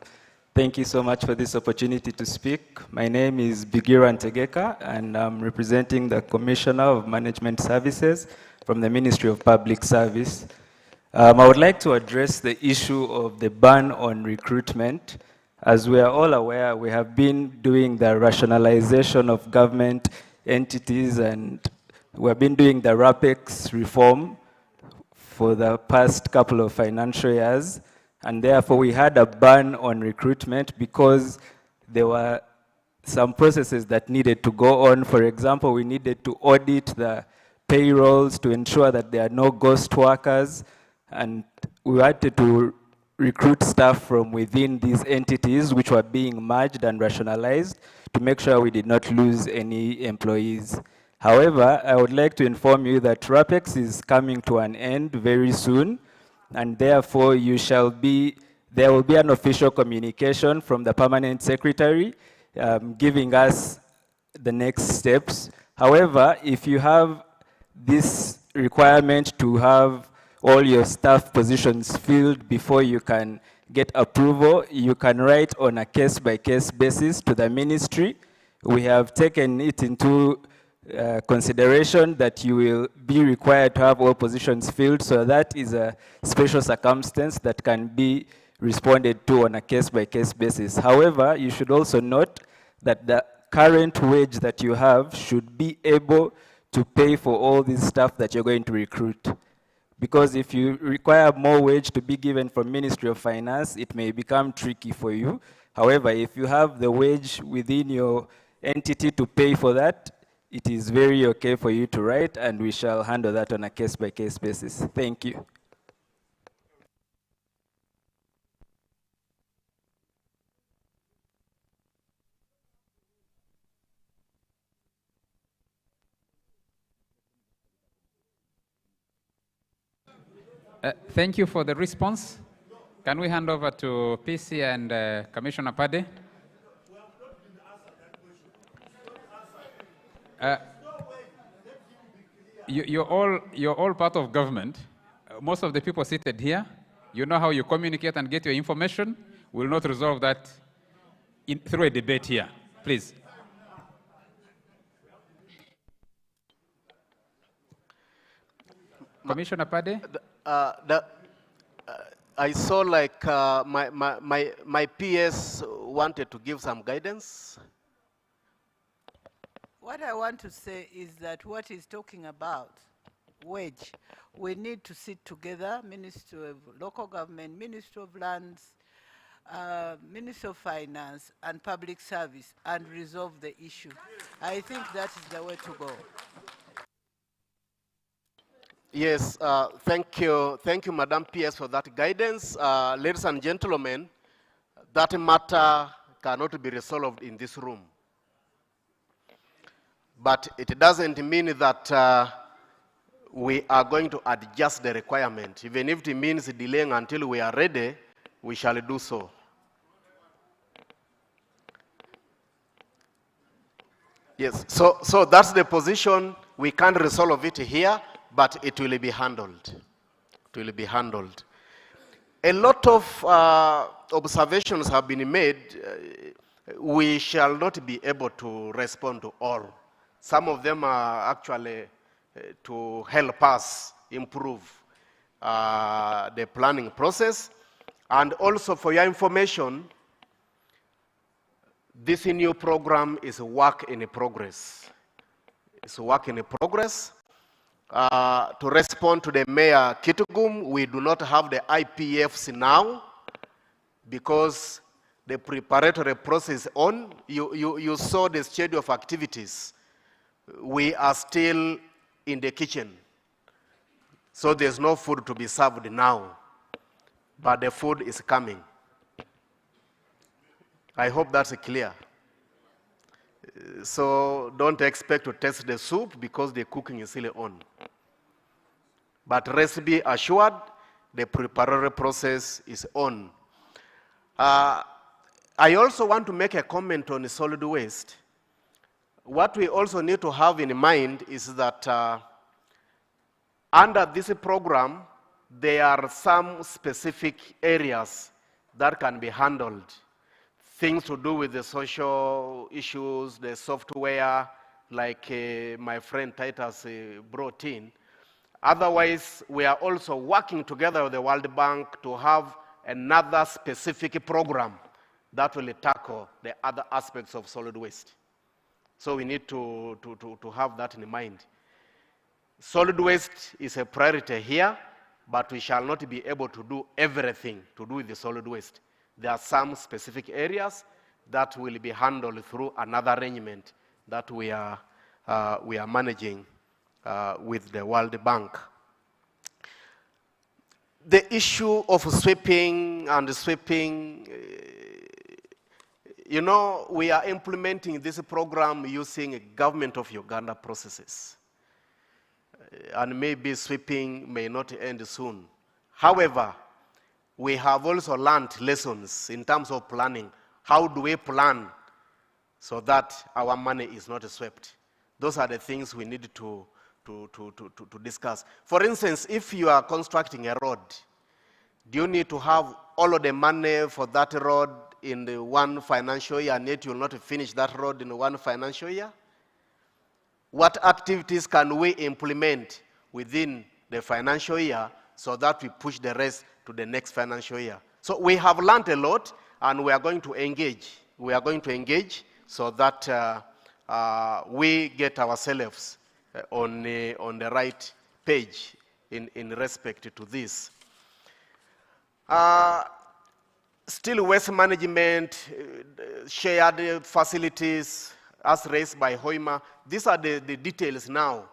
Thank you so much for this opportunity to speak. My name is Bigira Ntegeka, and I'm representing the Commissioner of Management Services from the Ministry of Public Service. I would like to address the issue of the ban on recruitment. As we are all aware, we have been doing the rationalization of government entities, and we have been doing the RAPEX reform for the past couple of financial years. And therefore, we had a ban on recruitment because there were some processes that needed to go on. For example, we needed to audit the payrolls to ensure that there are no ghost workers. And we wanted to recruit staff from within these entities, which were being merged and rationalized, to make sure we did not lose any employees. However, I would like to inform you that RAPEX is coming to an end very soon. And therefore, there will be an official communication from the Permanent Secretary giving us the next steps. However, if you have this requirement to have all your staff positions filled before you can get approval, you can write on a case-by-case basis to the ministry. We have taken it into consideration that you will be required to have all positions filled, so that is a special circumstance that can be responded to on a case-by-case basis. However, you should also note that the current wage that you have should be able to pay for all this stuff that you're going to recruit. Because if you require more wage to be given from Ministry of Finance, it may become tricky for you. However, if you have the wage within your entity to pay for that, it is very okay for you to write, and we shall handle that on a case-by-case basis. Thank you. Thank you for the response. Can we hand over to PC and Commissioner Pade? You're all part of government. Most of the people seated here, you know how you communicate and get your information. We'll not resolve that through a debate here. Please. Commissioner Pade? I saw like my PS wanted to give some guidance. What I want to say is that what he's talking about, wage, we need to sit together, Ministry of Local Government, Ministry of Lands, Ministry of Finance, and Public Service, and resolve the issue. I think that is the way to go. Yes, thank you, Madam PS, for that guidance. Ladies and gentlemen, that matter cannot be resolved in this room. But it doesn't mean that we are going to adjust the requirement. Even if it means delaying until we are ready, we shall do so. Yes, so that's the position. We can't resolve it here, but it will be handled. It will be handled. A lot of observations have been made. We shall not be able to respond to all. Some of them are actually to help us improve the planning process. And also for your information, this new program is a work in progress. It's a work in progress. To respond to the Mayor Kitgum, we do not have the IPFs now because the preparatory process on. You saw the schedule of activities. We are still in the kitchen. So there's no food to be served now, but the food is coming. I hope that's clear. So don't expect to taste the soup because the cooking is still on. But rest be assured, the preparatory process is on. I also want to make a comment on solid waste. What we also need to have in mind is that under this program, there are some specific areas that can be handled. Things to do with the social issues, the software, like my friend Titus brought in. Otherwise, we are also working together with the World Bank to have another specific program that will tackle the other aspects of solid waste. So we need to have that in mind. Solid waste is a priority here, but we shall not be able to do everything to do with the solid waste. There are some specific areas that will be handled through another arrangement that we are managing with the World Bank. The issue of sweeping, you know, we are implementing this program using Government of Uganda processes. And maybe sweeping may not end soon. However, we have also learned lessons in terms of planning. How do we plan so that our money is not swept? Those are the things we need to discuss. For instance, if you are constructing a road, do you need to have all of the money for that road in the one financial year, and yet you will not finish that road in one financial year? What activities can we implement within the financial year so that we push the rest to the next financial year? So we have learned a lot, and we are going to engage. We are going to engage so that we get ourselves on the right page in respect to this. Still waste management, shared facilities, as raised by Hoima. These are the details now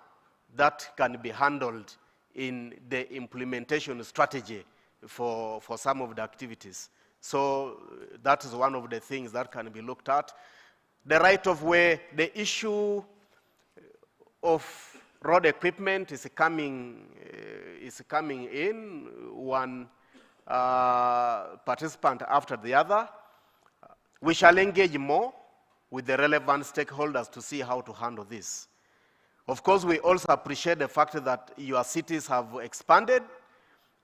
that can be handled in the implementation strategy for some of the activities. So that is one of the things that can be looked at. The right of way, the issue of road equipment is coming in, one participant after the other. We shall engage more with the relevant stakeholders to see how to handle this. Of course, we also appreciate the fact that your cities have expanded.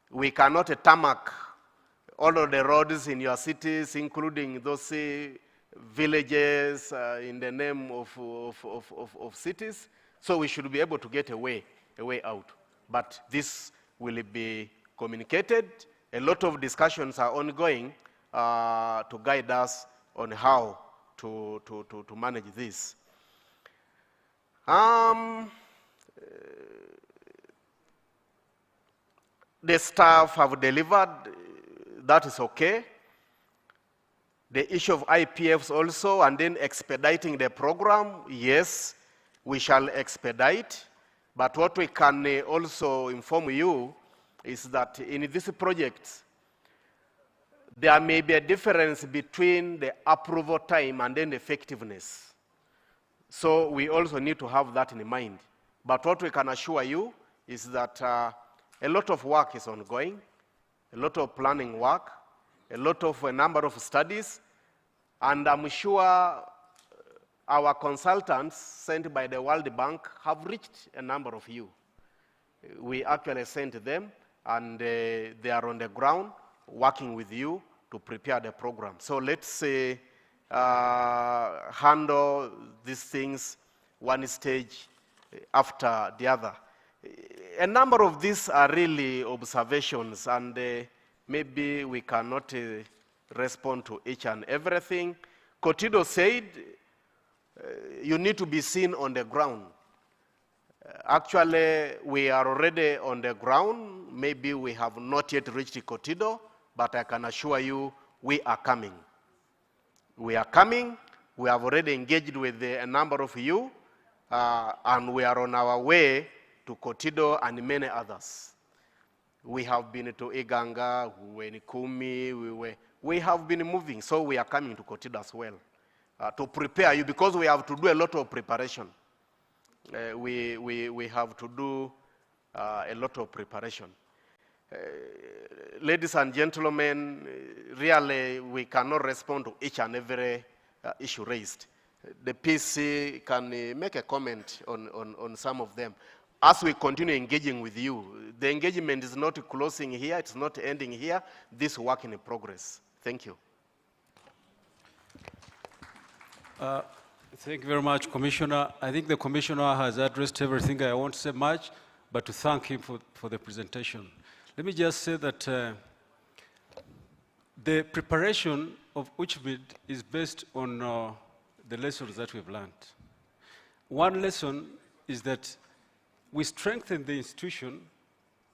We cannot tarmac all of the roads in your cities, including those villages in the name of cities. So we should be able to get a way out. But this will be communicated. A lot of discussions are ongoing to guide us on how to manage this. The staff have delivered, that is okay. The issue of IPFs also, and then expediting the program, yes, we shall expedite. But what we can also inform you is that in this project, there may be a difference between the approval time and then effectiveness. So we also need to have that in mind. But what we can assure you is that a lot of work is ongoing, a lot of planning work, a number of studies, and I'm sure our consultants sent by the World Bank have reached a number of you. We actually sent them, and they are on the ground working with you to prepare the program. So let's handle these things one stage after the other. A number of these are really observations, and maybe we cannot respond to each and everything. Kotido said, you need to be seen on the ground. Actually, we are already on the ground. Maybe we have not yet reached Kotido, but I can assure you we are coming. We are coming. We have already engaged with a number of you, and we are on our way to Kotido and many others. We have been to Iganga, we were in Kumi, we have been moving, so we are coming to Kotido as well. To prepare you, because we have to do a lot of preparation. We have to do a lot of preparation. Ladies and gentlemen, really we cannot respond to each and every issue raised. The PC can make a comment on some of them. As we continue engaging with you, the engagement is not closing here, it's not ending here. This work in progress. Thank you. Thank you very much, Commissioner. I think the Commissioner has addressed everything. I won't say much, but to thank him for the presentation. Let me just say that the preparation of USMID is based on the lessons that we've learned. One lesson is that we strengthen the institution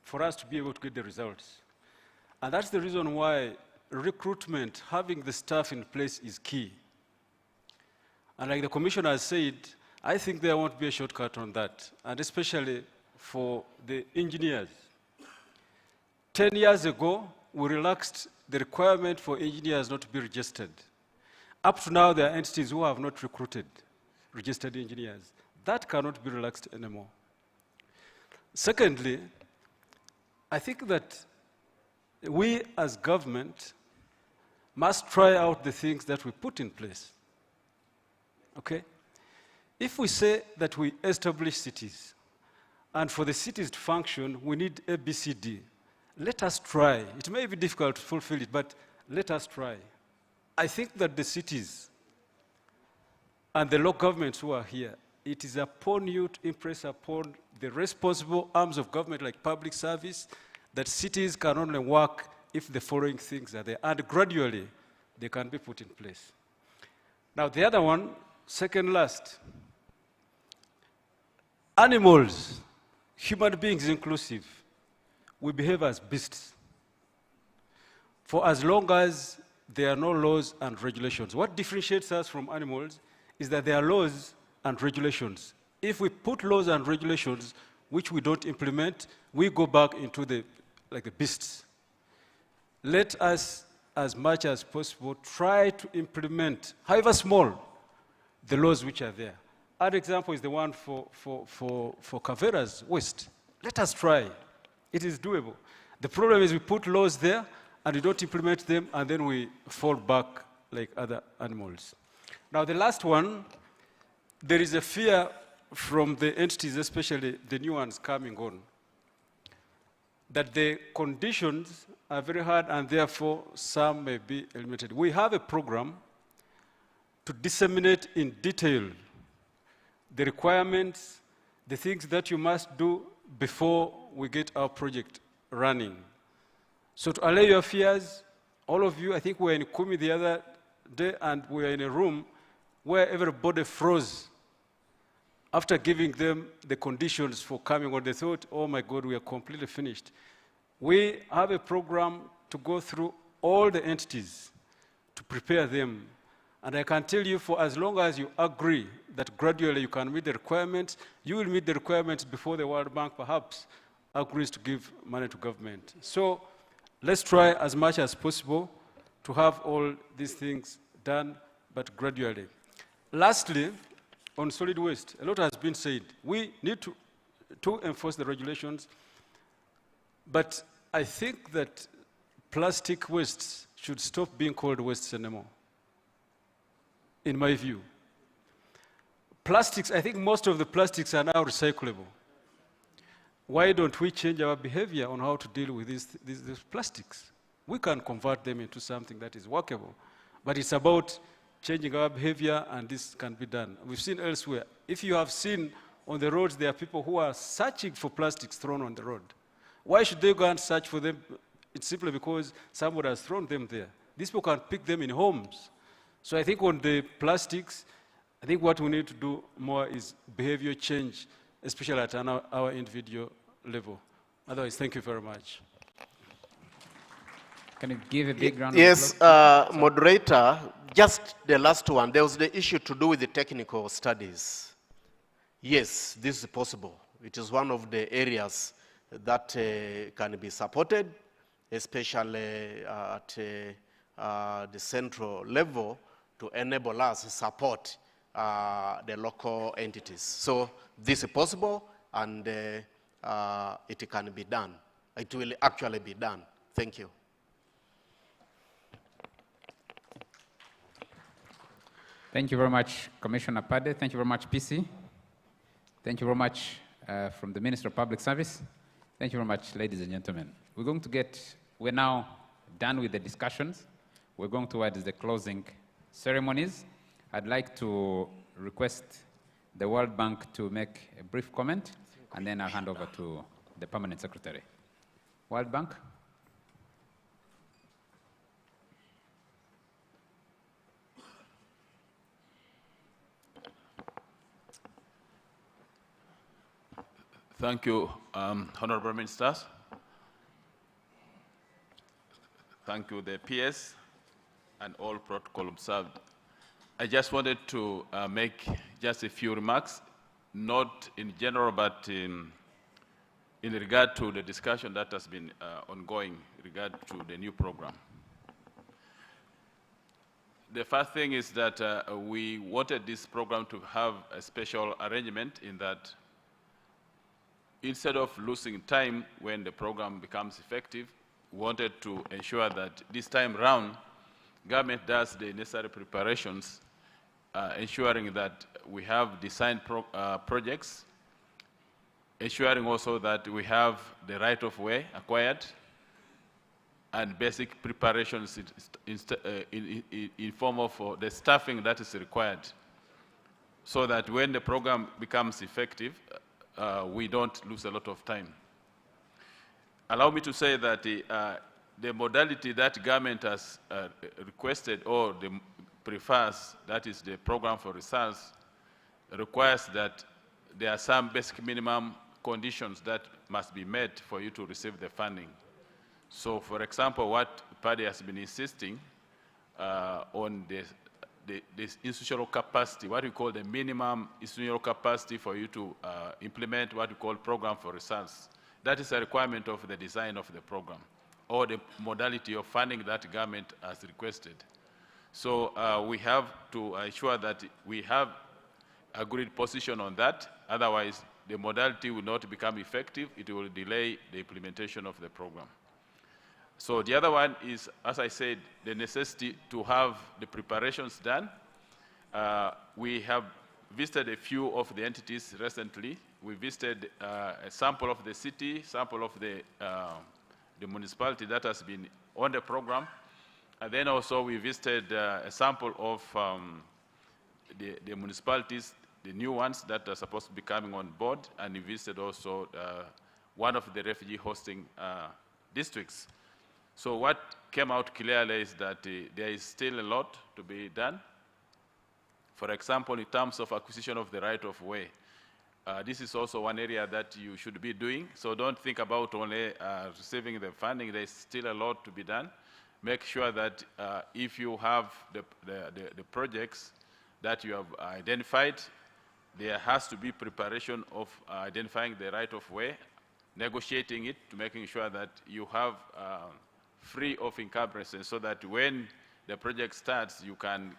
for us to be able to get the results. And that's the reason why recruitment, having the staff in place is key. And like the Commissioner has said, I think there won't be a shortcut on that, and especially for the engineers. 10 years ago, we relaxed the requirement for engineers not to be registered. Up to now, there are entities who have not recruited registered engineers. That cannot be relaxed anymore. Secondly, I think that we as government must try out the things that we put in place. Okay? If we say that we establish cities, and for the cities to function, we need ABCD, let us try. It may be difficult to fulfill it, but let us try. I think that the cities and the local governments who are here, it is upon you to impress upon the responsible arms of government like public service that cities can only work if the following things are there, and gradually they can be put in place. Now the other one, second last, animals, human beings inclusive, we behave as beasts. For as long as there are no laws and regulations. What differentiates us from animals is that there are laws and regulations. If we put laws and regulations which we don't implement, we go back into the beasts. Let us, as much as possible, try to implement, however small, the laws which are there. An example is the one for Kavera's waste. Let us try. It is doable. The problem is we put laws there and we don't implement them, and then we fall back like other animals. Now the last one, there is a fear from the entities, especially the new ones coming on, that the conditions are very hard and therefore some may be eliminated. We have a program to disseminate in detail the requirements, the things that you must do before we get our project running. So to allay your fears, all of you, I think we were in Kumi the other day and we were in a room where everybody froze. After giving them the conditions for coming on, they thought, oh my God, we are completely finished. We have a program to go through all the entities to prepare them. And I can tell you, for as long as you agree that gradually you can meet the requirements, you will meet the requirements before the World Bank perhaps agrees to give money to government. So let's try as much as possible to have all these things done, but gradually. Lastly, on solid waste, a lot has been said. We need to enforce the regulations, but I think that plastic wastes should stop being called wastes anymore, in my view. Plastics, I think most of the plastics are now recyclable. Why don't we change our behavior on how to deal with these plastics? We can convert them into something that is workable, but it's about changing our behavior, and this can be done. We've seen elsewhere. If you have seen on the roads, there are people who are searching for plastics thrown on the road. Why should they go and search for them? It's simply because somebody has thrown them there. These people can pick them in homes. So I think on the plastics, I think what we need to do more is behavior change, especially at our individual level. Otherwise, thank you very much. Can you give a big round of applause? Yes, moderator, just the last one. There was the issue to do with the technical studies. Yes, this is possible. It is one of the areas that can be supported, especially at the central level, to enable us to support the local entities. So this is possible, and it can be done. It will actually be done. Thank you. Thank you very much, Commissioner Pade. Thank you very much, PC. Thank you very much from the Minister of Public Service. Thank you very much, ladies and gentlemen. We're now done with the discussions. We're going towards the closing ceremonies. I'd like to request the World Bank to make a brief comment, and then I'll hand over to the Permanent Secretary. World Bank? Thank you, Honorable Ministers. Thank you, the PS, and all protocol observed. I just wanted to make just a few remarks, not in general, but in regard to the discussion that has been ongoing in regard to the new program. The first thing is that we wanted this program to have a special arrangement in that instead of losing time when the program becomes effective, we wanted to ensure that this time round, government does the necessary preparations, ensuring that we have designed projects, ensuring also that we have the right-of-way acquired, and basic preparations in form of the staffing that is required, so that when the program becomes effective, we don't lose a lot of time. Allow me to say that the modality that government has requested or prefers, that is the program for results, requires that there are some basic minimum conditions that must be met for you to receive the funding. So, for example, what PADI has been insisting on this institutional capacity, what we call the minimum institutional capacity for you to implement what we call program for results. That is a requirement of the design of the program or the modality of funding that government has requested. So we have to ensure that we have agreed position on that. Otherwise, the modality will not become effective. It will delay the implementation of the program. So the other one is, as I said, the necessity to have the preparations done. We have visited a few of the entities recently. We visited a sample of the city, sample of the municipality that has been on the program. And then also we visited a sample of the municipalities, the new ones that are supposed to be coming on board. And we visited also one of the refugee hosting districts. So what came out clearly is that there is still a lot to be done. For example, in terms of acquisition of the right-of-way, this is also one area that you should be doing. So don't think about only receiving the funding. There's still a lot to be done. make sure that if you have the projects that you have identified, there has to be preparation of identifying the right of way, negotiating it to making sure that you have free of encumbrances so that when the project starts, you can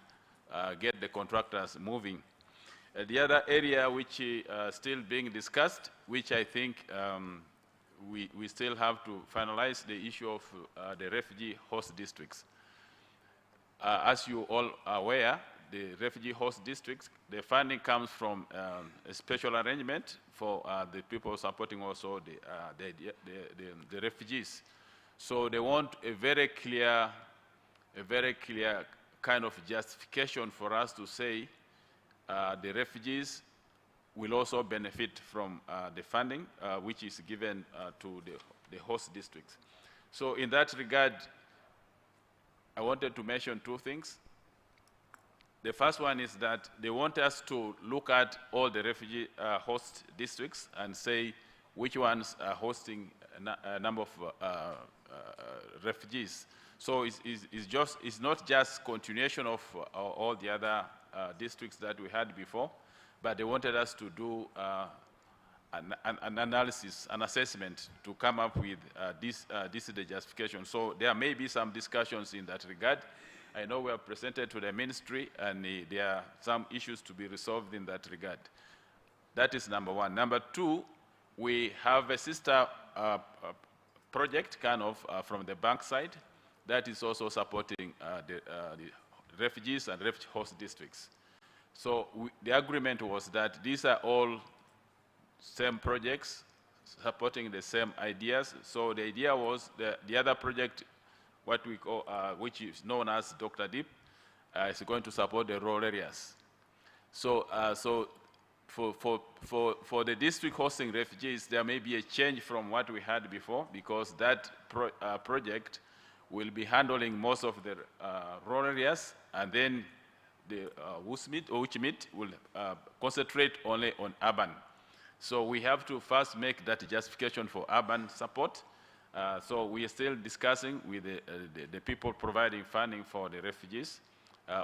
get the contractors moving. The other area which is still being discussed, which I think we still have to finalize, the issue of the refugee host districts. As you all are aware, the refugee host districts, the funding comes from a special arrangement for the people supporting also the refugees. So they want a very clear kind of justification for us to say the refugees will also benefit from the funding which is given to the host districts. So in that regard, I wanted to mention two things. The first one is that they want us to look at all the refugee host districts and say which ones are hosting a number of refugees. So it's not just continuation of all the other districts that we had before, but they wanted us to do an analysis, an assessment to come up with this is the justification. So there may be some discussions in that regard. I know we have presented to the ministry and there are some issues to be resolved in that regard. That is number one. Number two, we have a sister project kind of from the bank side that is also supporting the refugees and refugee host districts. So the agreement was that these are all same projects supporting the same ideas. So the idea was the other project, what we call, which is known as Dr. Deep, is going to support the rural areas. So, for the district hosting refugees, there may be a change from what we had before because that project will be handling most of the rural areas, and then the USMID will concentrate only on urban. So we have to first make that justification for urban support. So we are still discussing with the people providing funding for the refugees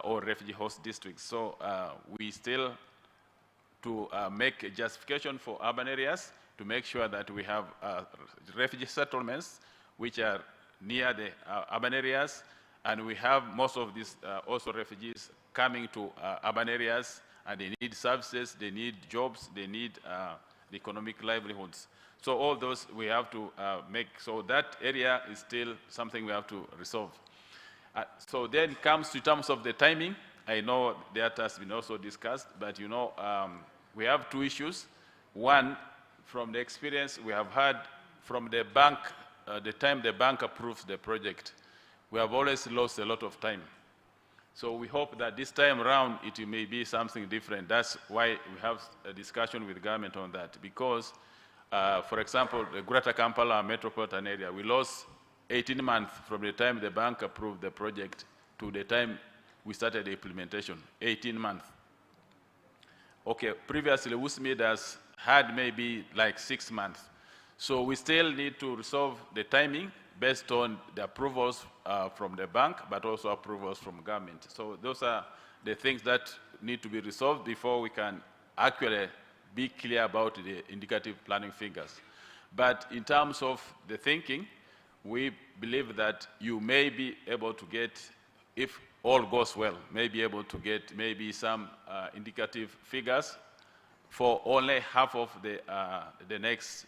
or refugee host districts. So we still to make a justification for urban areas to make sure that we have refugee settlements which are near the urban areas, and we have most of these also refugees coming to urban areas, and they need services, they need jobs, they need the economic livelihoods. So all those we have to make, so that area is still something we have to resolve. So then comes to terms of the timing. I know that has been also discussed, but you know, we have two issues. One, from the experience we have had from the bank, the time the bank approves the project, we have always lost a lot of time. So we hope that this time around it may be something different. That's why we have a discussion with the government on that, because for example, the Greater Kampala metropolitan area, we lost 18 months from the time the bank approved the project to the time we started the implementation, 18 months. Okay, previously USMID has had maybe like 6 months. So we still need to resolve the timing based on the approvals from the bank, but also approvals from government. So those are the things that need to be resolved before we can actually be clear about the indicative planning figures. But in terms of the thinking, we believe that you may be able to get, if all goes well, may be able to get maybe some indicative figures for only half of the next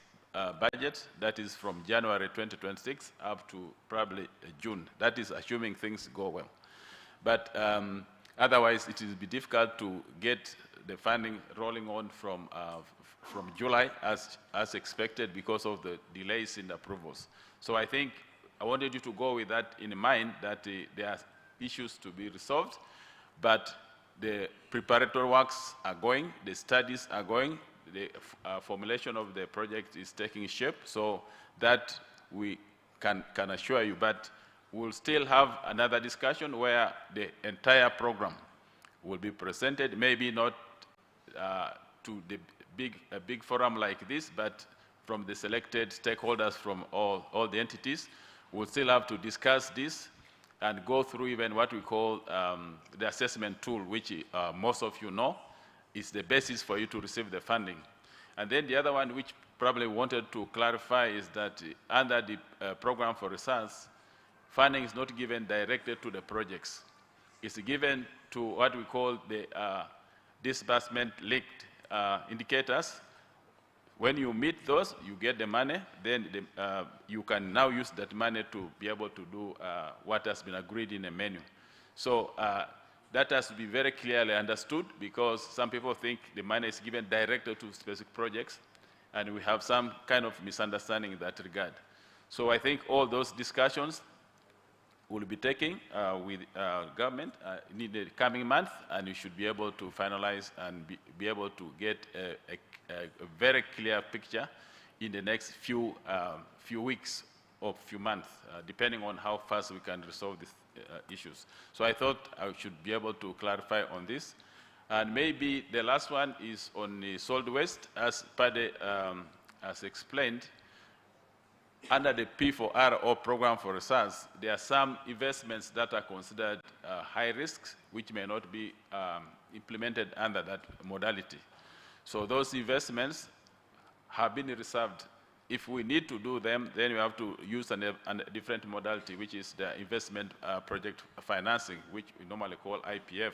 budget, that is from January 2026 up to probably June. That is assuming things go well. But otherwise, it will be difficult to get the funding rolling on from July as expected because of the delays in the approvals. So I think I wanted you to go with that in mind, that there are issues to be resolved, but the preparatory works are going, the studies are going, the formulation of the project is taking shape, so that we can assure you. But we'll still have another discussion where the entire program will be presented, maybe not to the big forum like this, but from the selected stakeholders from all the entities. We'll still have to discuss this and go through even what we call the assessment tool, which most of you know is the basis for you to receive the funding. And then the other one, which probably wanted to clarify, is that under the program for research, funding is not given directed to the projects. It's given to what we call the disbursement linked indicators. When you meet those, you get the money, then you can now use that money to be able to do what has been agreed in a menu. So that has to be very clearly understood, because some people think the money is given directly to specific projects, and we have some kind of misunderstanding in that regard. So I think all those discussions will be taken with government in the coming month, and you should be able to finalize and be able to get a very clear picture in the next few weeks or few months, depending on how fast we can resolve these issues. So I thought I should be able to clarify on this. And maybe the last one is on the solid waste. As Pade has explained, under the P4R or Program for Research, there are some investments that are considered high risks, which may not be implemented under that modality. So those investments have been reserved. If we need to do them, then we have to use a different modality, which is the investment project financing, which we normally call IPF.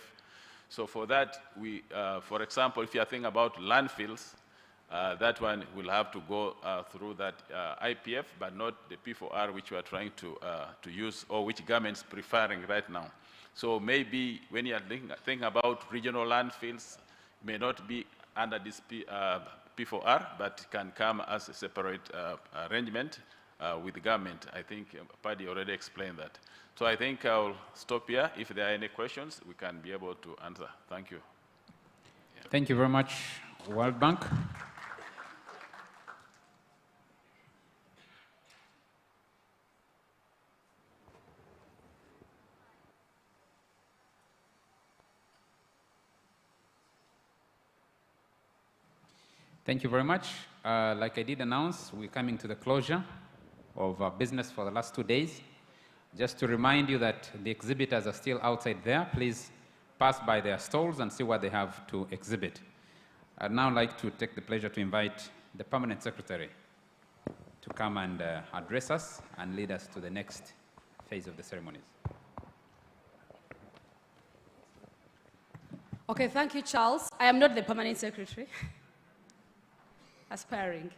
So for that, we, for example, if you are thinking about landfills, that one will have to go through that IPF, but not the P4R, which we are trying to use, or which government is preferring right now. So maybe when you are thinking about regional landfills, it may not be under this P4R, but can come as a separate arrangement with the government. I think Paddy already explained that. So I think I'll stop here. If there are any questions, we can be able to answer. Thank you. Yeah. Thank you very much, World Bank. Thank you very much. Like I did announce, we're coming to the closure of our business for the last 2 days. Just to remind you that the exhibitors are still outside there. Please pass by their stalls and see what they have to exhibit. I'd now like to take the pleasure to invite the Permanent Secretary to come and address us and lead us to the next phase of the ceremonies. Okay, thank you, Charles. I am not the Permanent Secretary. Aspiring.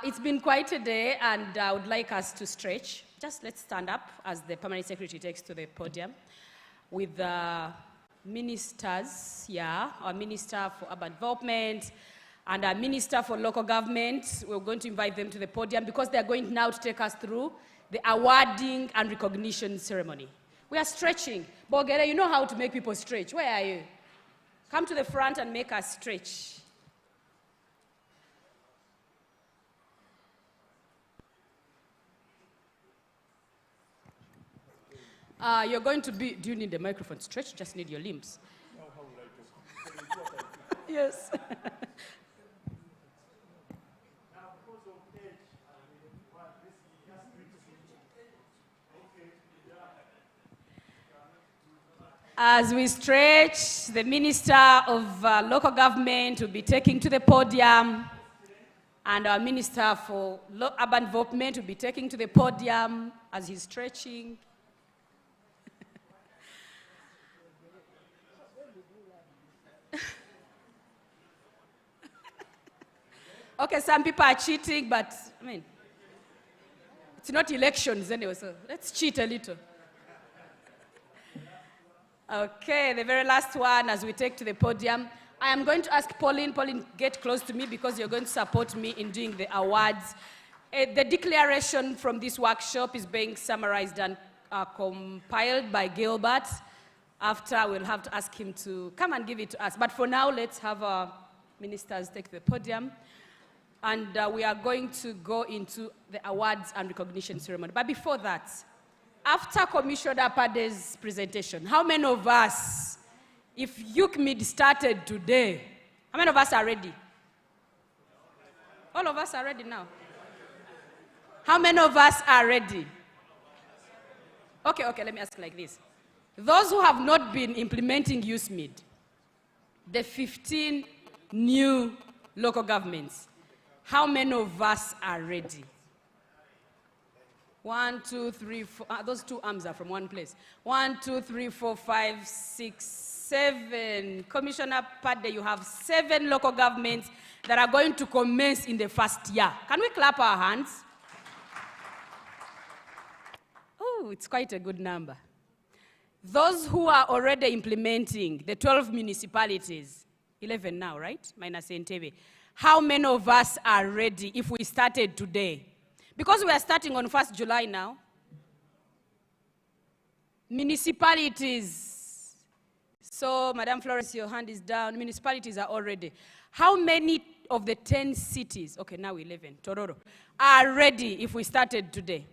It's been quite a day, and I would like us to stretch. Just let's stand up as the Permanent Secretary takes to the podium with the ministers, yeah, our Minister for Urban Development and our Minister for Local Government. We're going to invite them to the podium because they're going now to take us through the awarding and recognition ceremony. We are stretching. Bogere, you know how to make people stretch. Where are you? Come to the front and make us stretch. You're going to be, do you need the microphone stretch? You just need your limbs. Yes. As we stretch, the Minister of Local Government will be taking to the podium, and our Minister for Urban Development will be taking to the podium as he's stretching. Okay, some people are cheating, but I mean, it's not elections anyway, so let's cheat a little. Okay, the very last one as we take to the podium. I am going to ask Pauline. Pauline, get close to me because you're going to support me in doing the awards. The declaration from this workshop is being summarized and compiled by Gilbert. After, we'll have to ask him to come and give it to us. But for now, let's have our ministers take the podium. And we are going to go into the awards and recognition ceremony. But before that, after Commissioner Pade's presentation, how many of us, if USMID started today, how many of us are ready? All of us are ready now. How many of us are ready? Okay, let me ask like this. Those who have not been implementing USMID, the 15 new local governments, how many of us are ready? 1, 2, 3, 4, those two arms are from one place. 1, 2, 3, 4, 5, 6, 7. Commissioner Pade, you have 7 local governments that are going to commence in the first year. Can we clap our hands? Oh, it's quite a good number. Those who are already implementing, the 12 municipalities, 11 now, right? Minus Entebbe. How many of us are ready if we started today? Because we are starting on 1st July now. Municipalities. So, Madam Florence, your hand is down. Municipalities are all ready. How many of the 10 cities, okay, now 11, Tororo, are ready if we started today?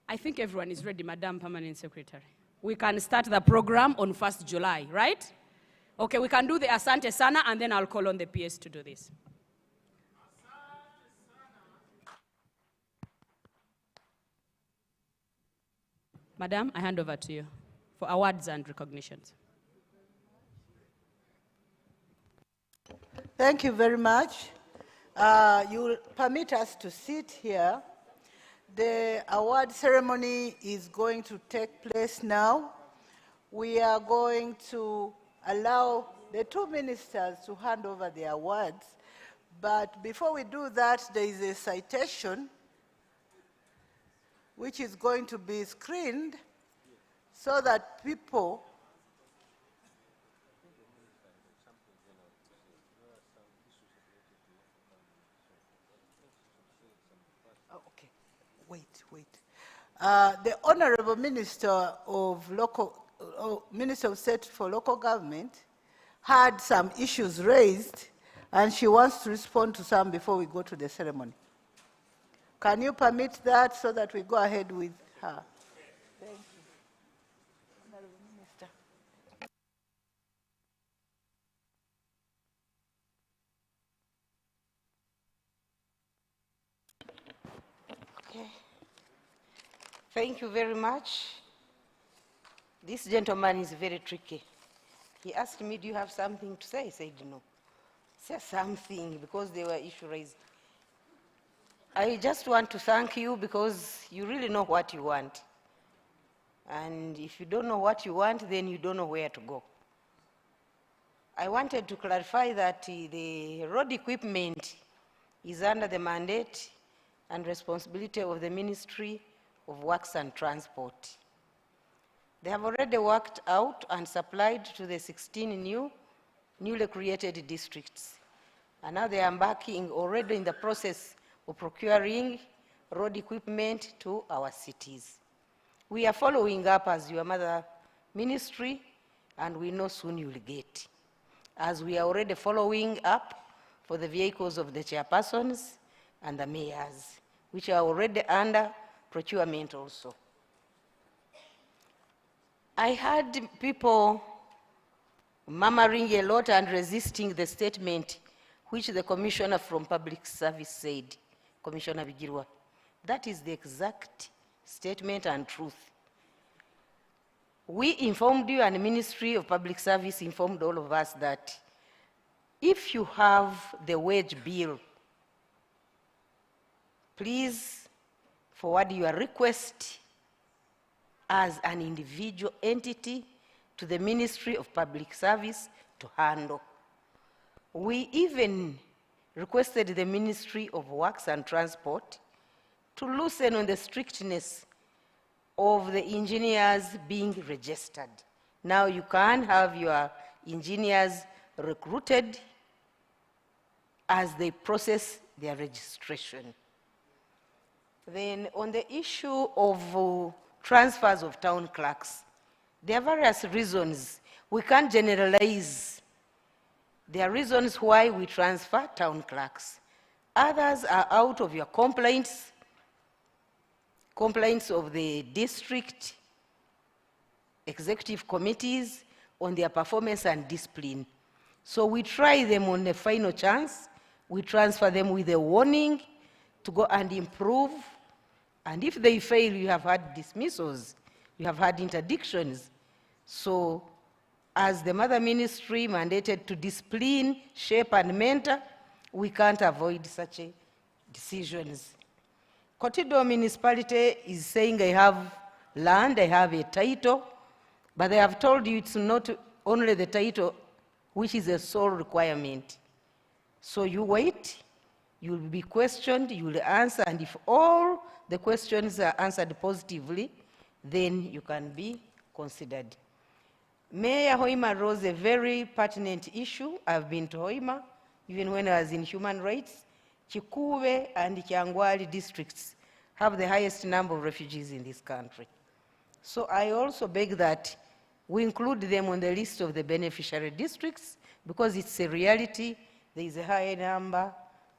I think everyone is ready, Madam Permanent Secretary. We can start the program on 1st July, right? Okay, we can do the Asante Sana, and then I'll call on the PS to do this. Madam, I hand over to you for awards and recognitions. Thank you very much. You will permit us to sit here. The award ceremony is going to take place now. We are going to allow the 2 ministers to hand over the awards. But before we do that, there is a citation which is going to be screened so that people the Honorable Minister of Minister of State for Local Government had some issues raised, and she wants to respond to some before we go to the ceremony. Can you permit that so that we go ahead with her? Thank you. Honorable Minister. Okay. Thank you very much. This gentleman is very tricky. He asked me, do you have something to say? I said, no. Say something, because there were issues raised. I just want to thank you because you really know what you want. And if you don't know what you want, then you don't know where to go. I wanted to clarify that the road equipment is under the mandate and responsibility of the Ministry of Works and Transport. They have already worked out and supplied to the 16 newly created districts. And now they are embarking already in the process of procuring road equipment to our cities. We are following up as your mother ministry, and we know soon you will get. As we are already following up for the vehicles of the chairpersons and the mayors, which are already under procurement also. I had people murmuring a lot and resisting the statement which the Commissioner from Public Service said, Commissioner Bigirwa. That is the exact statement and truth. We informed you, and the Ministry of Public Service informed all of us that if you have the wage bill, please forward your request as an individual entity to the Ministry of Public Service to handle. We even requested the Ministry of Works and Transport to loosen on the strictness of the engineers being registered. Now you can have your engineers recruited as they process their registration. Then on the issue of transfers of town clerks, there are various reasons. We can't generalize. There are reasons why we transfer town clerks. Others are out of your complaints of the district executive committees on their performance and discipline. So we try them on the final chance. We transfer them with a warning to go and improve And if they fail, you have had dismissals, you have had interdictions. So as the mother ministry mandated to discipline, shape, and mentor, we can't avoid such decisions. Kotido municipality is saying, I have land, I have a title, but they have told you it's not only the title, which is a sole requirement. So you wait, you will be questioned, you will answer, and if all the questions are answered positively, then you can be considered. Mayor Hoima rose a very pertinent issue. I've been to Hoima, even when I was in human rights. Chikube and Kyangwali districts have the highest number of refugees in this country. So I also beg that we include them on the list of the beneficiary districts because it's a reality. There is a high number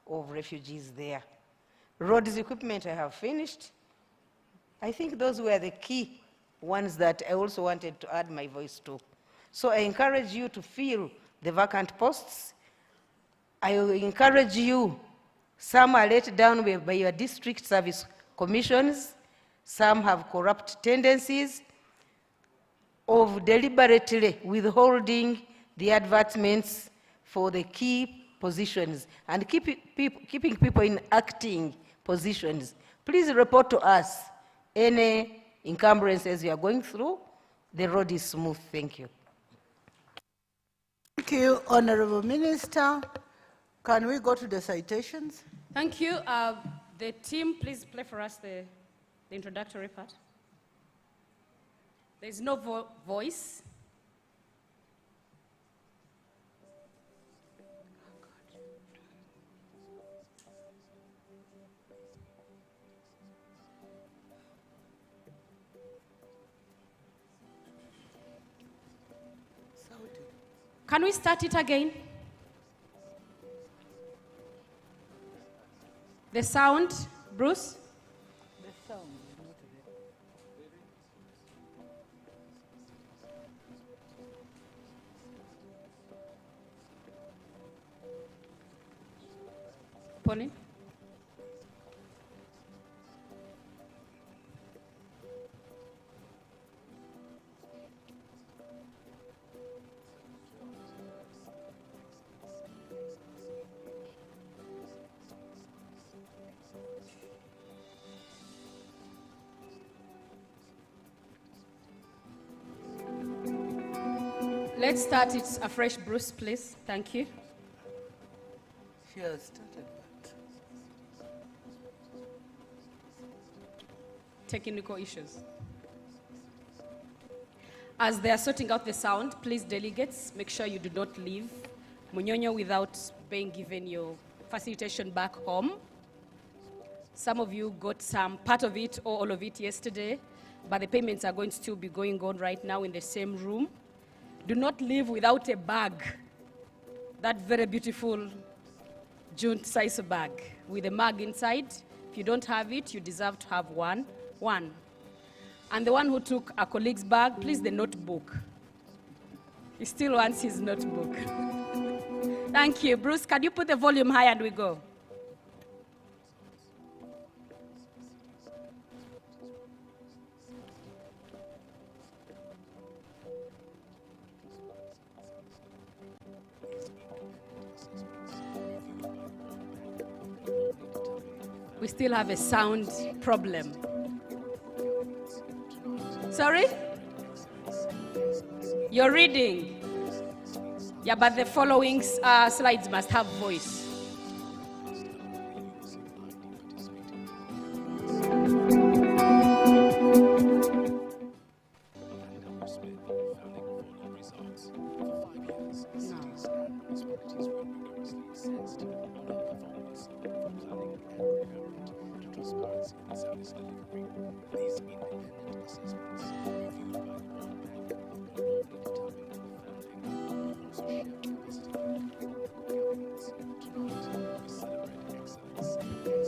of refugees there. Roads equipment I have finished. I think those were the key ones that I also wanted to add my voice to. So I encourage you to fill the vacant posts. I encourage you, some are let down by your district service commissions, some have corrupt tendencies of deliberately withholding the advertisements for the key positions and keeping people in acting positions. Please report to us any encumbrances you are going through. The road is smooth. Thank you. Thank you, Honorable Minister. Can we go to the citations? Thank you. The team, please play for us the introductory part. There's no voice. Can we start it again? The sound, Bruce? The sound is not there. Pauline? Let's start it afresh, Bruce, please. Thank you. She has started, but technical issues. As they are sorting out the sound, please, delegates, make sure you do not leave Munyoyo without being given your facilitation back home. Some of you got some part of it or all of it yesterday, but the payments are going to still be going on right now in the same room. Do not leave without a bag, that very beautiful June size bag with a mug inside. If you don't have it, you deserve to have one. And the one who took a colleague's bag, please, the notebook. He still wants his notebook. Thank you. Bruce, can you put the volume high and we go? We still have a sound problem. Sorry? You're reading. Yeah, but the following slides must have voice.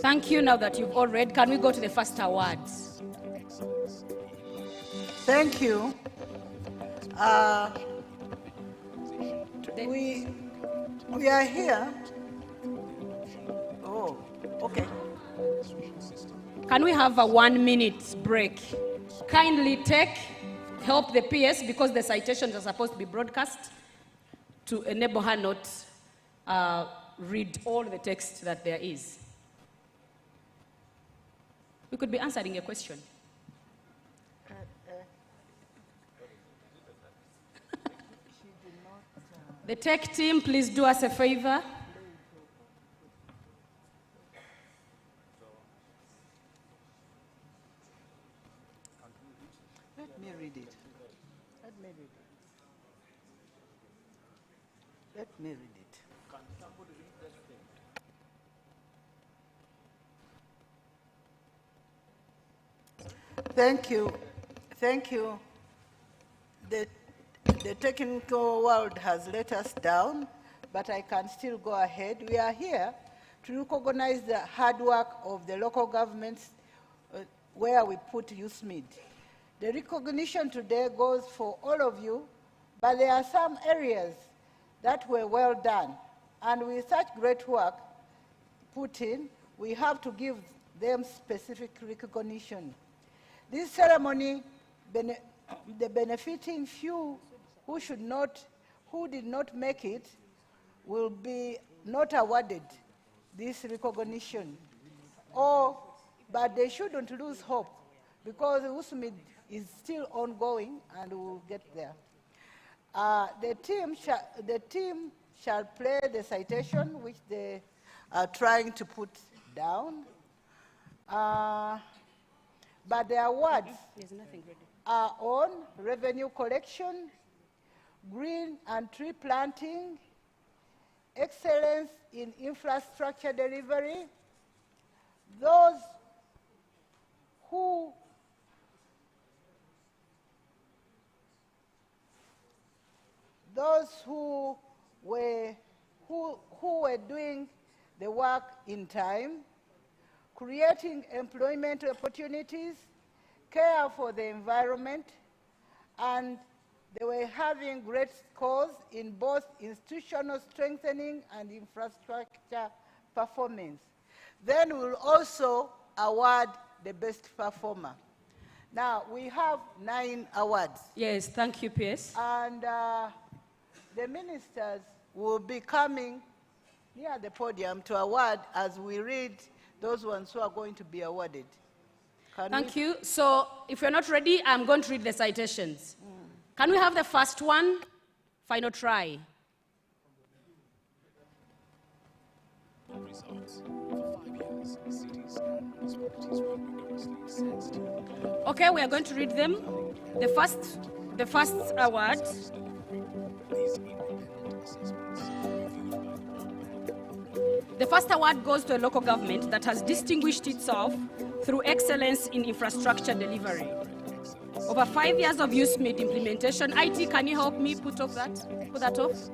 Thank you. Now that you've all read, can we go to the first awards? Thank you. We are here. Oh, okay. Can we have a 1 minute break? Kindly help the PS, because the citations are supposed to be broadcast, to enable her not read all the text that there is. We could be answering a question. The tech team, please do us a favor. Let me read it. Let me read it. Let me read it. Can somebody read that thing? Thank you. Thank you. The technical world has let us down, but I can still go ahead. We are here to recognize the hard work of the local governments where we put USMID. The recognition today goes for all of you, but there are some areas that were well done. And with such great work put in, we have to give them specific recognition. This ceremony, the benefiting few who did not make it, will be not awarded this recognition. But they shouldn't lose hope, because USMID is still ongoing and we'll get there. The team shall play the citation which they are trying to put down. But the awards are on revenue collection, green and tree planting, excellence in infrastructure delivery. Those who were doing the work in time, creating employment opportunities, care for the environment, and they were having great scores in both institutional strengthening and infrastructure performance. Then we'll also award the best performer. Now, we have 9 awards. Yes, thank you, PS. And the ministers will be coming near the podium to award as we read those ones who are going to be awarded. Thank you. So if you're not ready, I'm going to read the citations. Can we have the first one? Final try. Okay, we are going to read them. The first award. The first award goes to a local government that has distinguished itself through excellence in infrastructure delivery. Over 5 years of USMID implementation, IT, can you help me put that off?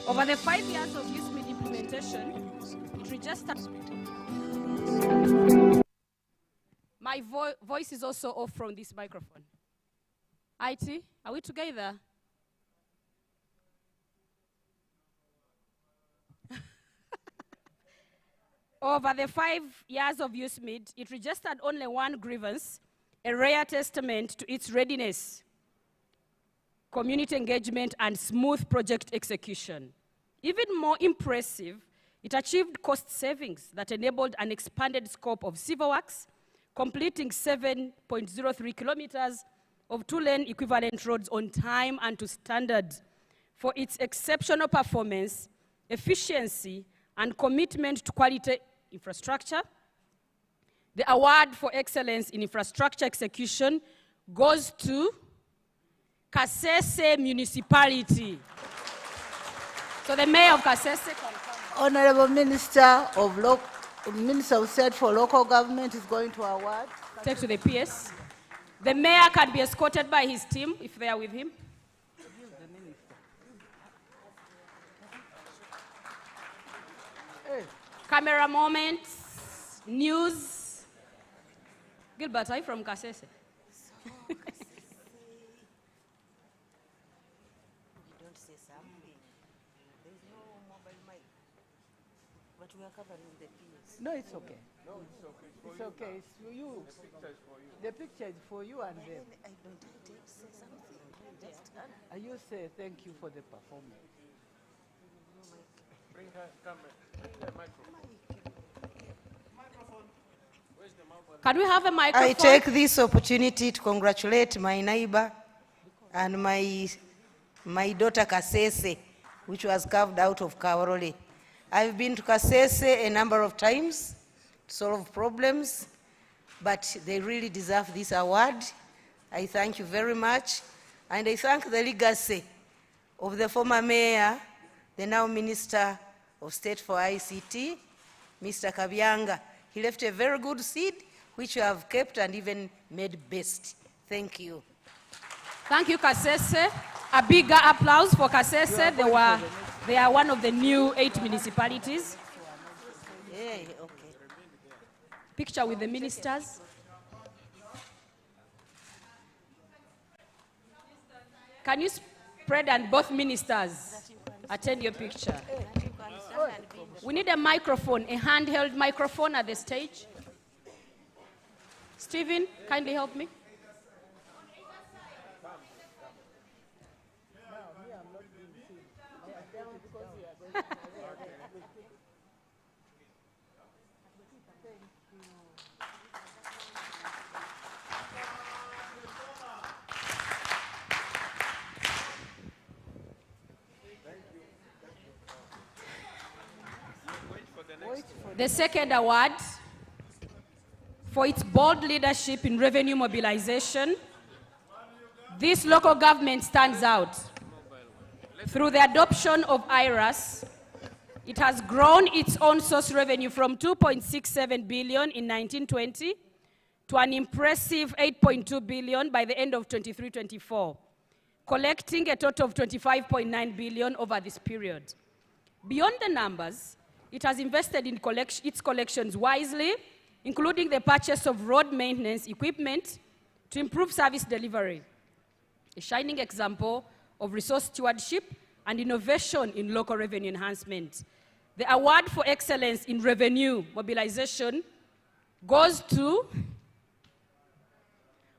Over the 5 years of USMID implementation, it registered. My voice is also off from this microphone. IT, are we together? Over the 5 years of USMID, it registered only 1 grievance, a rare testament to its readiness, community engagement, and smooth project execution. Even more impressive, it achieved cost savings that enabled an expanded scope of civil works, completing 7.03 kilometers of 2-lane equivalent roads on time and to standard. For its exceptional performance, efficiency, and commitment to quality infrastructure, the award for excellence in infrastructure execution goes to Kasese Municipality. So the mayor of Kasese can come. Honorable Minister of State for Local Government is going to award. Take to the PS. The mayor can be escorted by his team if they are with him. Camera moments, news. Gilbert, are you from Kasese? We don't say something. There's no mobile mic. But we are covering the PS. No, it's okay. It's okay. It's for you. The picture is for you and them. I don't say something. Just You say thank you for the performance. Bring the microphone. Can we have a microphone? I take this opportunity to congratulate my neighbor and my daughter Kasese, which was carved out of Kawarole. I've been to Kasese a number of times to solve problems, but they really deserve this award. I thank you very much, and I thank the legacy of the former mayor, the now Minister of State for ICT, Mr. Kabyanga. He left a very good seed, which you have kept and even made best. Thank you. Thank you, Kasese. A bigger applause for Kasese. They are one of the new 8 municipalities. Yeah, okay. Picture with the ministers. Can you spread and both ministers attend your picture? We need a microphone, a handheld microphone at the stage. Stephen, kindly help me. The second award for its bold leadership in revenue mobilization, this local government stands out. Through the adoption of IRAS, it has grown its own source revenue from 2.67 billion in 1920 to an impressive 8.2 billion by the end of 23-24, collecting a total of 25.9 billion over this period. Beyond the numbers, it has invested in its collections wisely, including the purchase of road maintenance equipment to improve service delivery, a shining example of resource stewardship and innovation in local revenue enhancement. The award for excellence in revenue mobilization goes to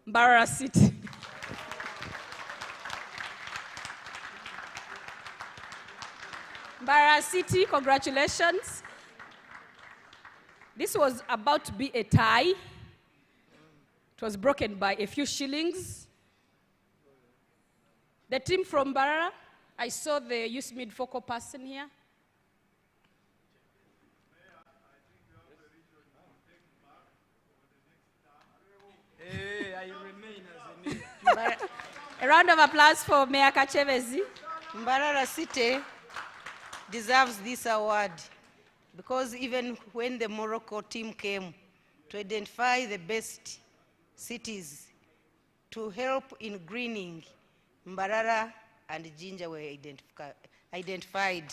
Mbarara City. Mbarara City, congratulations. This was about to be a tie. It was broken by a few shillings. The team from Mbarara, I saw the USMID focal person here. Hey, I remain as a mayor. A round of applause for Mayor Kachebezi. Mbarara City deserves this award because even when the Morocco team came to identify the best cities to help in greening, Mbarara and Jinja were identified.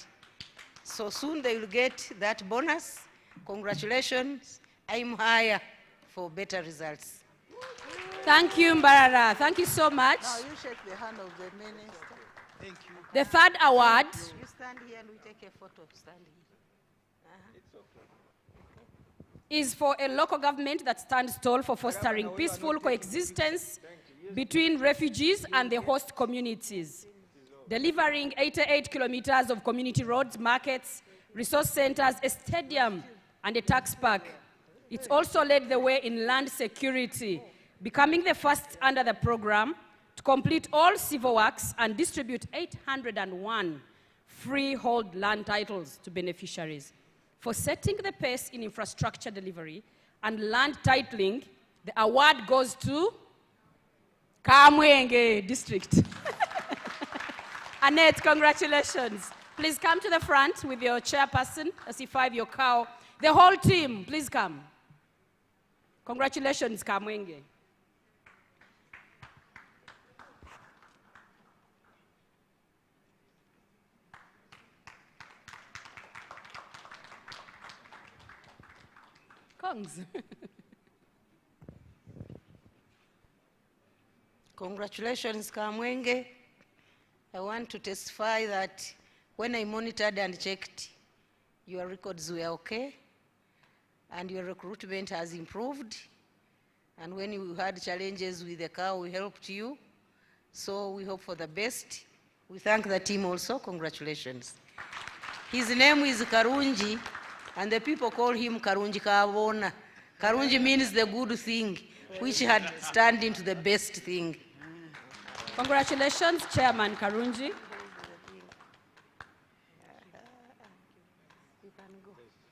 So soon they will get that bonus. Congratulations. I'm higher for better results. Thank you, Mbarara. Thank you so much. Now you shake the hand of the minister. Thank you. The third award You stand here and we take a photo of standing. It's okay. is for a local government that stands tall for fostering peaceful coexistence between refugees and the host communities, delivering 88 kilometers of community roads, markets, resource centers, a stadium, and a tax park. It's also led the way in land security, becoming the first under the program to complete all civil works and distribute 801 freehold land titles to beneficiaries. For setting the pace in infrastructure delivery and land titling, the award goes to Kamwenge District. Annette, congratulations. Please come to the front with your chairperson, C5, your cow. The whole team, please come. Congratulations, Kamwenge. Kongs. Congratulations, Kamwenge. I want to testify that when I monitored and checked, your records were okay. and your recruitment has improved. And when you had challenges with the car, we helped you. So we hope for the best. We thank the team also. Congratulations. His name is Karunji, and the people call him Karunji Kavona. Karunji means the good thing, which had turned into the best thing. Congratulations, Chairman Karunji.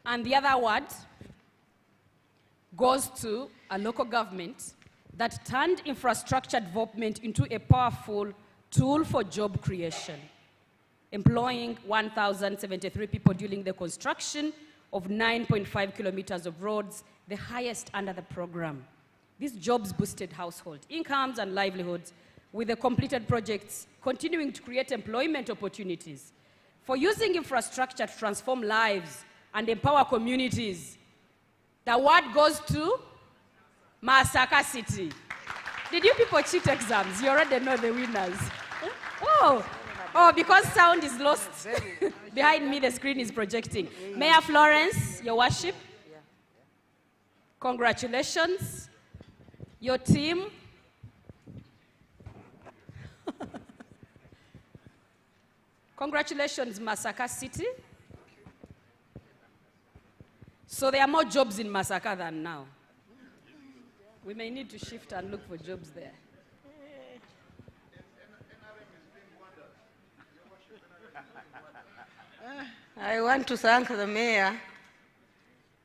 And the other award goes to a local government that turned infrastructure development into a powerful tool for job creation, employing 1,073 people during the construction of 9.5 kilometers of roads, the highest under the program. These jobs boosted household incomes and livelihoods, with the completed projects continuing to create employment opportunities. For using infrastructure to transform lives and empower communities, the award goes to Masaka City. Did you people cheat exams? You already know the winners. Oh, because sound is lost. Behind me, the screen is projecting. Mayor Florence, Your Worship. Congratulations. Your team. Congratulations, Masaka City. So there are more jobs in Masaka than now. We may need to shift and look for jobs there. I want to thank the mayor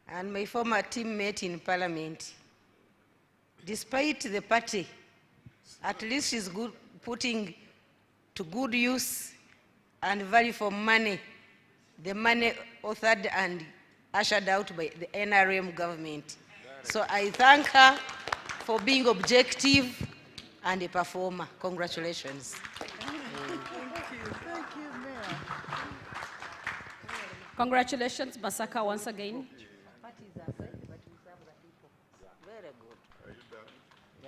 and my former teammate in parliament. Despite the party, at least she's good, putting to good use and value for money, the money authored and ushered out by the NRM government. So I thank her for being objective and a performer. Congratulations. Thank you, Mayor. Congratulations, Masaka, once again.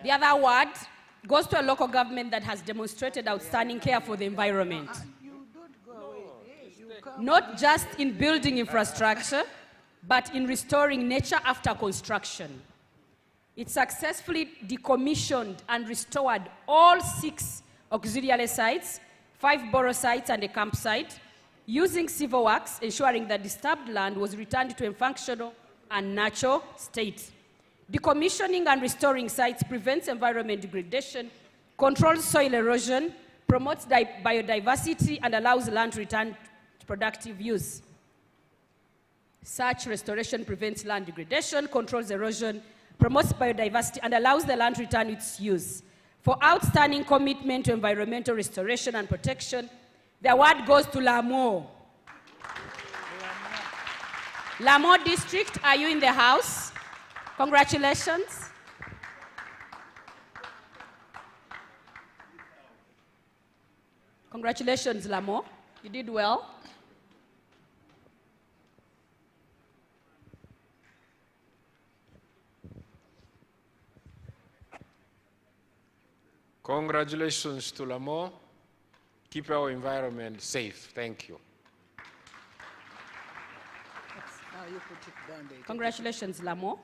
The other award goes to a local government that has demonstrated outstanding care for the environment. Not just in building infrastructure, but in restoring nature after construction. It successfully decommissioned and restored all 6 auxiliary sites, 5 borough sites and a campsite, using civil works, ensuring that disturbed land was returned to a functional and natural state. Decommissioning and restoring sites prevents environment degradation, controls soil erosion, promotes biodiversity, and allows land to return to productive use. Such restoration prevents land degradation, controls erosion, promotes biodiversity, and allows the land to return its use. For outstanding commitment to environmental restoration and protection, the award goes to Lamo. Lamo District, are you in the house? Congratulations. Congratulations, Lamo. You did well. Congratulations to Lamo. Keep our environment safe. Thank you. Now you put it down there. Congratulations, Lamo.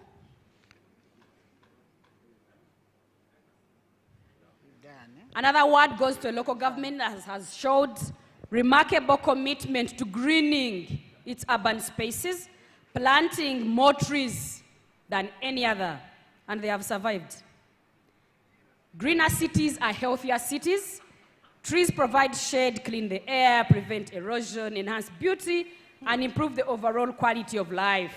Another award goes to a local government that has showed remarkable commitment to greening its urban spaces, planting more trees than any other, and they have survived. Greener cities are healthier cities. Trees provide shade, clean the air, prevent erosion, enhance beauty, and improve the overall quality of life.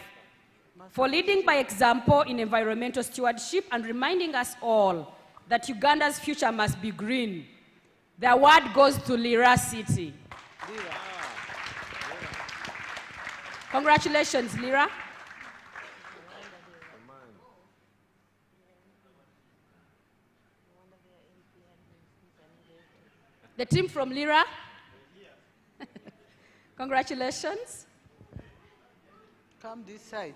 For leading by example in environmental stewardship and reminding us all that Uganda's future must be green, the award goes to Lira City. Congratulations, Lira. The team from Lira. Congratulations. Come this side.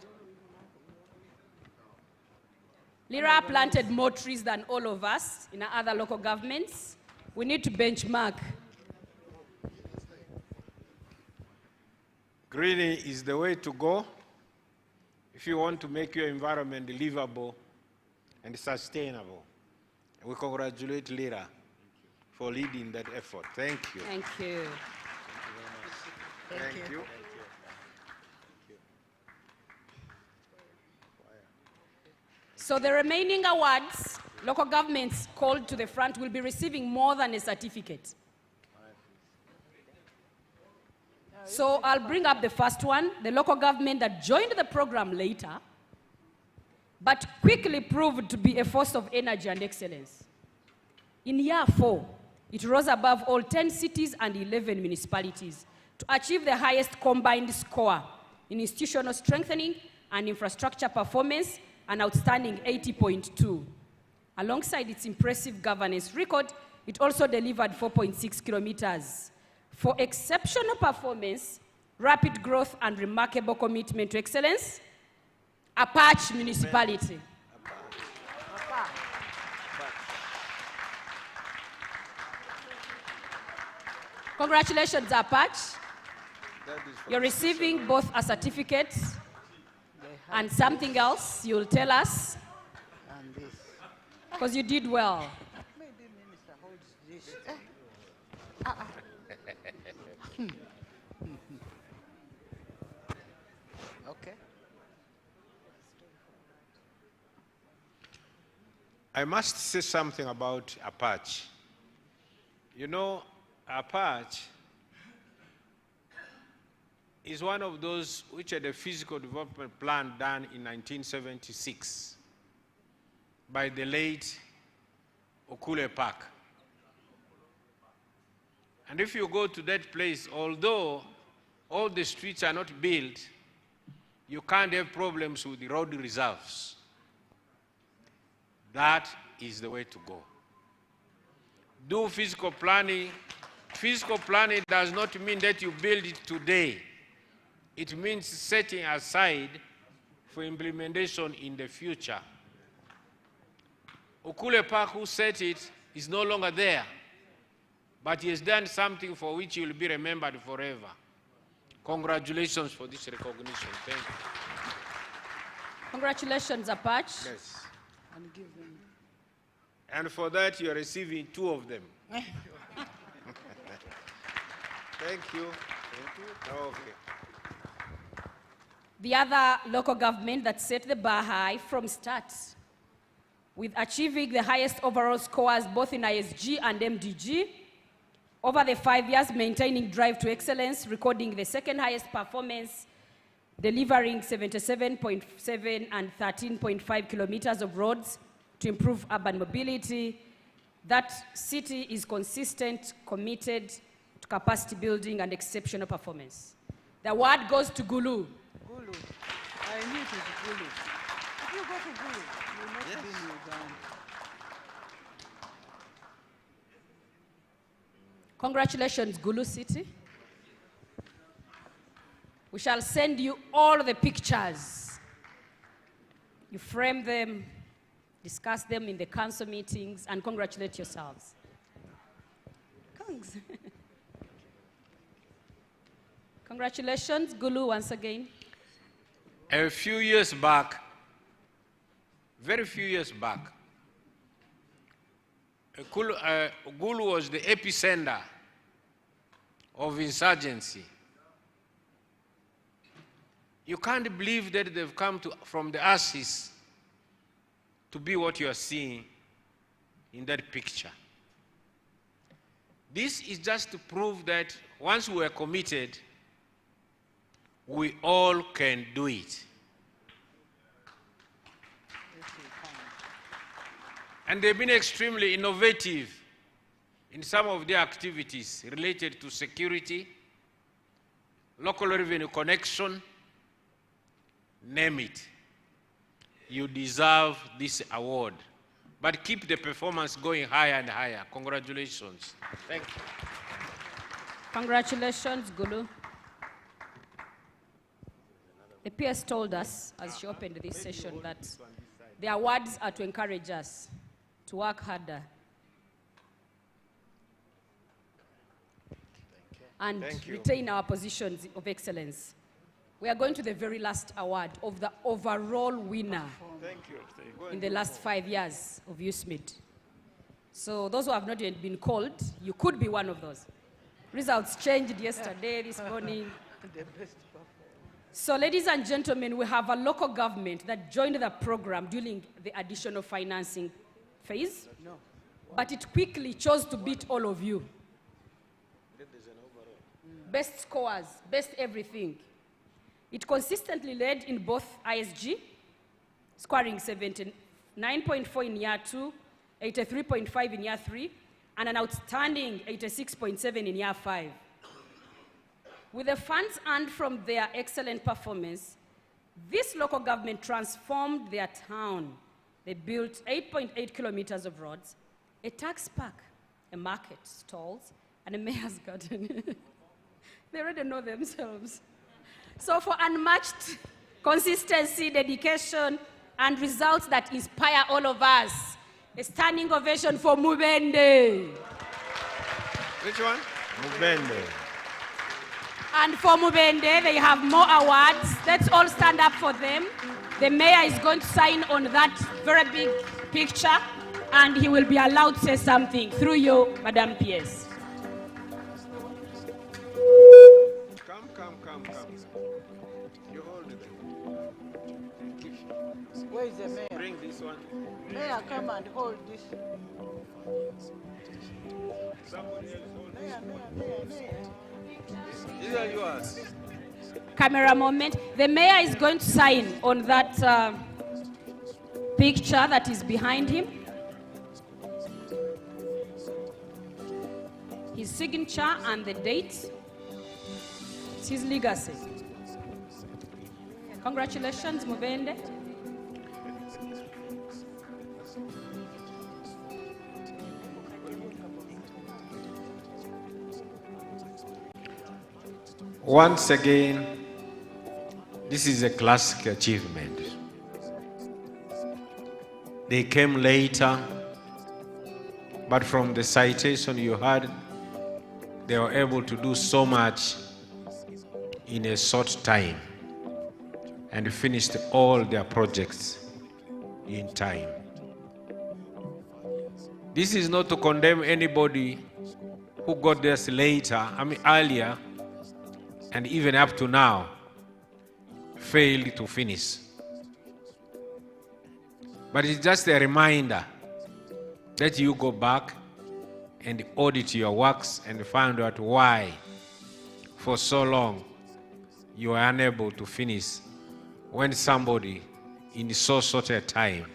Lira planted more trees than all of us in our other local governments. We need to benchmark. Greening is the way to go. if you want to make your environment livable and sustainable. We congratulate Lira for leading that effort. Thank you. Thank you. Thank you. So the remaining awards, local governments called to the front will be receiving more than a certificate. So I'll bring up the first one, the local government that joined the program later, but quickly proved to be a force of energy and excellence. In year 4, it rose above all 10 cities and 11 municipalities to achieve the highest combined score in institutional strengthening and infrastructure performance, an outstanding 80.2. Alongside its impressive governance record, it also delivered 4.6 kilometers. For exceptional performance, rapid growth, and remarkable commitment to excellence, Apache Municipality. Congratulations, Apache. You're receiving both a certificate and something else you'll tell us, because you did well. Maybe Minister holds this. Okay. I must say something about Apache. You know, Apache is one of those which had a physical development plan done in 1976 by the late Okule Park. And if you go to that place, although all the streets are not built, you can't have problems with the road reserves. That is the way to go. Do physical planning. Physical planning does not mean that you build it today. It means setting aside for implementation in the future. Okule Park, who set it, is no longer there, but he has done something for which he will be remembered forever. Congratulations for this recognition. Thank you. Congratulations, Apache. Yes. And for that, you are receiving 2 of them. Thank you. Thank you. Okay. The other local government that set the bar high from start, with achieving the highest overall scores both in ISG and MDG, over the 5 years maintaining drive to excellence, recording the second highest performance, delivering 77.7 and 13.5 kilometers of roads to improve urban mobility. That city is consistent, committed to capacity building and exceptional performance. The award goes to Gulu. Gulu. I knew it was Gulu. If you go to Gulu, you'll not be in Uganda. Congratulations, Gulu City. We shall send you all the pictures. You frame them, discuss them in the council meetings, and congratulate yourselves. Thanks. Congratulations, Gulu, once again. A few years back, very few years back, Gulu was the epicenter of insurgency. You can't believe that they've come from the ashes to be what you are seeing in that picture. This is just to prove that once we are committed, we all can do it. And they've been extremely innovative in some of their activities related to security, local revenue connection, name it. You deserve this award. But keep the performance going higher and higher. Congratulations. Thank you. Congratulations, Gulu. The PS told us, as she opened this session, that the awards are to encourage us to work harder and retain our positions of excellence. We are going to the very last award of the overall winner in the last 5 years of USMID. So those who have not yet been called, you could be one of those. Results changed yesterday, this morning. So ladies and gentlemen, we have a local government that joined the program during the additional financing phase, but it quickly chose to beat all of you. Best scores, best everything. It consistently led in both ISG, scoring 79.4 in year 2, 83.5 in year 3, and an outstanding 86.7 in year 5. With the funds earned from their excellent performance, this local government transformed their town. They built 8.8 kilometers of roads, a tax park, a market, stalls, and a mayor's garden. They already know themselves. So for unmatched consistency, dedication, and results that inspire all of us, a standing ovation for Mubende. Which one? Mubende. And for Mubende, they have more awards. Let's all stand up for them. The mayor is going to sign on that very big picture, and he will be allowed to say something through you, Madam PS. Come. You hold it. Where is the mayor? Bring this one. Mayor, come and hold this. Somebody else hold this. Mayor. These are yours. Camera moment. The mayor is going to sign on that picture that is behind him. His signature and the date. It's his legacy. Congratulations, Mubende. Once again, this is a classic achievement. They came later, but from the citation you had, they were able to do so much in a short time and finished all their projects in time. This is not to condemn anybody who got this later, earlier, and even up to now, failed to finish. But it's just a reminder that you go back and audit your works and find out why, for so long, you are unable to finish when somebody in so short a time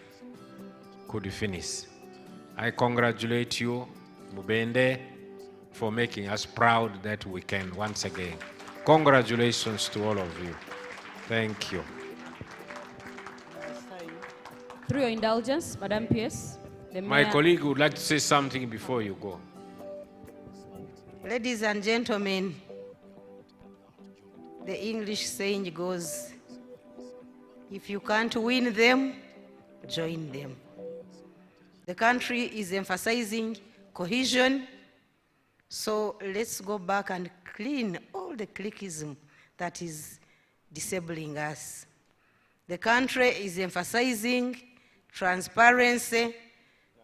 could finish. I congratulate you, Mubende, for making us proud that we can once again. Congratulations to all of you. Thank you. Through your indulgence, Madam PS. My colleague would like to say something before you go. Ladies and gentlemen, the English saying goes, if you can't win them, join them. The country is emphasizing cohesion, so let's go back and clean all the cliquism that is disabling us. The country is emphasizing transparency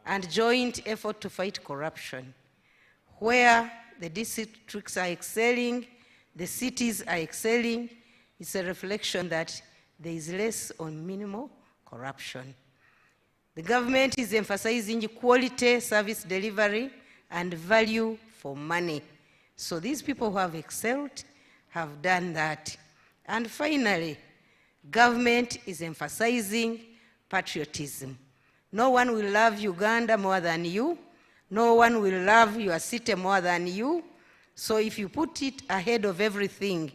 and joint effort to fight corruption. Where the districts are excelling, the cities are excelling, it's a reflection that there is less or minimal corruption. The government is emphasizing quality service delivery and value for money. So these people who have excelled have done that. And finally, government is emphasizing patriotism. No one will love Uganda more than you. No one will love your city more than you. So if you put it ahead of everything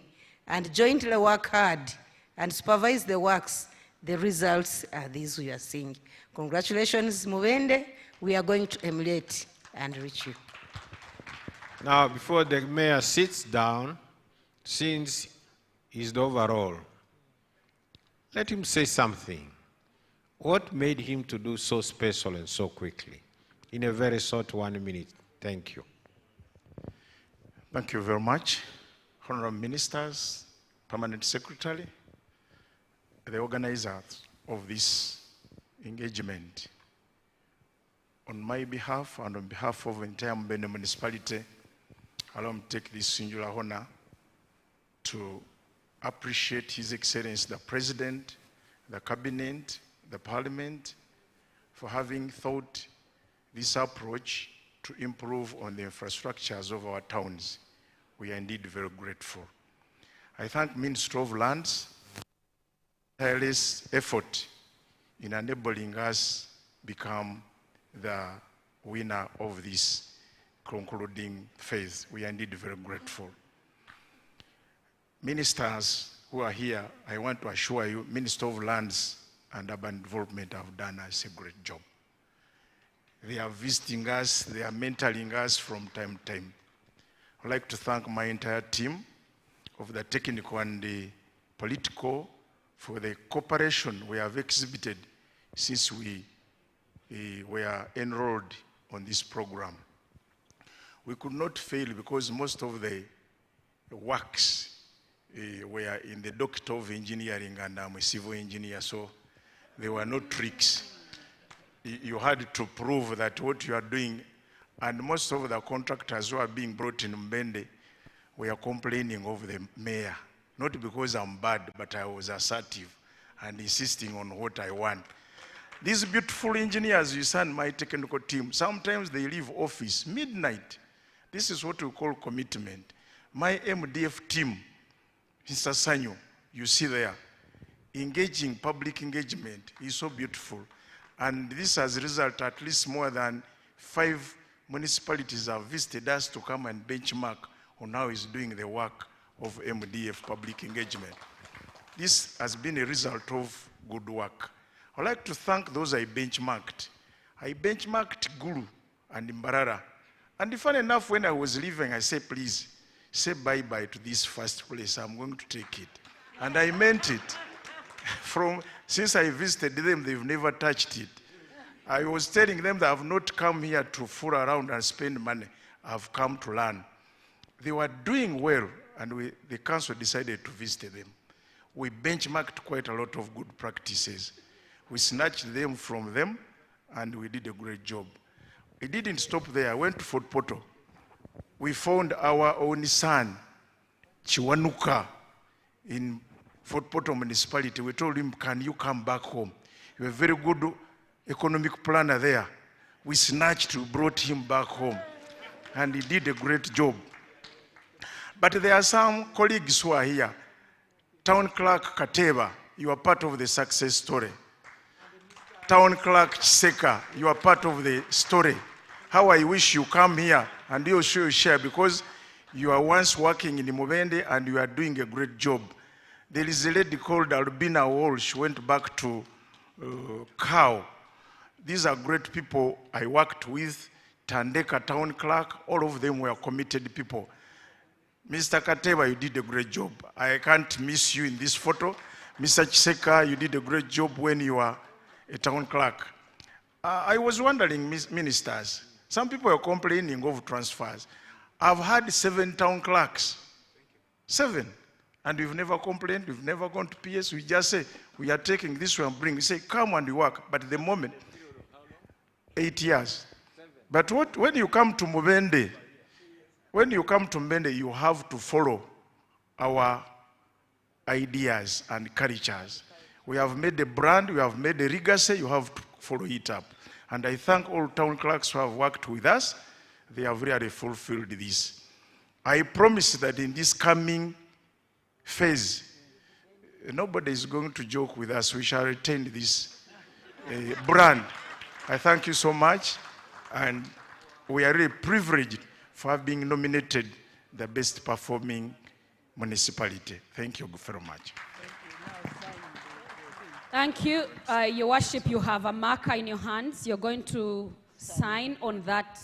and jointly work hard and supervise the works, the results are these we are seeing. Congratulations, Mubende. We are going to emulate and reach you. Now, before the mayor sits down, since he's the overall, let him say something. What made him to do so special and so quickly? In a very short 1 minute. Thank you. Thank you very much. Honorable ministers, Permanent Secretary, the organizers of this engagement. On my behalf and on behalf of the entire Mbende municipality, allow me to take this singular honor to appreciate His Excellency the President, the Cabinet, the Parliament, for having thought this approach to improve on the infrastructures of our towns. We are indeed very grateful. I thank Ministry of Lands for tireless effort in enabling us become the winner of this concluding phase. We are indeed very grateful. Ministers who are here, I want to assure you, Minister of Lands and Urban Development have done us a great job. They are visiting us, they are mentoring us from time to time. I'd like to thank my entire team of the technical and the political for the cooperation we have exhibited since we were enrolled on this program. We could not fail because most of the works were in the Doctor of Engineering and I'm a civil engineer, so there were no tricks. You had to prove that what you are doing, and most of the contractors who are being brought in Mbende were complaining of the mayor, not because I'm bad, but I was assertive and insisting on what I want. These beautiful engineers you send my technical team, sometimes they leave office midnight. This is what we call commitment. My MDF team, Mr. Sanyo, you see there, engaging public engagement is so beautiful. And this has resulted at least more than 5 municipalities have visited us to come and benchmark on how he's doing the work of MDF public engagement. This has been a result of good work. I'd like to thank those I benchmarked. I benchmarked Gulu and Mbarara. And funny enough, when I was leaving, I said, please, say bye-bye to this first place. I'm going to take it. And I meant it. Since I visited them, they've never touched it. I was telling them that I've not come here to fool around and spend money. I've come to learn. They were doing well, and the council decided to visit them. We benchmarked quite a lot of good practices. We snatched them from them, and we did a great job. We didn't stop there. I went to Fort Portal. We found our own son, Chiwanuka, in Fort Portal municipality. We told him, can you come back home? You're a very good economic planner there. We snatched, we brought him back home. And he did a great job. But there are some colleagues who are here. Town Clerk Kateba, you are part of the success story. Town Clerk Chiseka, you are part of the story. How I wish you come here and you share, because you are once working in Mubende and you are doing a great job. There is a lady called Albina Walsh, went back to Cow. These are great people I worked with. Tandeka Town Clerk, all of them were committed people. Mr. Kateba, you did a great job. I can't miss you in this photo. Mr. Chiseka, you did a great job when you were a town clerk. I was wondering, ministers, some people are complaining of transfers. I've had 7 town clerks. 7. And we've never complained, we've never gone to PS. We just say, we are taking this one, bring. We say, come and work. But at the moment, 8 years. But when you come to Mbende, you have to follow our ideas and cultures. We have made a brand, we have made a legacy, you have to follow it up. And I thank all town clerks who have worked with us. They have really fulfilled this. I promise that in this coming phase, nobody is going to joke with us. We shall retain this brand. I thank you so much. And we are really privileged for being nominated the best performing municipality. Thank you very much. Thank you. Your Worship, you have a marker in your hands. You're going to sign on that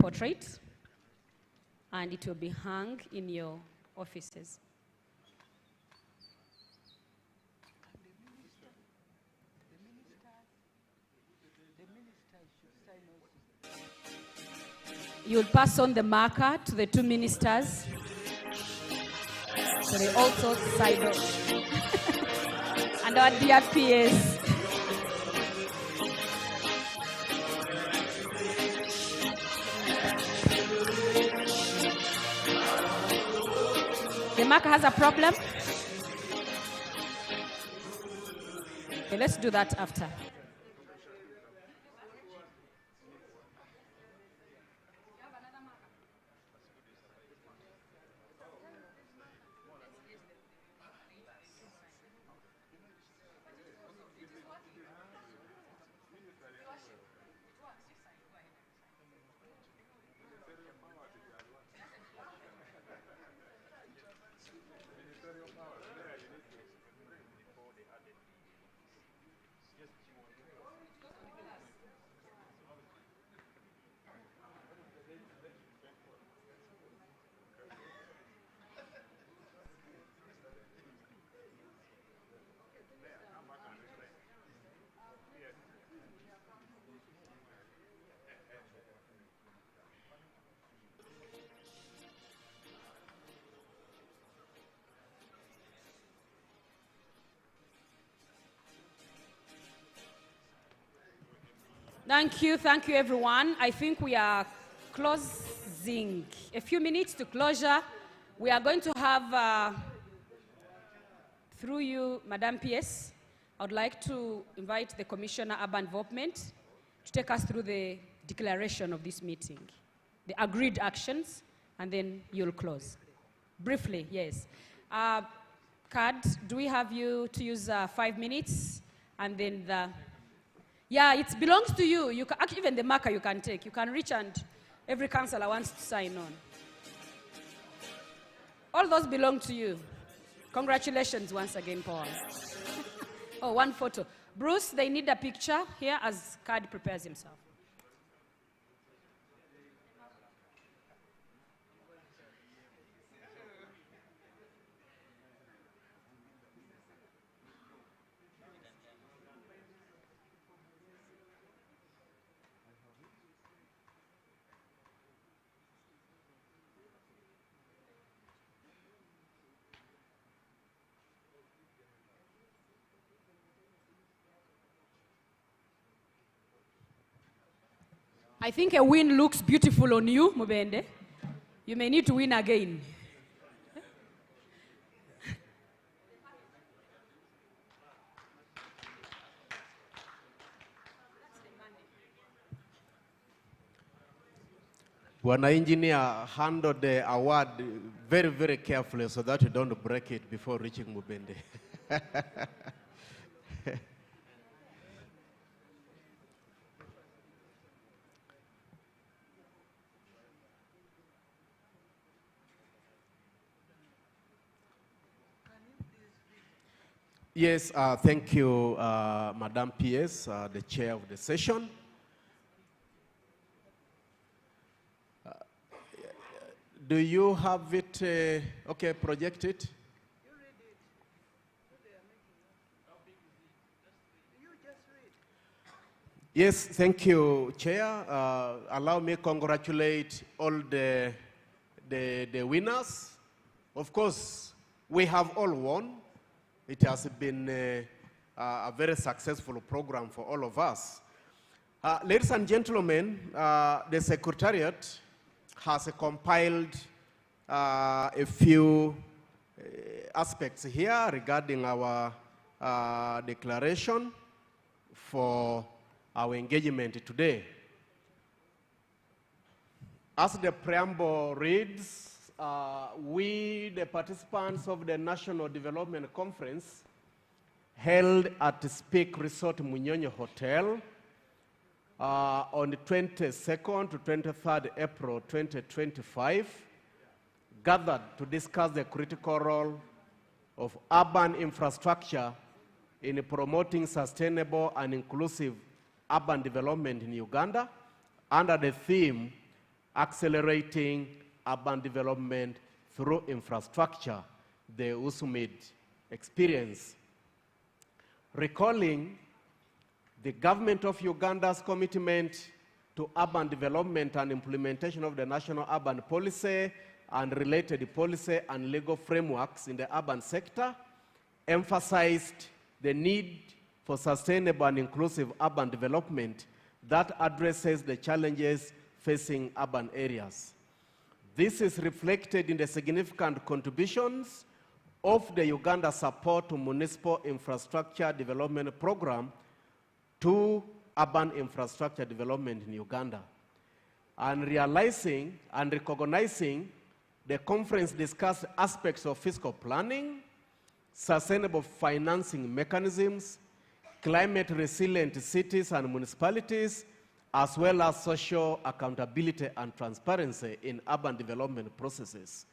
portrait, and it will be hung in your offices. You'll pass on the marker to the 2 ministers. So they also side off. And our dear PS. The marker has a problem. Okay, let's do that after. Thank you everyone. I think we are closing. A few minutes to closure. We are going to have, through you, Madam PS, I would like to invite the Commissioner Urban Development to take us through the declaration of this meeting, the agreed actions, and then you'll close. Briefly, yes. Card, do we have you to use 5 minutes? And then yeah, it belongs to you. You can, actually, even the marker you can take. You can reach and every councillor wants to sign on. All those belong to you. Congratulations once again, Paul. Oh, one photo. Bruce, they need a picture here as Card prepares himself. I think a win looks beautiful on you, Mubende. You may need to win again. When an engineer handled the award very, very carefully so that you don't break it before reaching Mubende. Yes, thank you, Madam PS, the chair of the session. Do you have it, okay, projected? Yes, thank you, Chair. Allow me to congratulate all the winners. Of course, we have all won. It has been a very successful program for all of us. Ladies and gentlemen, the Secretariat has compiled a few aspects here regarding our declaration for our engagement today. As the preamble reads, we, the participants of the National Development Conference, held at the Speke Resort Munyoyo Hotel on the 22nd to 23rd April 2025, gathered to discuss the critical role of urban infrastructure in promoting sustainable and inclusive urban development in Uganda under the theme, Accelerating Urban Development Through Infrastructure, the USMID experience. Recalling the government of Uganda's commitment to urban development and implementation of the National Urban Policy and related policy and legal frameworks in the urban sector, emphasized the need for sustainable and inclusive urban development that addresses the challenges facing urban areas. This is reflected in the significant contributions of the Uganda Support to Municipal Infrastructure Development Program to urban infrastructure development in Uganda. And realizing and recognizing, the conference discussed aspects of fiscal planning, sustainable financing mechanisms, climate resilient cities and municipalities, as well as social accountability and transparency in urban development processes,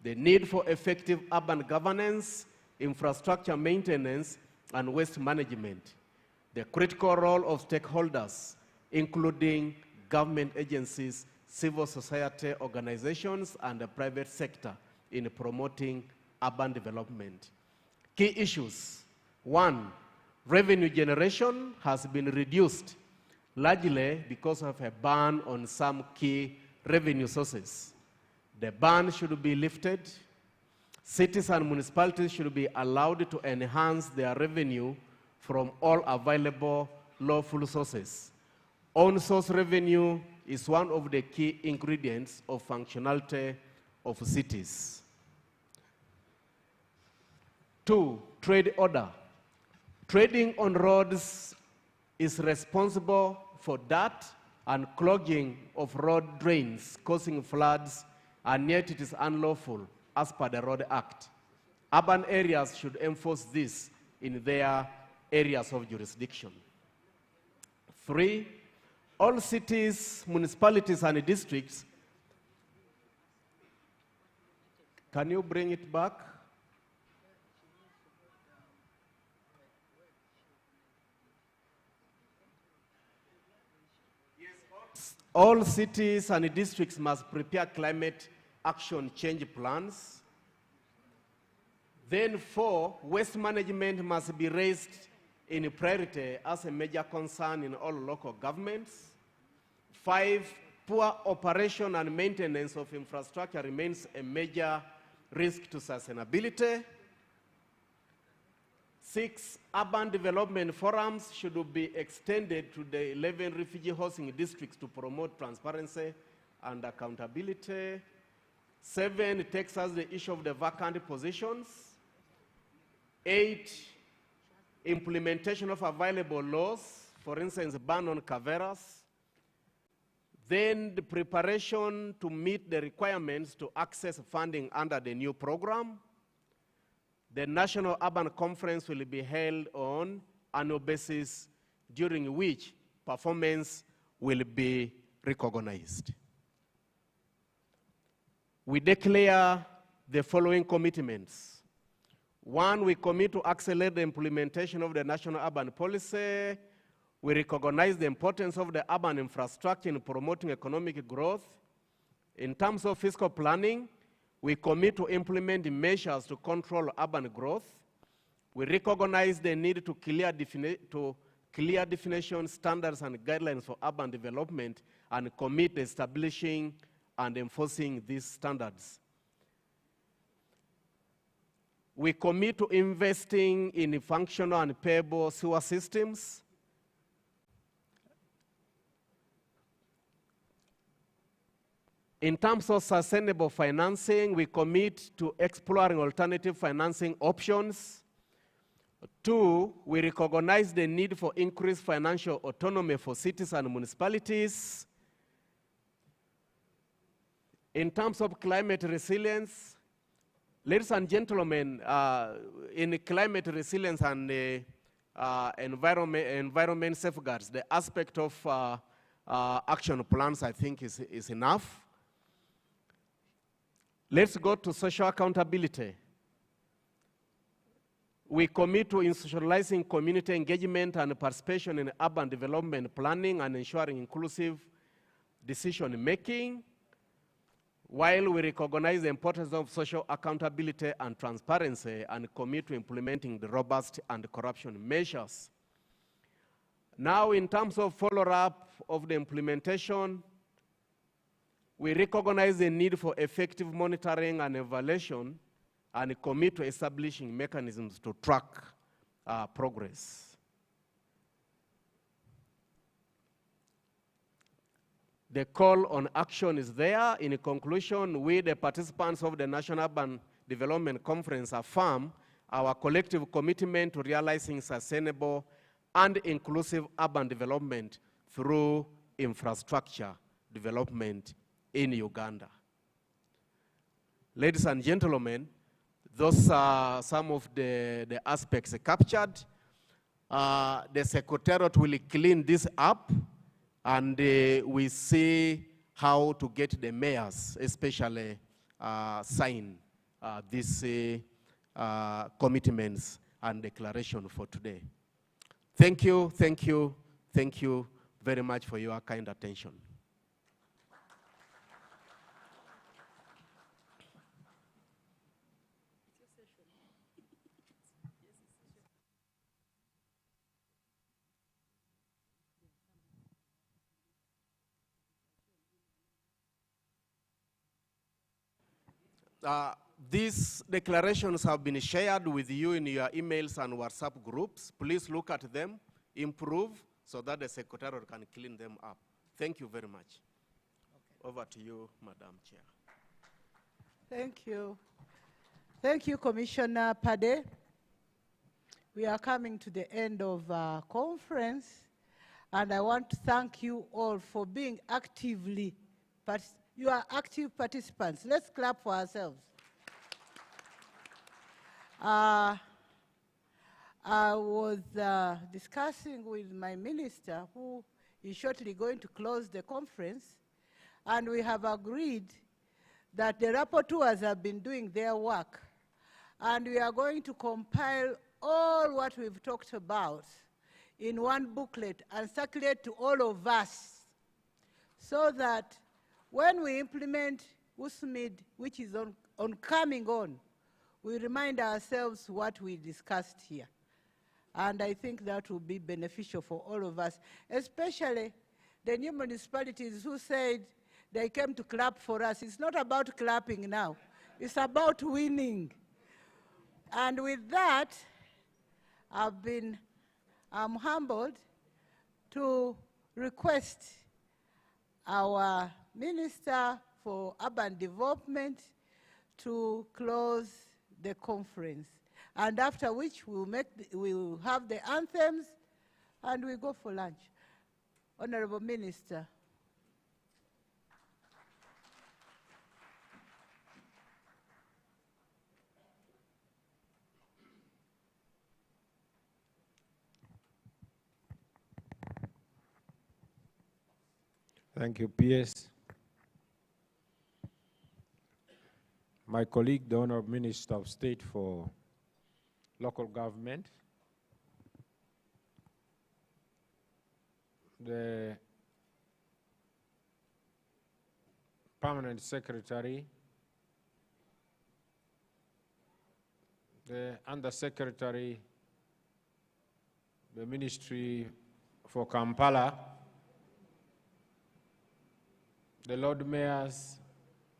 the need for effective urban governance, infrastructure maintenance, and waste management, the critical role of stakeholders, including government agencies, civil society organizations, and the private sector in promoting urban development. Key issues: 1, revenue generation has been reduced, largely because of a ban on some key revenue sources. The ban should be lifted. Cities and municipalities should be allowed to enhance their revenue from all available lawful sources. On-source revenue is one of the key ingredients of functionality of cities. 2, trade order. Trading on roads is responsible for dirt and clogging of road drains, causing floods, and yet it is unlawful as per the Road Act. Urban areas should enforce this in their areas of jurisdiction. 3, all cities, municipalities, and districts, can you bring it back? All cities and districts must prepare climate action change plans. Then 4, waste management must be raised in priority as a major concern in all local governments. 5, poor operation and maintenance of infrastructure remains a major risk to sustainability. 6, urban development forums should be extended to the 11 refugee housing districts to promote transparency and accountability. 7, takes us the issue of the vacant positions. 8, implementation of available laws, for instance, ban on caveras. Then the preparation to meet the requirements to access funding under the new program. The National Urban Conference will be held on annual basis, during which performance will be recognized. We declare the following commitments. 1, we commit to accelerate the implementation of the National Urban Policy. We recognize the importance of the urban infrastructure in promoting economic growth. In terms of fiscal planning, we commit to implement measures to control urban growth. We recognize the need to clear definition standards and guidelines for urban development and commit to establishing and enforcing these standards. We commit to investing in functional and payable sewer systems. In terms of sustainable financing, we commit to exploring alternative financing options. 2, we recognize the need for increased financial autonomy for cities and municipalities. In terms of climate resilience, ladies and gentlemen, in climate resilience and environment safeguards, the aspect of action plans, I think, is enough. Let's go to social accountability. We commit to institutionalizing community engagement and participation in urban development planning and ensuring inclusive decision-making, while we recognize the importance of social accountability and transparency and commit to implementing the robust anti-corruption measures. Now, in terms of follow-up of the implementation, We recognize the need for effective monitoring and evaluation and commit to establishing mechanisms to track progress. The call on action is there. In conclusion, we, the participants of the National Urban Development Conference, affirm our collective commitment to realizing sustainable and inclusive urban development through infrastructure development in Uganda. Ladies and gentlemen, those are some of the aspects captured. The Secretariat will clean this up, and we see how to get the mayors, especially, sign these commitments and declaration for today. Thank you, thank you, thank you very much for your kind attention. These declarations have been shared with you in your emails and WhatsApp groups. Please look at them, improve, so that the Secretariat can clean them up. Thank you very much. Okay. Over to you, Madam Chair. Thank you. Thank you, Commissioner Pade. We are coming to the end of our conference, and I want to thank you all for being actively you are active participants. Let's clap for ourselves. I was discussing with my minister, who is shortly going to close the conference, and we have agreed that the rapporteurs have been doing their work, and we are going to compile all what we've talked about in one booklet and circulate to all of us, so that when we implement USMID, which is coming on, we remind ourselves what we discussed here. And I think that will be beneficial for all of us, especially the new municipalities who said they came to clap for us. It's not about clapping now. It's about winning. And with that, I'm humbled to request our Minister for Urban Development to close the conference. And after which we'll have the anthems and we go for lunch. Honorable Minister. Thank you, PS. My colleague, the Honorable Minister of State for Local Government, the Permanent Secretary, the Undersecretary, the Ministry for Kampala, the Lord Mayors,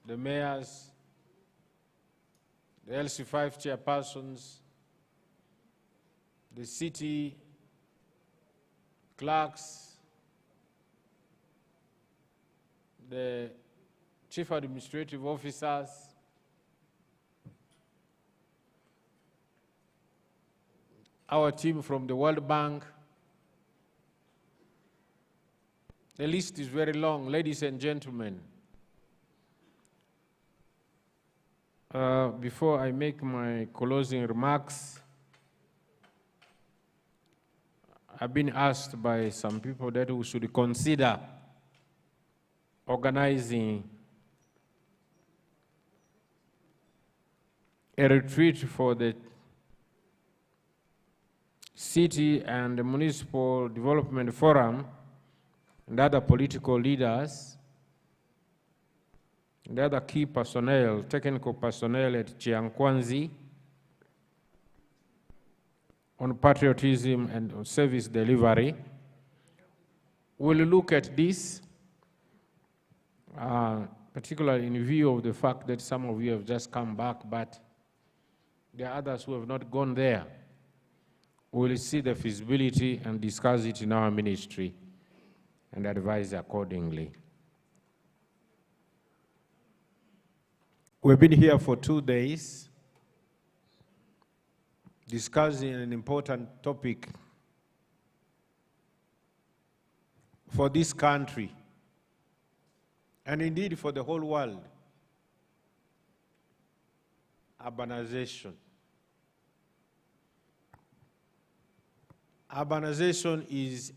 the Mayors, the LC5 chairpersons, the city clerks, the chief administrative officers, our team from the World Bank. The list is very long, ladies and gentlemen. Before I make my closing remarks, I've been asked by some people that we should consider organizing a retreat for the city and the municipal development forum and other political leaders and other key personnel, technical personnel at Chiankwanzi on patriotism and on service delivery. We'll look at this particularly in view of the fact that some of you have just come back, but there are others who have not gone there. We will see the feasibility and discuss it in our ministry and advise accordingly. We've been here for 2 days discussing an important topic for this country and indeed for the whole world: urbanization. Urbanization is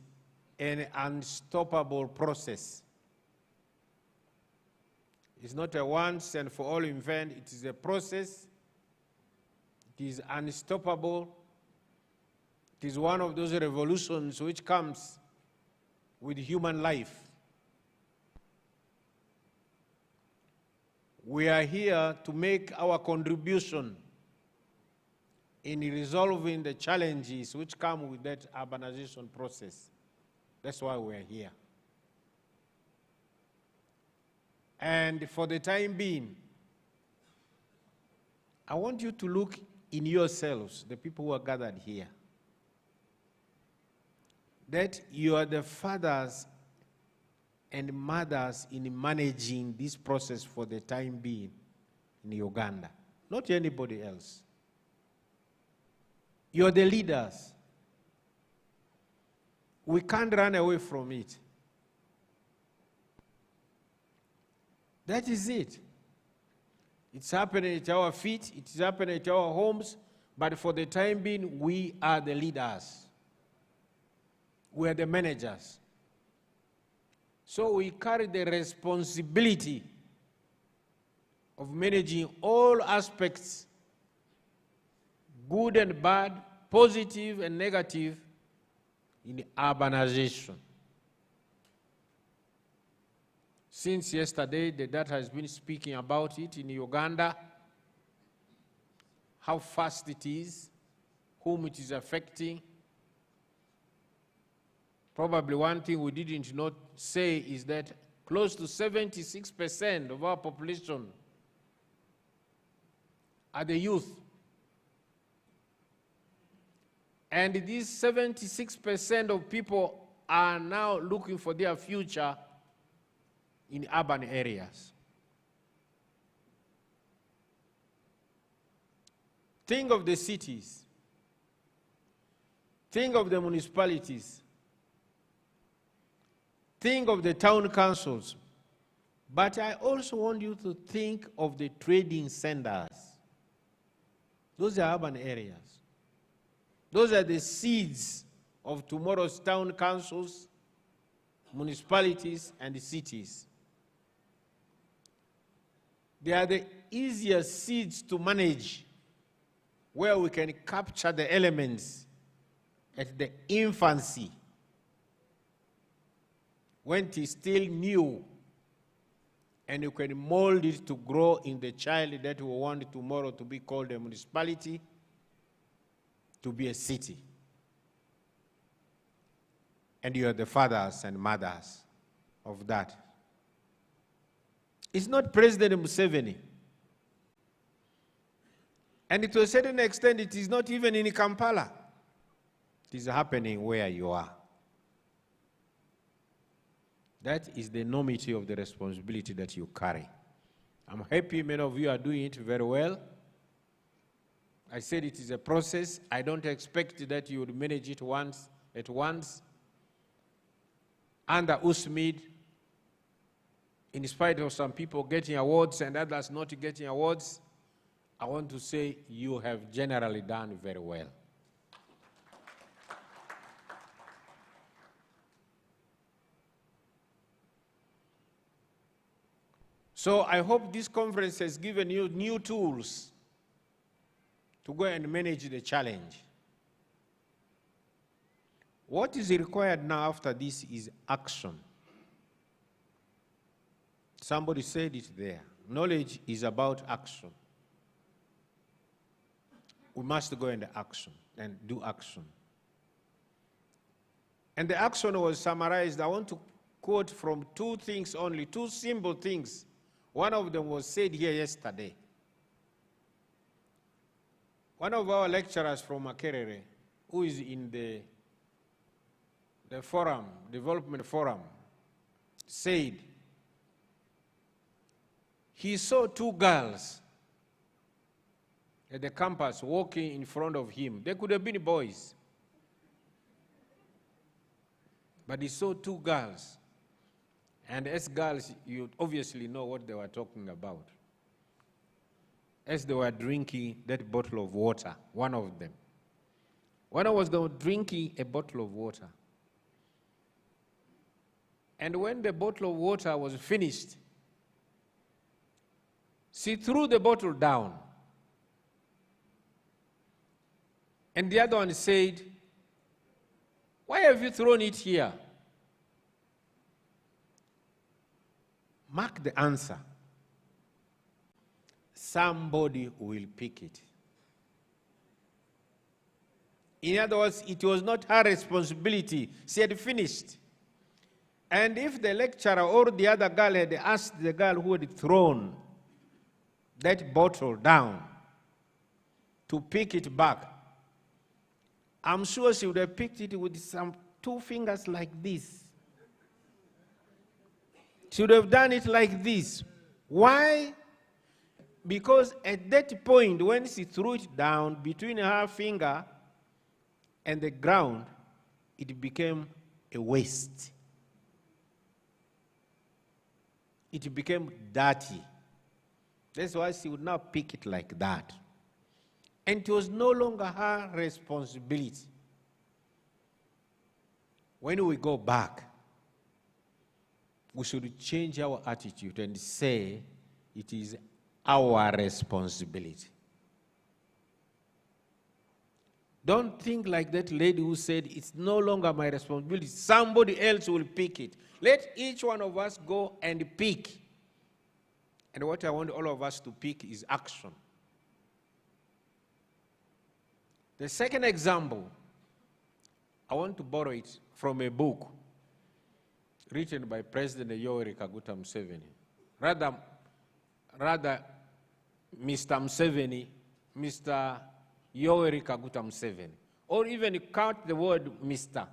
an unstoppable process. It's not a once and for all event, it is a process. It is unstoppable. It is one of those revolutions which comes with human life. We are here to make our contribution in resolving the challenges which come with that urbanization process. That's why we're here. And for the time being, I want you to look in yourselves, the people who are gathered here, that you are the fathers and mothers in managing this process for the time being in Uganda, not anybody else. You're the leaders. We can't run away from it. That is it. It's happening at our feet, it's happening at our homes, but for the time being, we are the leaders. We are the managers. So we carry the responsibility of managing all aspects, good and bad, positive and negative, in urbanization. Since yesterday, the data has been speaking about it in Uganda, how fast it is, whom it is affecting. Probably one thing we didn't not say is that close to 76% of our population are the youth. And these 76% of people are now looking for their future in urban areas. Think of the cities. Think of the municipalities. Think of the town councils. But I also want you to think of the trading centers. Those are urban areas. Those are the seeds of tomorrow's town councils, municipalities, and cities. They are the easiest seeds to manage, where we can capture the elements at the infancy, when it is still new, and you can mold it to grow in the child that we want tomorrow to be called a municipality, to be a city. And you are the fathers and mothers of that. It's not President Museveni. And to a certain extent, it is not even in Kampala. It is happening where you are. That is the enormity of the responsibility that you carry. I'm happy many of you are doing it very well. I said it is a process. I don't expect that you would manage it at once. Under USMID, in spite of some people getting awards and others not getting awards, I want to say you have generally done very well. So I hope this conference has given you new tools to go and manage the challenge. What is required now after this is action. Somebody said it there. Knowledge is about action. We must go into action and do action. And the action was summarized. I want to quote from two things only, two simple things. One of them was said here yesterday. One of our lecturers from Makerere, who is in the forum, development forum, said he saw two girls at the campus walking in front of him. They could have been boys. But he saw two girls. And as girls, you obviously know what they were talking about. As they were drinking that bottle of water, one of them. One was drinking a bottle of water. And when the bottle of water was finished, she threw the bottle down. And the other one said, "Why have you thrown it here?" Mark the answer. Somebody will pick it. In other words, it was not her responsibility. She had finished. And if the lecturer or the other girl had asked the girl who had thrown that bottle down to pick it back, I'm sure she would have picked it with some two fingers like this. She would have done it like this. Why? Because at that point, when she threw it down between her finger and the ground, it became a waste. It became dirty. That's why she would now pick it like that. And it was no longer her responsibility. When we go back, we should change our attitude and say it is our responsibility. Don't think like that lady who said, "It's no longer my responsibility, somebody else will pick it." Let each one of us go and pick. And what I want all of us to pick is action. The second example, I want to borrow it from a book written by President Yoweri Kaguta Museveni. Rather, Mr. Museveni, Mr. Yoweri Kaguta Museveni. Or even count the word Mr.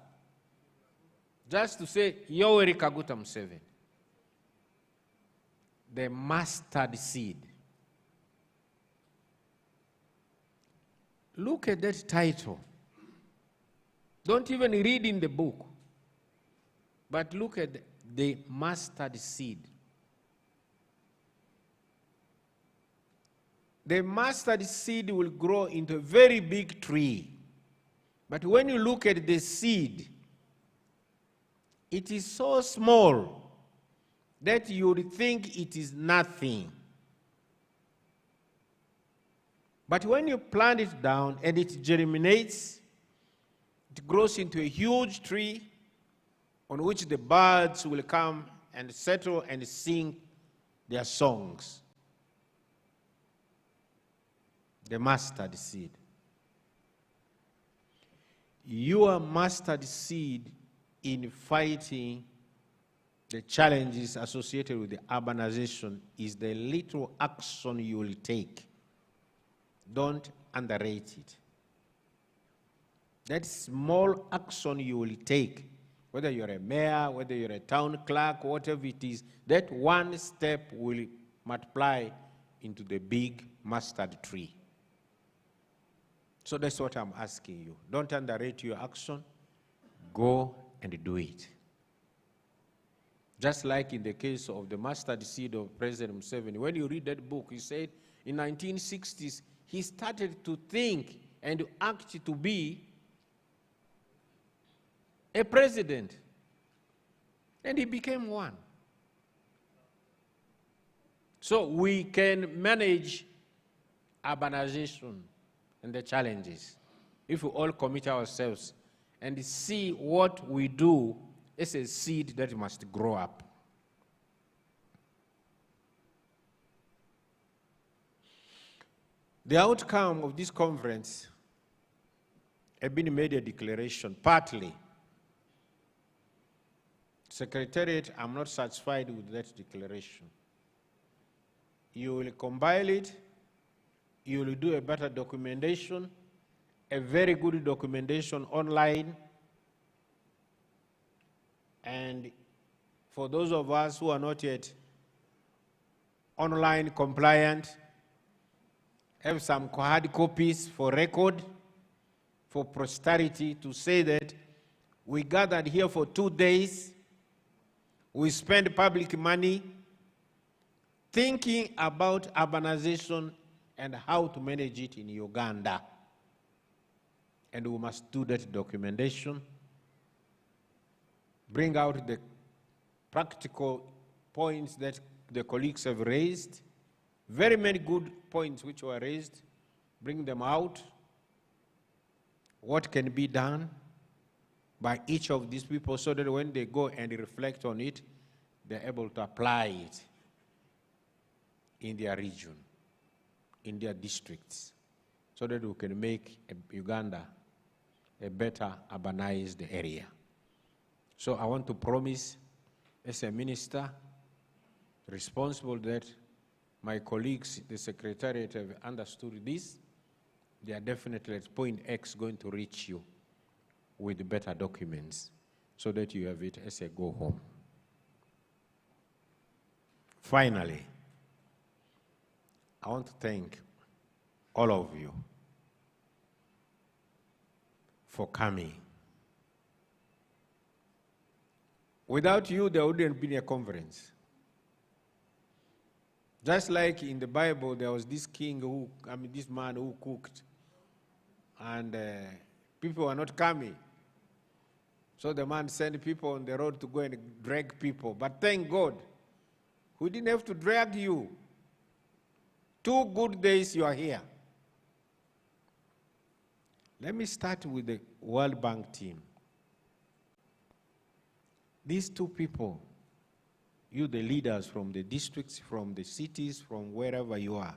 Just to say Yoweri Kaguta Museveni. The mustard seed. Look at that title. Don't even read in the book. But look at the mustard seed. The mustard seed will grow into a very big tree. But when you look at the seed, it is so small that you would think it is nothing. But when you plant it down and it germinates, it grows into a huge tree on which the birds will come and settle and sing their songs. The mustard seed. Your mustard seed in fighting the challenges associated with the urbanization is the little action you will take. Don't underrate it. That small action you will take, whether you're a mayor, whether you're a town clerk, whatever it is, that one step will multiply into the big mustard tree. So that's what I'm asking you. Don't underrate your action. Go and do it. Just like in the case of the mustard seed of President Museveni. When you read that book, he said in 1960s, he started to think and to act to be a president. And he became one. So we can manage urbanization and the challenges if we all commit ourselves and see what we do as a seed that must grow up. The outcome of this conference has been made a declaration, partly. Secretariat, I'm not satisfied with that declaration. you will compile it, you will do a better documentation, a very good documentation online. And for those of us who are not yet online compliant, have some hard copies for record, for posterity, to say that we gathered here for 2 days, we spent public money thinking about urbanization and how to manage it in Uganda. And we must do that documentation, bring out the practical points that the colleagues have raised, very many good points which were raised, bring them out, what can be done by each of these people so that when they go and reflect on it, they're able to apply it in their region, in their districts, so that we can make Uganda a better urbanized area. So I want to promise, as a minister responsible, that my colleagues, the Secretariat, have understood this. They are definitely at point X going to reach you with better documents so that you have it as a go home. Finally, I want to thank all of you for coming. Without you, there wouldn't be a conference. Just like in the Bible, there was this king who, this man who cooked, and people were not coming. So the man sent people on the road to go and drag people. But thank God, we didn't have to drag you. 2 good days you are here. Let me start with the World Bank team. These 2 people, you the leaders from the districts, from the cities, from wherever you are,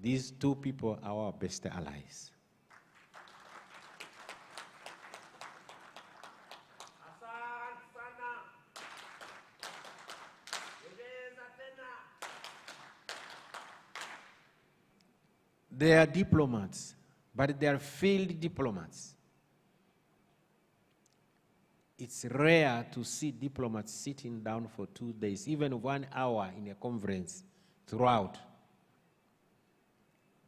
these 2 people are our best allies. They are diplomats, but they are field diplomats. It's rare to see diplomats sitting down for 2 days, even 1 hour in a conference throughout.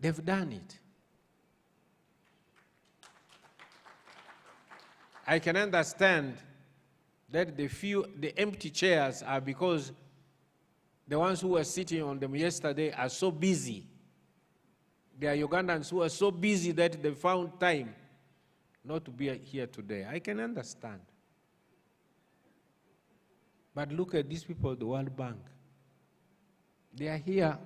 They've done it. I can understand that the empty chairs are because the ones who were sitting on them yesterday are so busy. There are Ugandans who are so busy that they found time not to be here today. I can understand. But look at these people at the World Bank. They are here.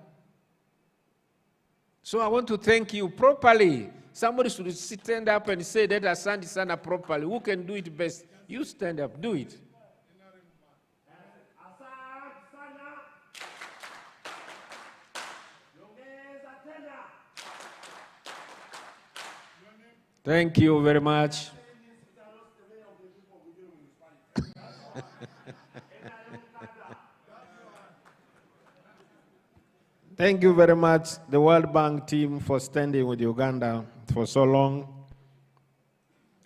So I want to thank you properly. Somebody should stand up and say that Asante Sana properly. Who can do it best? You stand up, do it. Thank you very much. Thank you very much, the World Bank team, for standing with Uganda for so long,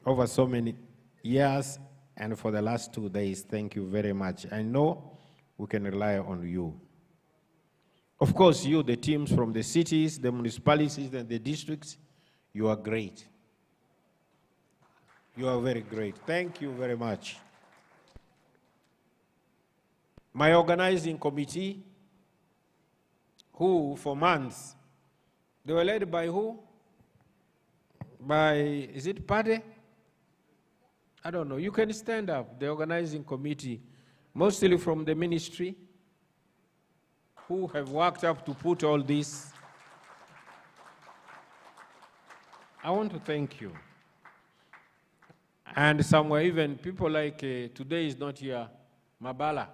over so many years, and for the last 2 days. Thank you very much. I know we can rely on you. Of course, you, the teams from the cities, the municipalities, and the districts, you are great. You are very great. Thank you very much. My organizing committee, who for months, they were led by who? By, is it Pade? I don't know. You can stand up. The organizing committee, mostly from the ministry, who have worked up to put all this. I want to thank you. And somewhere even people like, today is not here, Mabala.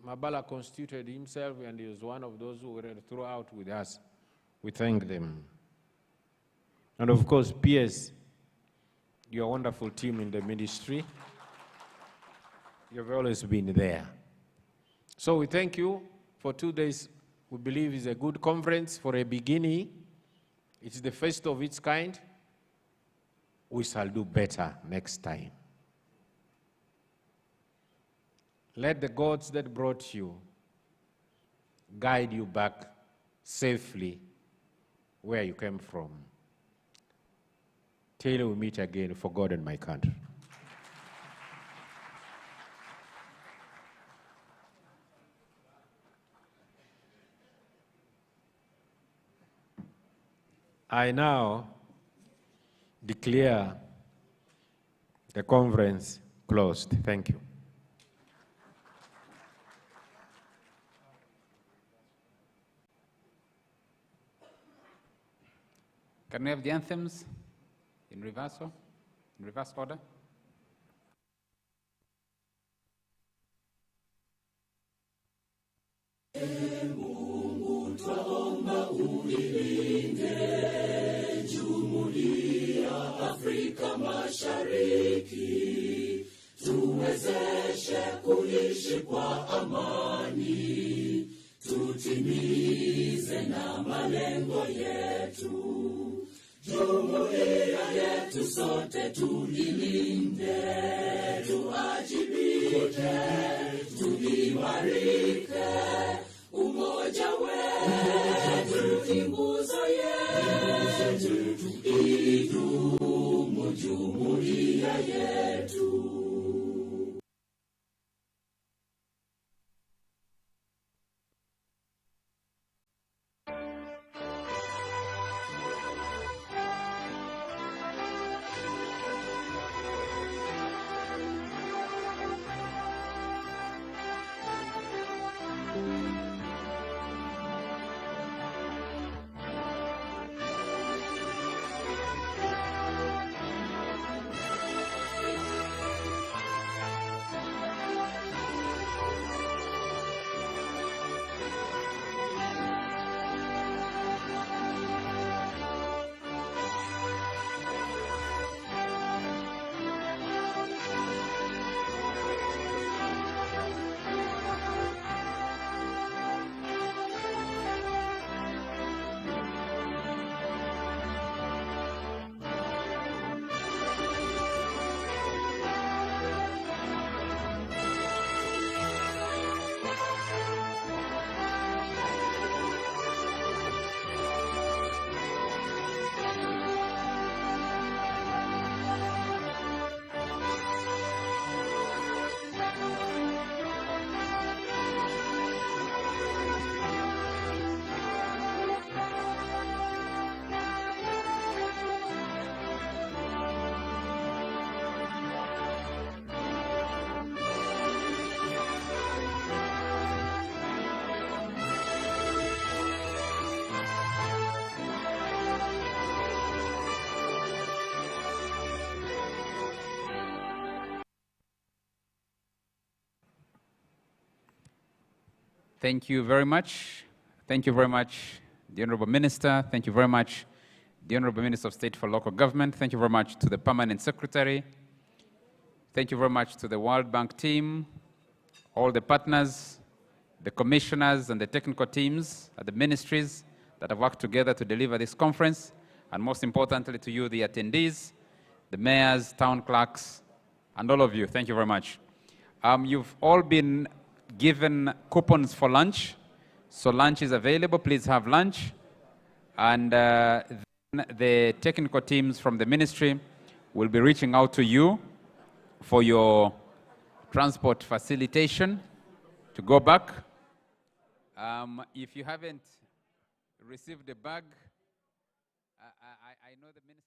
Mabala constituted himself and he was one of those who were throughout with us. We thank them. And of course, PS, your wonderful team in the ministry. You've always been there. So we thank you. for 2 days, we believe is a good conference for a beginning. It's the first of its kind. We shall do better next time. Let the gods that brought you guide you back safely where you came from. Till we meet again, for God and my country. I now declare the conference closed. Thank you. Can we have the anthems in reverse order? Afrika Mashariki, tuwezeshe kuishi kwa amani, tutimize na malengo yetu. Jumuiya yetu sote tuilinde, tuajibike, tuimarike, umoja wetu ni nguzo yetu, idumu jumuiya yetu. Thank you very much. Thank you very much, the Honorable Minister. Thank you very much, the Honorable Minister of State for Local Government. Thank you very much to the Permanent Secretary. Thank you very much to the World Bank team, all the partners, the commissioners and the technical teams at the ministries that have worked together to deliver this conference, and most importantly to you, the attendees, the mayors, town clerks, and all of you. Thank you very much. You've all been given coupons for lunch. So lunch is available. Please have lunch. And then the technical teams from the ministry will be reaching out to you for your transport facilitation to go back. If you haven't received a bag, I know the minister